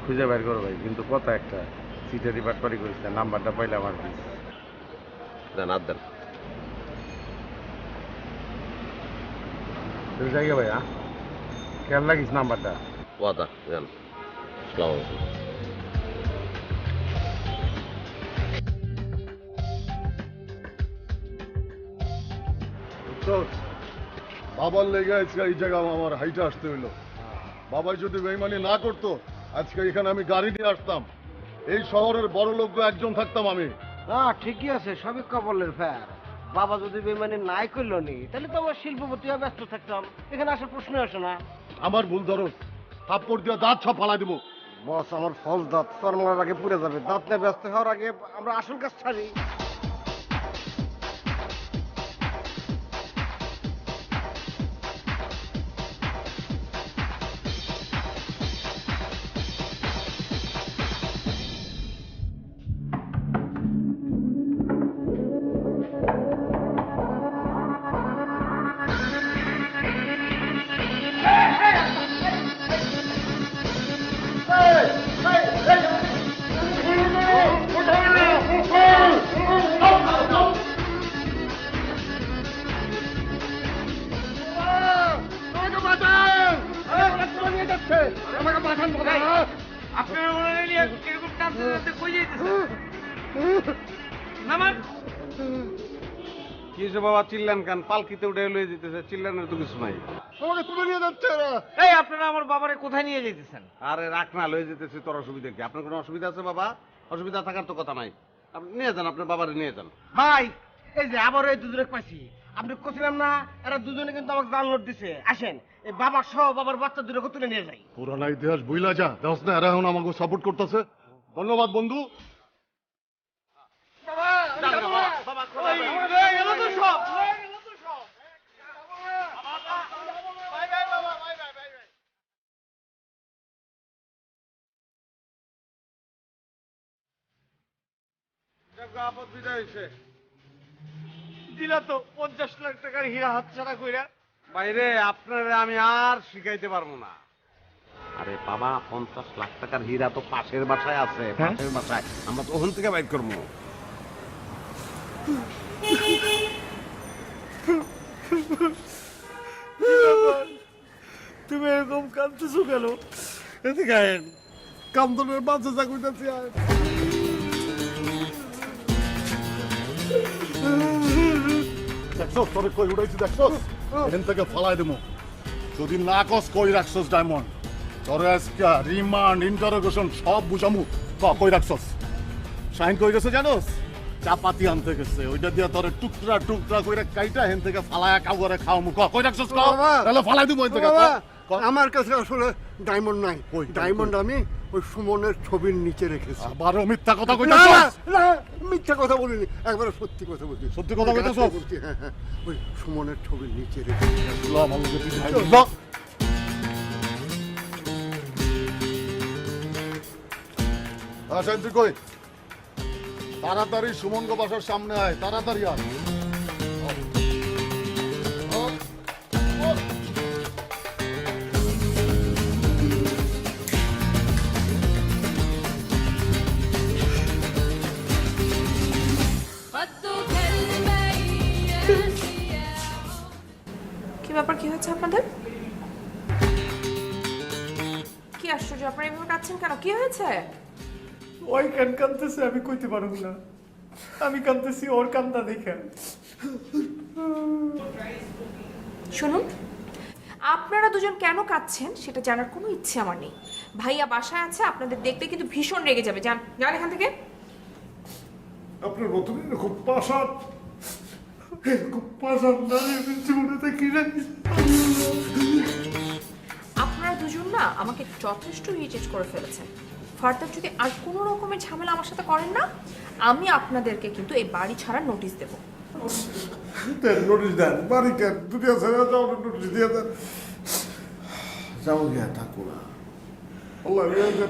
খুঁজে বের করো ভাই, কিন্তু কথা একটা, সিটে বাটপারি করিস না, নাম্বারটা পাইলে আমার দিস। দেন আর দেন। জায়গা ভাই, হ্যাঁ খেয়াল লাগিস নাম্বারটা। ওয়াদা, যান। আসসালামু আলাইকুম। বাবার লেগে আজকে এই জায়গা আমার হাইটে আসতে হইলো। বাবাই যদি বেইমানি না করতো আজকে এখানে আমি গাড়ি নিয়ে আসতাম, এই শহরের বড় লোক একজন থাকতাম আমি। না ঠিকই আছে, সবই কবলের ফের। বাবা যদি বেমানি নাই করলো নি তাহলে তো আমার শিল্পপতি হয়ে ব্যস্ত থাকতাম, এখানে আসার প্রশ্ন আসে না। আমার ভুল ধরো, থাপ্পড় দিয়ে দাঁত সব ফালাই দেবো। বস আমার ফল দাঁত চরমার আগে পুড়ে যাবে, দাঁত নিয়ে ব্যস্ত হওয়ার আগে আমরা আসল কাজ ছাড়ি। কি হয়েছে বাবা, চিল্লান কেন? পালকিতে উঠে লয়ে যেতেছে, চিল্লানের তো কিছু নাই। আমাকে তুলে নিয়ে যাচ্ছে এরা। এই আপনারা আমার বাবারে কোথায় নিয়ে যেতেছেন? আরে রাখ না, লয়ে যেতেছি, তোর অসুবিধা কি? আপনার কোনো অসুবিধা আছে বাবা? অসুবিধা থাকার তো কথা নাই, আপনি নিয়ে যান, আপনার বাবারে নিয়ে যান। ভাই এই যে আবার এই দুজনে পাইছি, আপনি কছিলাম না এরা দুজনে কিন্তু আমাকে ডাউনলোড দিছে। আসেন এই বাবার সহ বাবার বাচ্চা দুটোকে তুলে নিয়ে যাই। পুরানা ইতিহাস বইলা যা, দেখছ না এরা এখন আমাকে সাপোর্ট করতেছে। ধন্যবাদ বন্ধু। আপদ বিদায় হয়েছে। দিলা তো 50 লাখ টাকার হীরা হাতছাড়া কইরা। বাইরে আপনারে আমি আর শিখাইতে পারবো না। আরে বাবা, 50 লাখ টাকার হীরা তো পাশের বাসায় আছে, পাশের বাসায়, আমরা তো ওখান থেকে বাইর করবো। তুমি এরকম কাঁদতেছো কেন? এদিকে আয়েন, কান্দনের মাঝে যা কইতাছি আয়েন। দেখছো তোরে কই উড়াইছি, দেখছো এখান থেকে ফালাই দেবো। যদি না কস কই রাখছস ডায়মন্ড, তোরে আজকে রিমান্ড ইন্টারোগেশন সব বুঝামু। কই রাখছস? সাইন কই গেছে জানোস? চাপাতি আনতে গেছে, ওইটা দিয়া তোরে টুকরা টুকরা কইরা কাইটা হেন থেকে ফালায়া কাউরে খাও মুখ। কই রাখছস? তাহলে ফালাই দিব ওই থেকে। আমার কাছে আসলে ডায়মন্ড নাই, ডায়মন্ড আমি ওই সুমনের ছবির নিচে রেখেছি। আবারও মিথ্যা কথা কইতাছস? না মিথ্যা কথা বলিনি, একবারে সত্যি কথা বলছি। সত্যি কথা কইতাছস? হ্যাঁ হ্যাঁ, ওই সুমনের ছবির নিচে রেখেছি। তুই কই? তাড়াতাড়ি সুমনগো বাসার সামনে আয়, তাড়াতাড়ি আয়। কি ব্যাপার, কি হচ্ছে আপনাদের? কি আশ্চর্য, আপনারা এভাবে কাঁদছেন কেন? কি হয়েছে? ওই কেন কাঁদতেছে আমি কইতে পারব না, আমি কাঁদতেছি ওর কান্না দেখে। শুনুন, আপনারা দুজন কেন কাঁদছেন সেটা জানার কোনো ইচ্ছে আমার নেই। ভাইয়া বাসায় আছে, আপনাদের দেখতে কিন্তু ভীষণ রেগে যাবে। যান যান এখান থেকে। আপনার মতন এরকম পাশান নারী আমি জীবনে দেখি নাই। আপনারা দুজন না আমাকে যথেষ্ট ইরিটেট করে ফেলেছেন। ফার্দার যদি আর কোনো রকমের ঝামেলা আমার সাথে করেন না, আমি আপনাদেরকে কিন্তু এই বাড়ি ছাড়ার নোটিশ দেবো। নোটিশ দেন, বাড়ি কেন দুনিয়া ছেড়ে যাও, নোটিশ দিয়ে দেন। যাও গিয়া থাকো না, আল্লাহ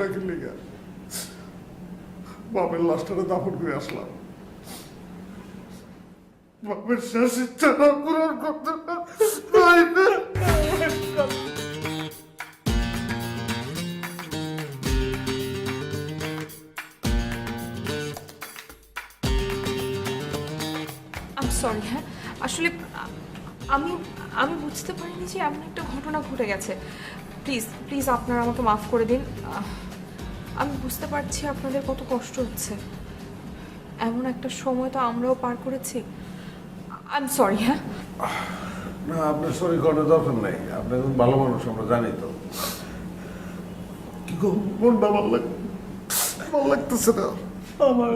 রাখি লিগা বাপের লাশটারে দাফন করে আসলাম। বাপের শেষ ইচ্ছা না পূরণ করতে সরি। হ্যাঁ আসলে আমি আমি বুঝতে পারিনি যে এমন একটা ঘটনা ঘটে গেছে। প্লিজ প্লিজ আপনারা আমাকে মাফ করে দিন। আমি বুঝতে পারছি আপনাদের কত কষ্ট হচ্ছে, এমন একটা সময় তো আমরাও পার করেছি। I am sorry. হ্যাঁ না, আপনার শরীর করার দরকার নাই, আপনি একজন ভালো মানুষ, আমরা জানি তো। কি মনটা ভালো লাগতেছে না আমার।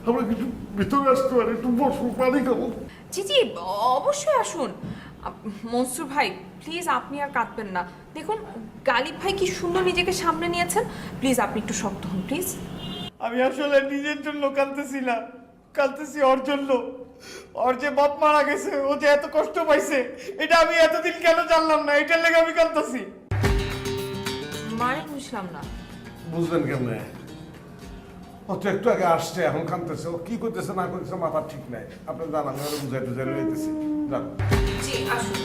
আমরা কিছু ভিতরে আসতে পারি, একটু বসবো, পানি খাবো। জি জি, অবশ্যই আসুন। মনসুর ভাই প্লিজ আপনি আর কাঁদবেন না। দেখুন গালিব ভাই কি সুন্দর নিজেকে সামনে নিয়েছেন। প্লিজ আপনি একটু শক্ত হন প্লিজ। আমি আসলে নিজের জন্য কাঁদতেছি না, কাঁদতেছি ওর জন্য। ওর যে বাপ মারা গেছে, ও যে এত কষ্ট পাইছে, এটা আমি এতদিন কেন জানলাম না, এটার লেগে আমি কাঁদতেছি। মানে বুঝলাম না। বুঝলেন কেমনে? ও তো একটু আগে আসছে, এখন কাঁদতেছে। ও কি করতেছে না করতেছে মাথা ঠিক নাই। আপনি জানান, আমি বুঝাই টুজাই লইতেছি। জান জি আসুন।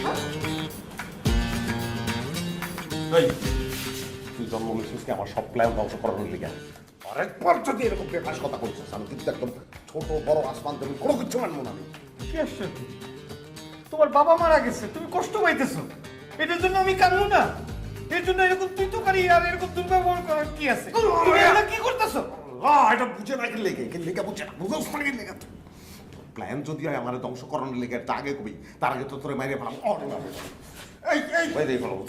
তুই জন্ম নিছিস কি আমার সব প্ল্যান ধ্বংস করানোর লিগে? আরেকবার যদি এরকম বেফাস কথা বলছিস, আমি কিন্তু একদম ছোট বড় আসমান তুমি কোনো কিছু মানবো না। আমি কি আশ্চর্য, তোমার বাবা মারা গেছে, তুমি কষ্ট পাইতেছো, এটার জন্য আমি কাঁদবো না? এর জন্য এরকম তুই তো করি আর এরকম দুর্ব্যবহার করার কি আছে? তুমি এটা কি করতেছো? এটা বুঝে না কি লেগে, কি লেগে বুঝে না, বুঝোস না কি লেগে? প্ল্যান যদি হয় আমার ধ্বংস করানোর লেগে, তা আগে কবি, তার আগে তো তোরে মাইরে ফেলাম।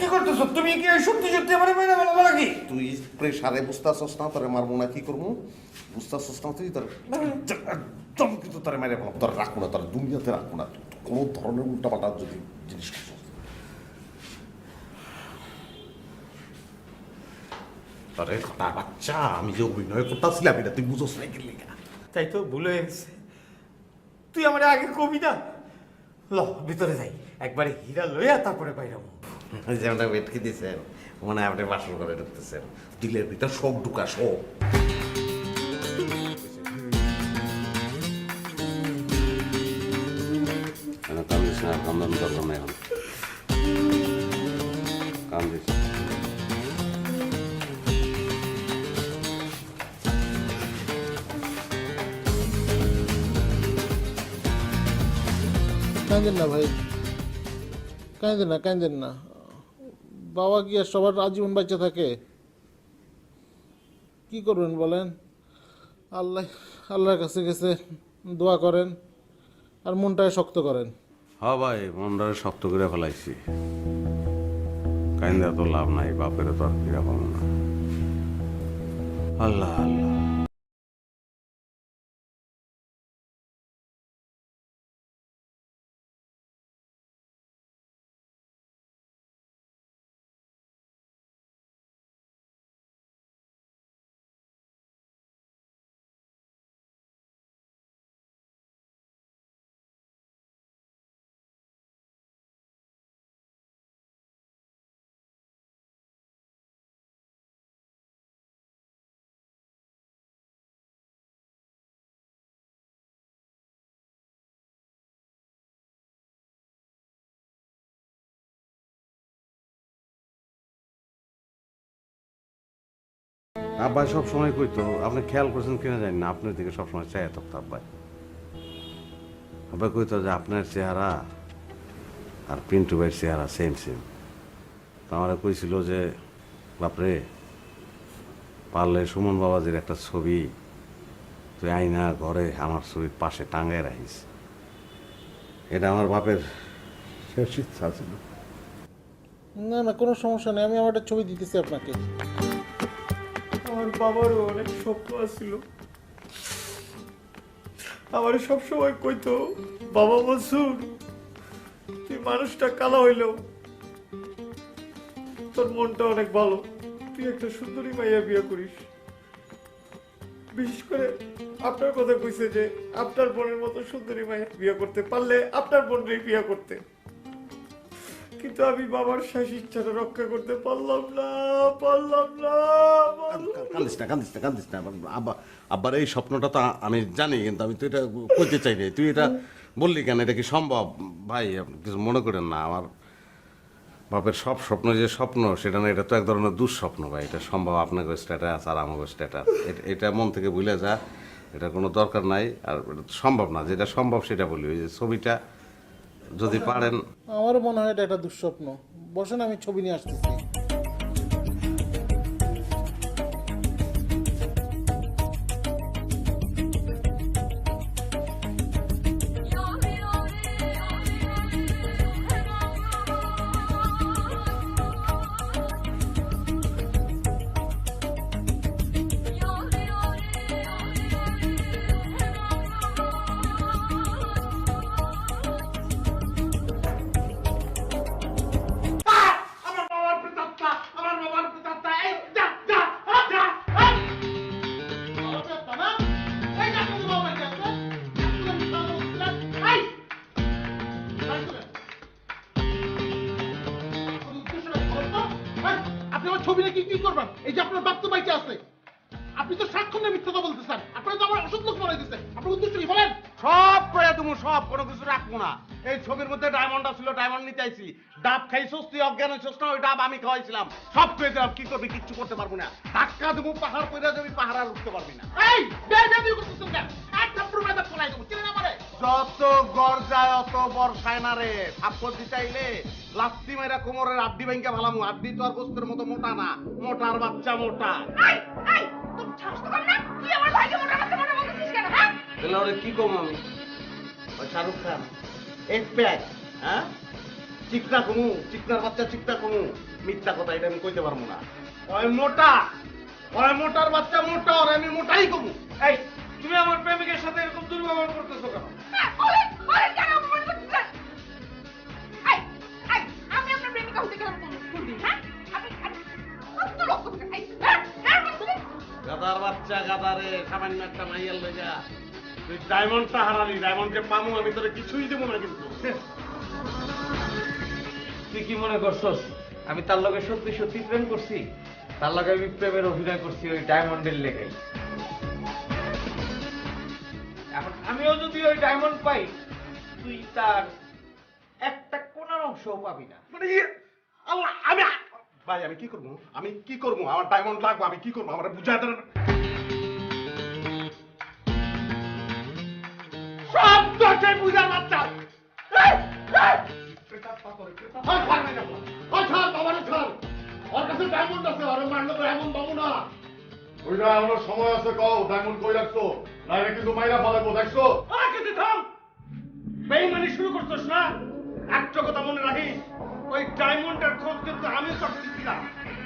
কি করতেছো তুমি? কি সত্যি সত্যি আমার মেরে ফেলাবো নাকি? তুই প্রেসারে বুঝতেছস না তোরে মারবো না কি করবো? বুঝতেছস না তুই? তোর একদম কিন্তু তোরে মাইরে ফেলাম। তোর রাখবো না, তোর দুনিয়াতে রাখবো না। কোনো ধরনের উল্টাপাল্টা যদি জিনিস করছিস। আরে খটা বাচ্চা, আমি যে অভিনয় করতেছিলাম এটা তুই বুঝোস না কি লেগে? তাই তো ভুল হয়ে গেছে। তুই আমার আগে কবি না, ল ভিতরে যাই, একবারে হীরা লইয়া তারপরে বাইরে। যেমনটা বেটকে দিয়েছেন, মনে হয় আপনি বাসর করে ঢুকতেছেন। দিলের ভিতর শোক ঢুকা, শোক। কান্দিস না, কান্দানো দরকার নেই এখন। কান্দিস কাঁদেন না ভাই, কাঁদেন না। বাবা কি আর সবার আজীবন বাচ্চা থাকে? কি করবেন বলেন? আল্লাহর কাছে গেছে দোয়া করেন আর মনটাকে শক্ত করেন। হ্যাঁ ভাই, মনটারে শক্ত করে ফেলাইছি। কাইন্দা তো লাভ নাই, বাপের তো আর ফিরা পাবো না। আল্লাহ আল্লাহ। আব্বাই সবসময় কইতো, আপনি খেয়াল করছেন কিনা জানি না, আপনার দিকে সবসময় চাই থাকতো আব্বাই। আব্বাই কইতো যে আপনার চেহারা আর পিন্টু ভাইয়ের চেহারা সেম সেম। তো আমার কইছিল যে বাপরে, পারলে সুমন বাবাজির একটা ছবি তুই আইনা ঘরে আমার ছবির পাশে টাঙ্গায় রাখিস। এটা আমার বাপের শেষ ইচ্ছা ছিল। না কোনো সমস্যা নেই, আমি আমার একটা ছবি দিতেছি আপনাকে। আমার বাবারও অনেক স্বপ্ন আছিল। আমার সবসময় কইতো, বাবা মনসুর, তুই মানুষটা কালো হইল, তোর মনটা অনেক ভালো, তুই একটা সুন্দরী মাইয়া বিয়ে করিস। বিশেষ করে আপনার কথা কইছে যে আপনার বোনের মতো সুন্দরী মাইয়া বিয়ে করতে পারলে আপনার বোনকেই বিয়ে করতে। কিন্তু আমি বাবার শেষ ইচ্ছাটা রক্ষা করতে পারলাম না। কান্দিস না আব্বার এই স্বপ্নটা তো আমি জানি, কিন্তু আমি তো এটা করতে চাই না। তুই এটা বললি কেন? এটা কি সম্ভব? ভাই কিছু মনে করেন না, আমার বাপের সব স্বপ্ন যে স্বপ্ন সেটা না, এটা তো এক ধরনের দুঃস্বপ্ন ভাই। এটা সম্ভব আপনাকে স্ট্যাটাস আর আমাকে স্ট্যাটাস, এটা মন থেকে ভুলে যা, এটা কোনো দরকার নাই। আর এটা সম্ভব না, যেটা সম্ভব সেটা বলি। ওই যে ছবিটা যদি পারেন। আমারও মনে হয় এটা একটা দুঃস্বপ্ন। বসেন, আমি ছবি নিয়ে আসতেছি। রেখে কি করবেন? এই যে আপনার বাপ তো বাইকে আছে, আপনি তো সাক্ষণে মিথ্যা কথা বলতেছেন, আপনি তো আমার অসৎ লোক বানাই দিচ্ছেন। আপনার উদ্দেশ্য কি বলেন? সব কইয়া তুমি সব, কোনো কিছু রাখবো না। এই ছবির মধ্যে ডায়মন্ড ছিল, ডায়মন্ড নিতে আইছি। ডাব খাইছস তুই, অজ্ঞান হইছস না, ওই ডাব আমি খাওয়াইছিলাম। সব কইয়ে দিলাম, কি করবি? কিচ্ছু করতে পারবো না। ধাক্কা দেবো, পাহাড় কইরা যাবি, পাহাড় আর উঠতে পারবি না। এই বেয়াদবি করতেছেন কেন? এক থাপ্পড় মেরে ফলাই দেবো, চিনেন আমারে? যত গরজায় অত বর্ষায় না রে। থাপ্পড় দিতে আইলে লাত্তি মাইরা কোমরের আড্ডি ভাঙ্গা ভালামু। আড্ডি তো আর গোস্তের মতো মোটা না, মোটার বাচ্চা মোটা। তাহলে ওরে কি কম আমি? ওই শাহরুখ খান এক প্যাক, হ্যাঁ? চিকনা কমু, চিকনার বাচ্চা চিকনা কমু। মিথ্যা কথা, এটা আমি কইতে পারবো না। ওই মোটা, ওই মোটার বাচ্চা মোটা, আর আমি মোটাই কমু। এই তুমি আমার প্রেমিকের সাথে এরকম দুর্ব্যবহার করতেছো কেন? গাদার বাচ্চা গাদারে, সামান্য একটা মাইয়াল লইয়া তুই ডায়মন্ডটা হারালি। ডায়মন্ড যে পামু আমি তোরে কিছুই দেবো না কিন্তু। তুই কি মনে করছস আমি তার লগে সত্যি সত্যি প্রেম করছি? তার লগে আমি প্রেমের অভিনয় করছি ওই ডায়মন্ডের লেগাই। এখন আমিও যদি ওই ডায়মন্ড পাই, তুই তার একটা কোনার অংশও পাবি না। মানে আল্লাহ, আমি ভাই আমি কি করবো? আমি কি করবো? আমার ডায়মন্ড লাগবে, আমি কি করবো? আমার বুঝাতে সব দোষে বুঝার বাচ্চা। ওর কাছে ডায়মন্ড আছে, আরে মারলে তো এমন পাবো না। ওইটা আমার সময় আছে, কও ডায়মন্ড কই রাখছো, নাইলে কিন্তু মাইরা ফেলাবো, দেখছো? কিছু থাম, বেইমানি শুরু করছিস না? একটা কথা মনে রাখিস, ওই ডায়মন্ডের খোঁজ কিন্তু আমি করতেছিলাম।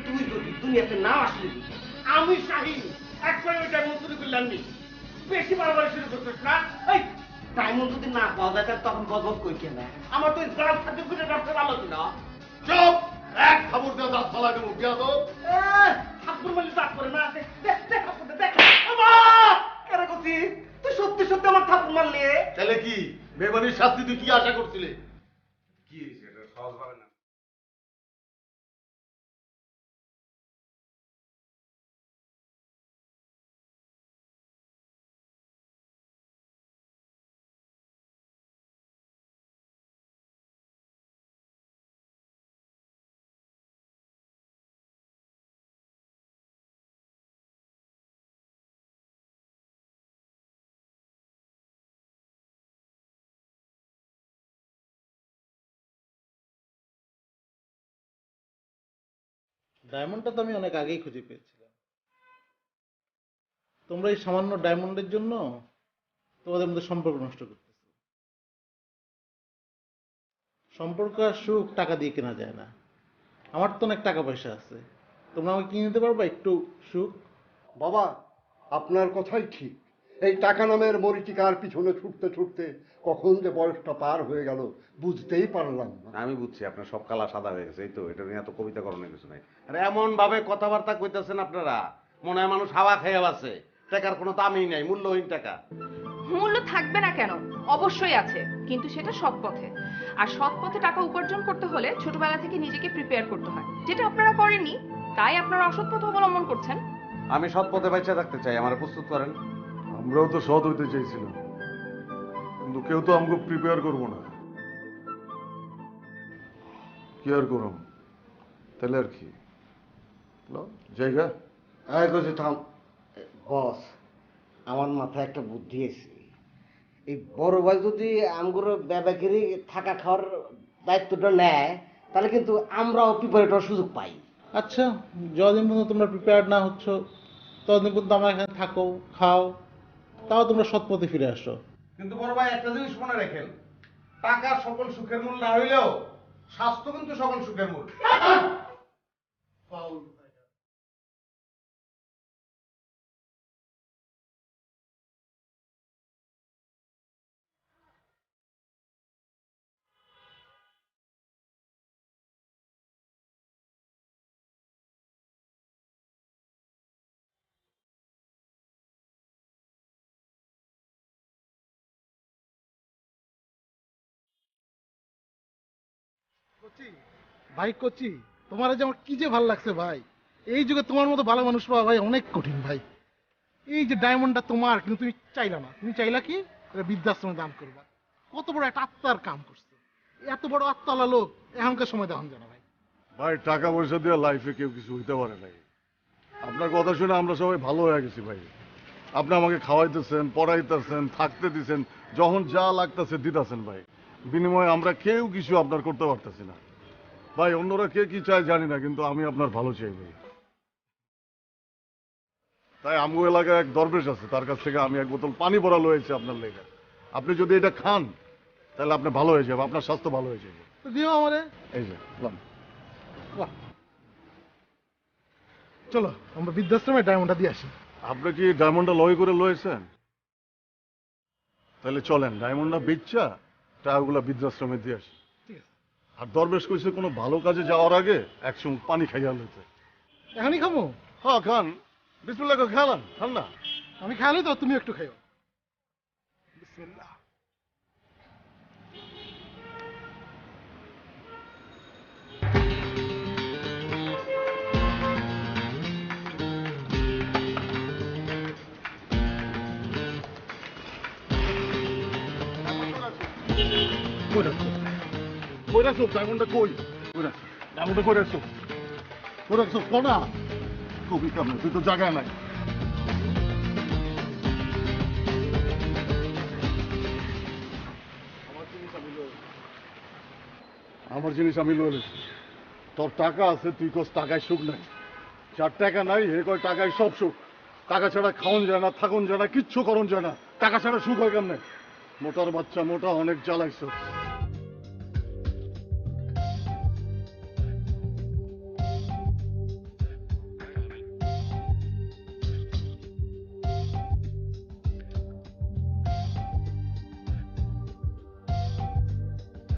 তুই যদি দুনিয়াতে না আসলি, আমি শাহিন একবার ওই ডায়মন্ড চুরি করলাম নি। বেশি বাড়াবাড়ি শুরু করছিস না? এই ডায়মন্ড যদি না পাওয়া যায় তখন গজব কই কেন? আমার তো গাছ খাদ্য করে ব্যবসা ভালো ছিল। চুপ! এক খাবার দিয়ে দাঁত ফালাই দেবো, বিয়া তো? ঠাকুর মালি দাঁত করে না, দেখ কেন করছি? তুই সত্যি সত্যি আমার ঠাকুর মারলি? তাহলে কি বেমানির শাস্তি তুই কি আশা করছিলি? কি হয়েছে? এটা সহজ ভাবে না। ডায়মন্ডটা তো আমি অনেক আগেই খুঁজে পেয়েছিলাম। তোমরা এই সামান্য ডায়মন্ডের জন্য তোমাদের মধ্যে সম্পর্ক নষ্ট করতেছো। সম্পর্ক আর সুখ টাকা দিয়ে কেনা যায় না। আমার তো অনেক টাকা পয়সা আছে, তোমরা আমাকে কিনে দিতে পারবা একটু সুখ? বাবা, আপনার কথাই ঠিক। এই টাকা নামের মরিচিকার পিছনে ছুটতে ছুটতে কখন যে বয়সটা পার হয়ে গেল বুঝতেই পারলাম না। আমি বুঝছি আপনার সব কালা সাদা হয়ে গেছে, এই তো এটা নিয়ে এত কবিতা করণের কিছু নাই। আরে এমন ভাবে কথাবার্তা কইতেছেন আপনারা, মনে হয় মানুষ হাওয়া খেয়ে আছে। টাকার কোনো দামই নাই, মূল্যহীন টাকা। মূল্য থাকবে না কেন? অবশ্যই আছে, কিন্তু সেটা সৎ পথে। আর সৎ পথে টাকা উপার্জন করতে হলে ছোটবেলা থেকে নিজেকে প্রিপেয়ার করতে হয়, যেটা আপনারা করেননি, তাই আপনারা অসৎ পথ অবলম্বন করছেন। আমি সৎ পথে বেঁচে থাকতে চাই, আমার প্রস্তুত করেন। আমরাও তো সৎ হইতে চাইছিলাম, কিন্তু কেউ তো আমাকে প্রিপেয়ার করবো না। কি আর করম, তাহলে আর কি জায়গা থাম বস, আমার মাথায় একটা বুদ্ধি এসে, এই বড় ভাই যদি আমগুলো ব্যাবাকেরই থাকা খাওয়ার দায়িত্বটা নেয়, তাহলে কিন্তু আমরাও প্রিপেয়ার করার সুযোগ পাই। আচ্ছা, যতদিন পর্যন্ত তোমরা প্রিপেয়ার না হচ্ছ ততদিন পর্যন্ত আমার এখানে থাকো, খাও, তাও তোমরা সৎ পথে ফিরে আসো। কিন্তু বড় ভাই একটা জিনিস মনে রাখেন, টাকা সকল সুখের মূল না হইলেও স্বাস্থ্য কিন্তু সকল সুখের মূল। ভাই কচি, তোমার যে আমার কি যে ভালো লাগছে ভাই। এই যুগে তোমার মতো ভালো মানুষ পাওয়া ভাই অনেক কঠিন ভাই। এই যে ডায়মন্ডটা তোমার, কিন্তু তুমি চাইলা না। তুমি চাইলা কি এটা বৃদ্ধাশ্রমে দান করবা। কত বড় একটা আত্মার কাম করছে। এত বড় আত্মাওয়ালা লোক এখনকার সময় দেখান যায় না ভাই। ভাই টাকা পয়সা দিয়ে লাইফে কেউ কিছু হইতে পারে নাই। আপনার কথা শুনে আমরা সবাই ভালো হয়ে গেছি ভাই। আপনি আমাকে খাওয়াইতেছেন, পড়াইতেছেন, থাকতে দিছেন, যখন যা লাগতেছে দিতেছেন ভাই। বিনিময়ে আমরা কেউ কিছু আপনার করতে পারতেছি না ভাই। অন্যরা কে কি চায় জানি না, কিন্তু আমি আপনার ভালো চাই ভাই। তাই আমগো এলাকায় এক দরবেশ আছে, তার কাছ থেকে আমি এক বোতল পানি ভরা লয়েছি আপনার লেগে। আপনি যদি এটা খান তাহলে আপনি ভালো হয়ে যাবে, আপনার স্বাস্থ্য ভালো হয়ে যাবে। তো দিও আমারে। এই যে লন। বাহ, চলো আমরা বৃদ্ধাশ্রমে ডায়মন্ডটা দিয়ে আসি। আপনি কি ডায়মন্ডটা লয় করে লয়েছেন? তাহলে চলেন ডায়মন্ডটা বেচা টাকাগুলা বৃদ্ধাশ্রমে দিয়ে আসি। ঠিক আছে। আর দরবেশ কইছে কোনো ভালো কাজে যাওয়ার আগে এক চুমুক পানি খাইয়া লইতে। এখনই খাবো? হ্যাঁ খান, বিসমিল্লাহ করে খেলান, খান না। আমি খাইলে তো তুমি একটু খাইও। বিসমিল্লাহ। কই রাখছো ডায়মন্ডটা? কই ডায়মন্ডটা কই রাখছো? কই রাখছো কোনা? কবি কেমন, তুই তো জায়গায় নাই। আমার জিনিস আমি লয়ে লেছি। তোর টাকা আছে, তুই কস টাকায় সুখ নাই। যার টাকা নাই হে কয় টাকায় সব সুখ। টাকা ছাড়া খাওন যায় না, থাকুন যায় না, কিচ্ছু করন যায় না। টাকা ছাড়া সুখ হয় কেমনে? মোটার বাচ্চা মোটা, অনেক জ্বালাইছ।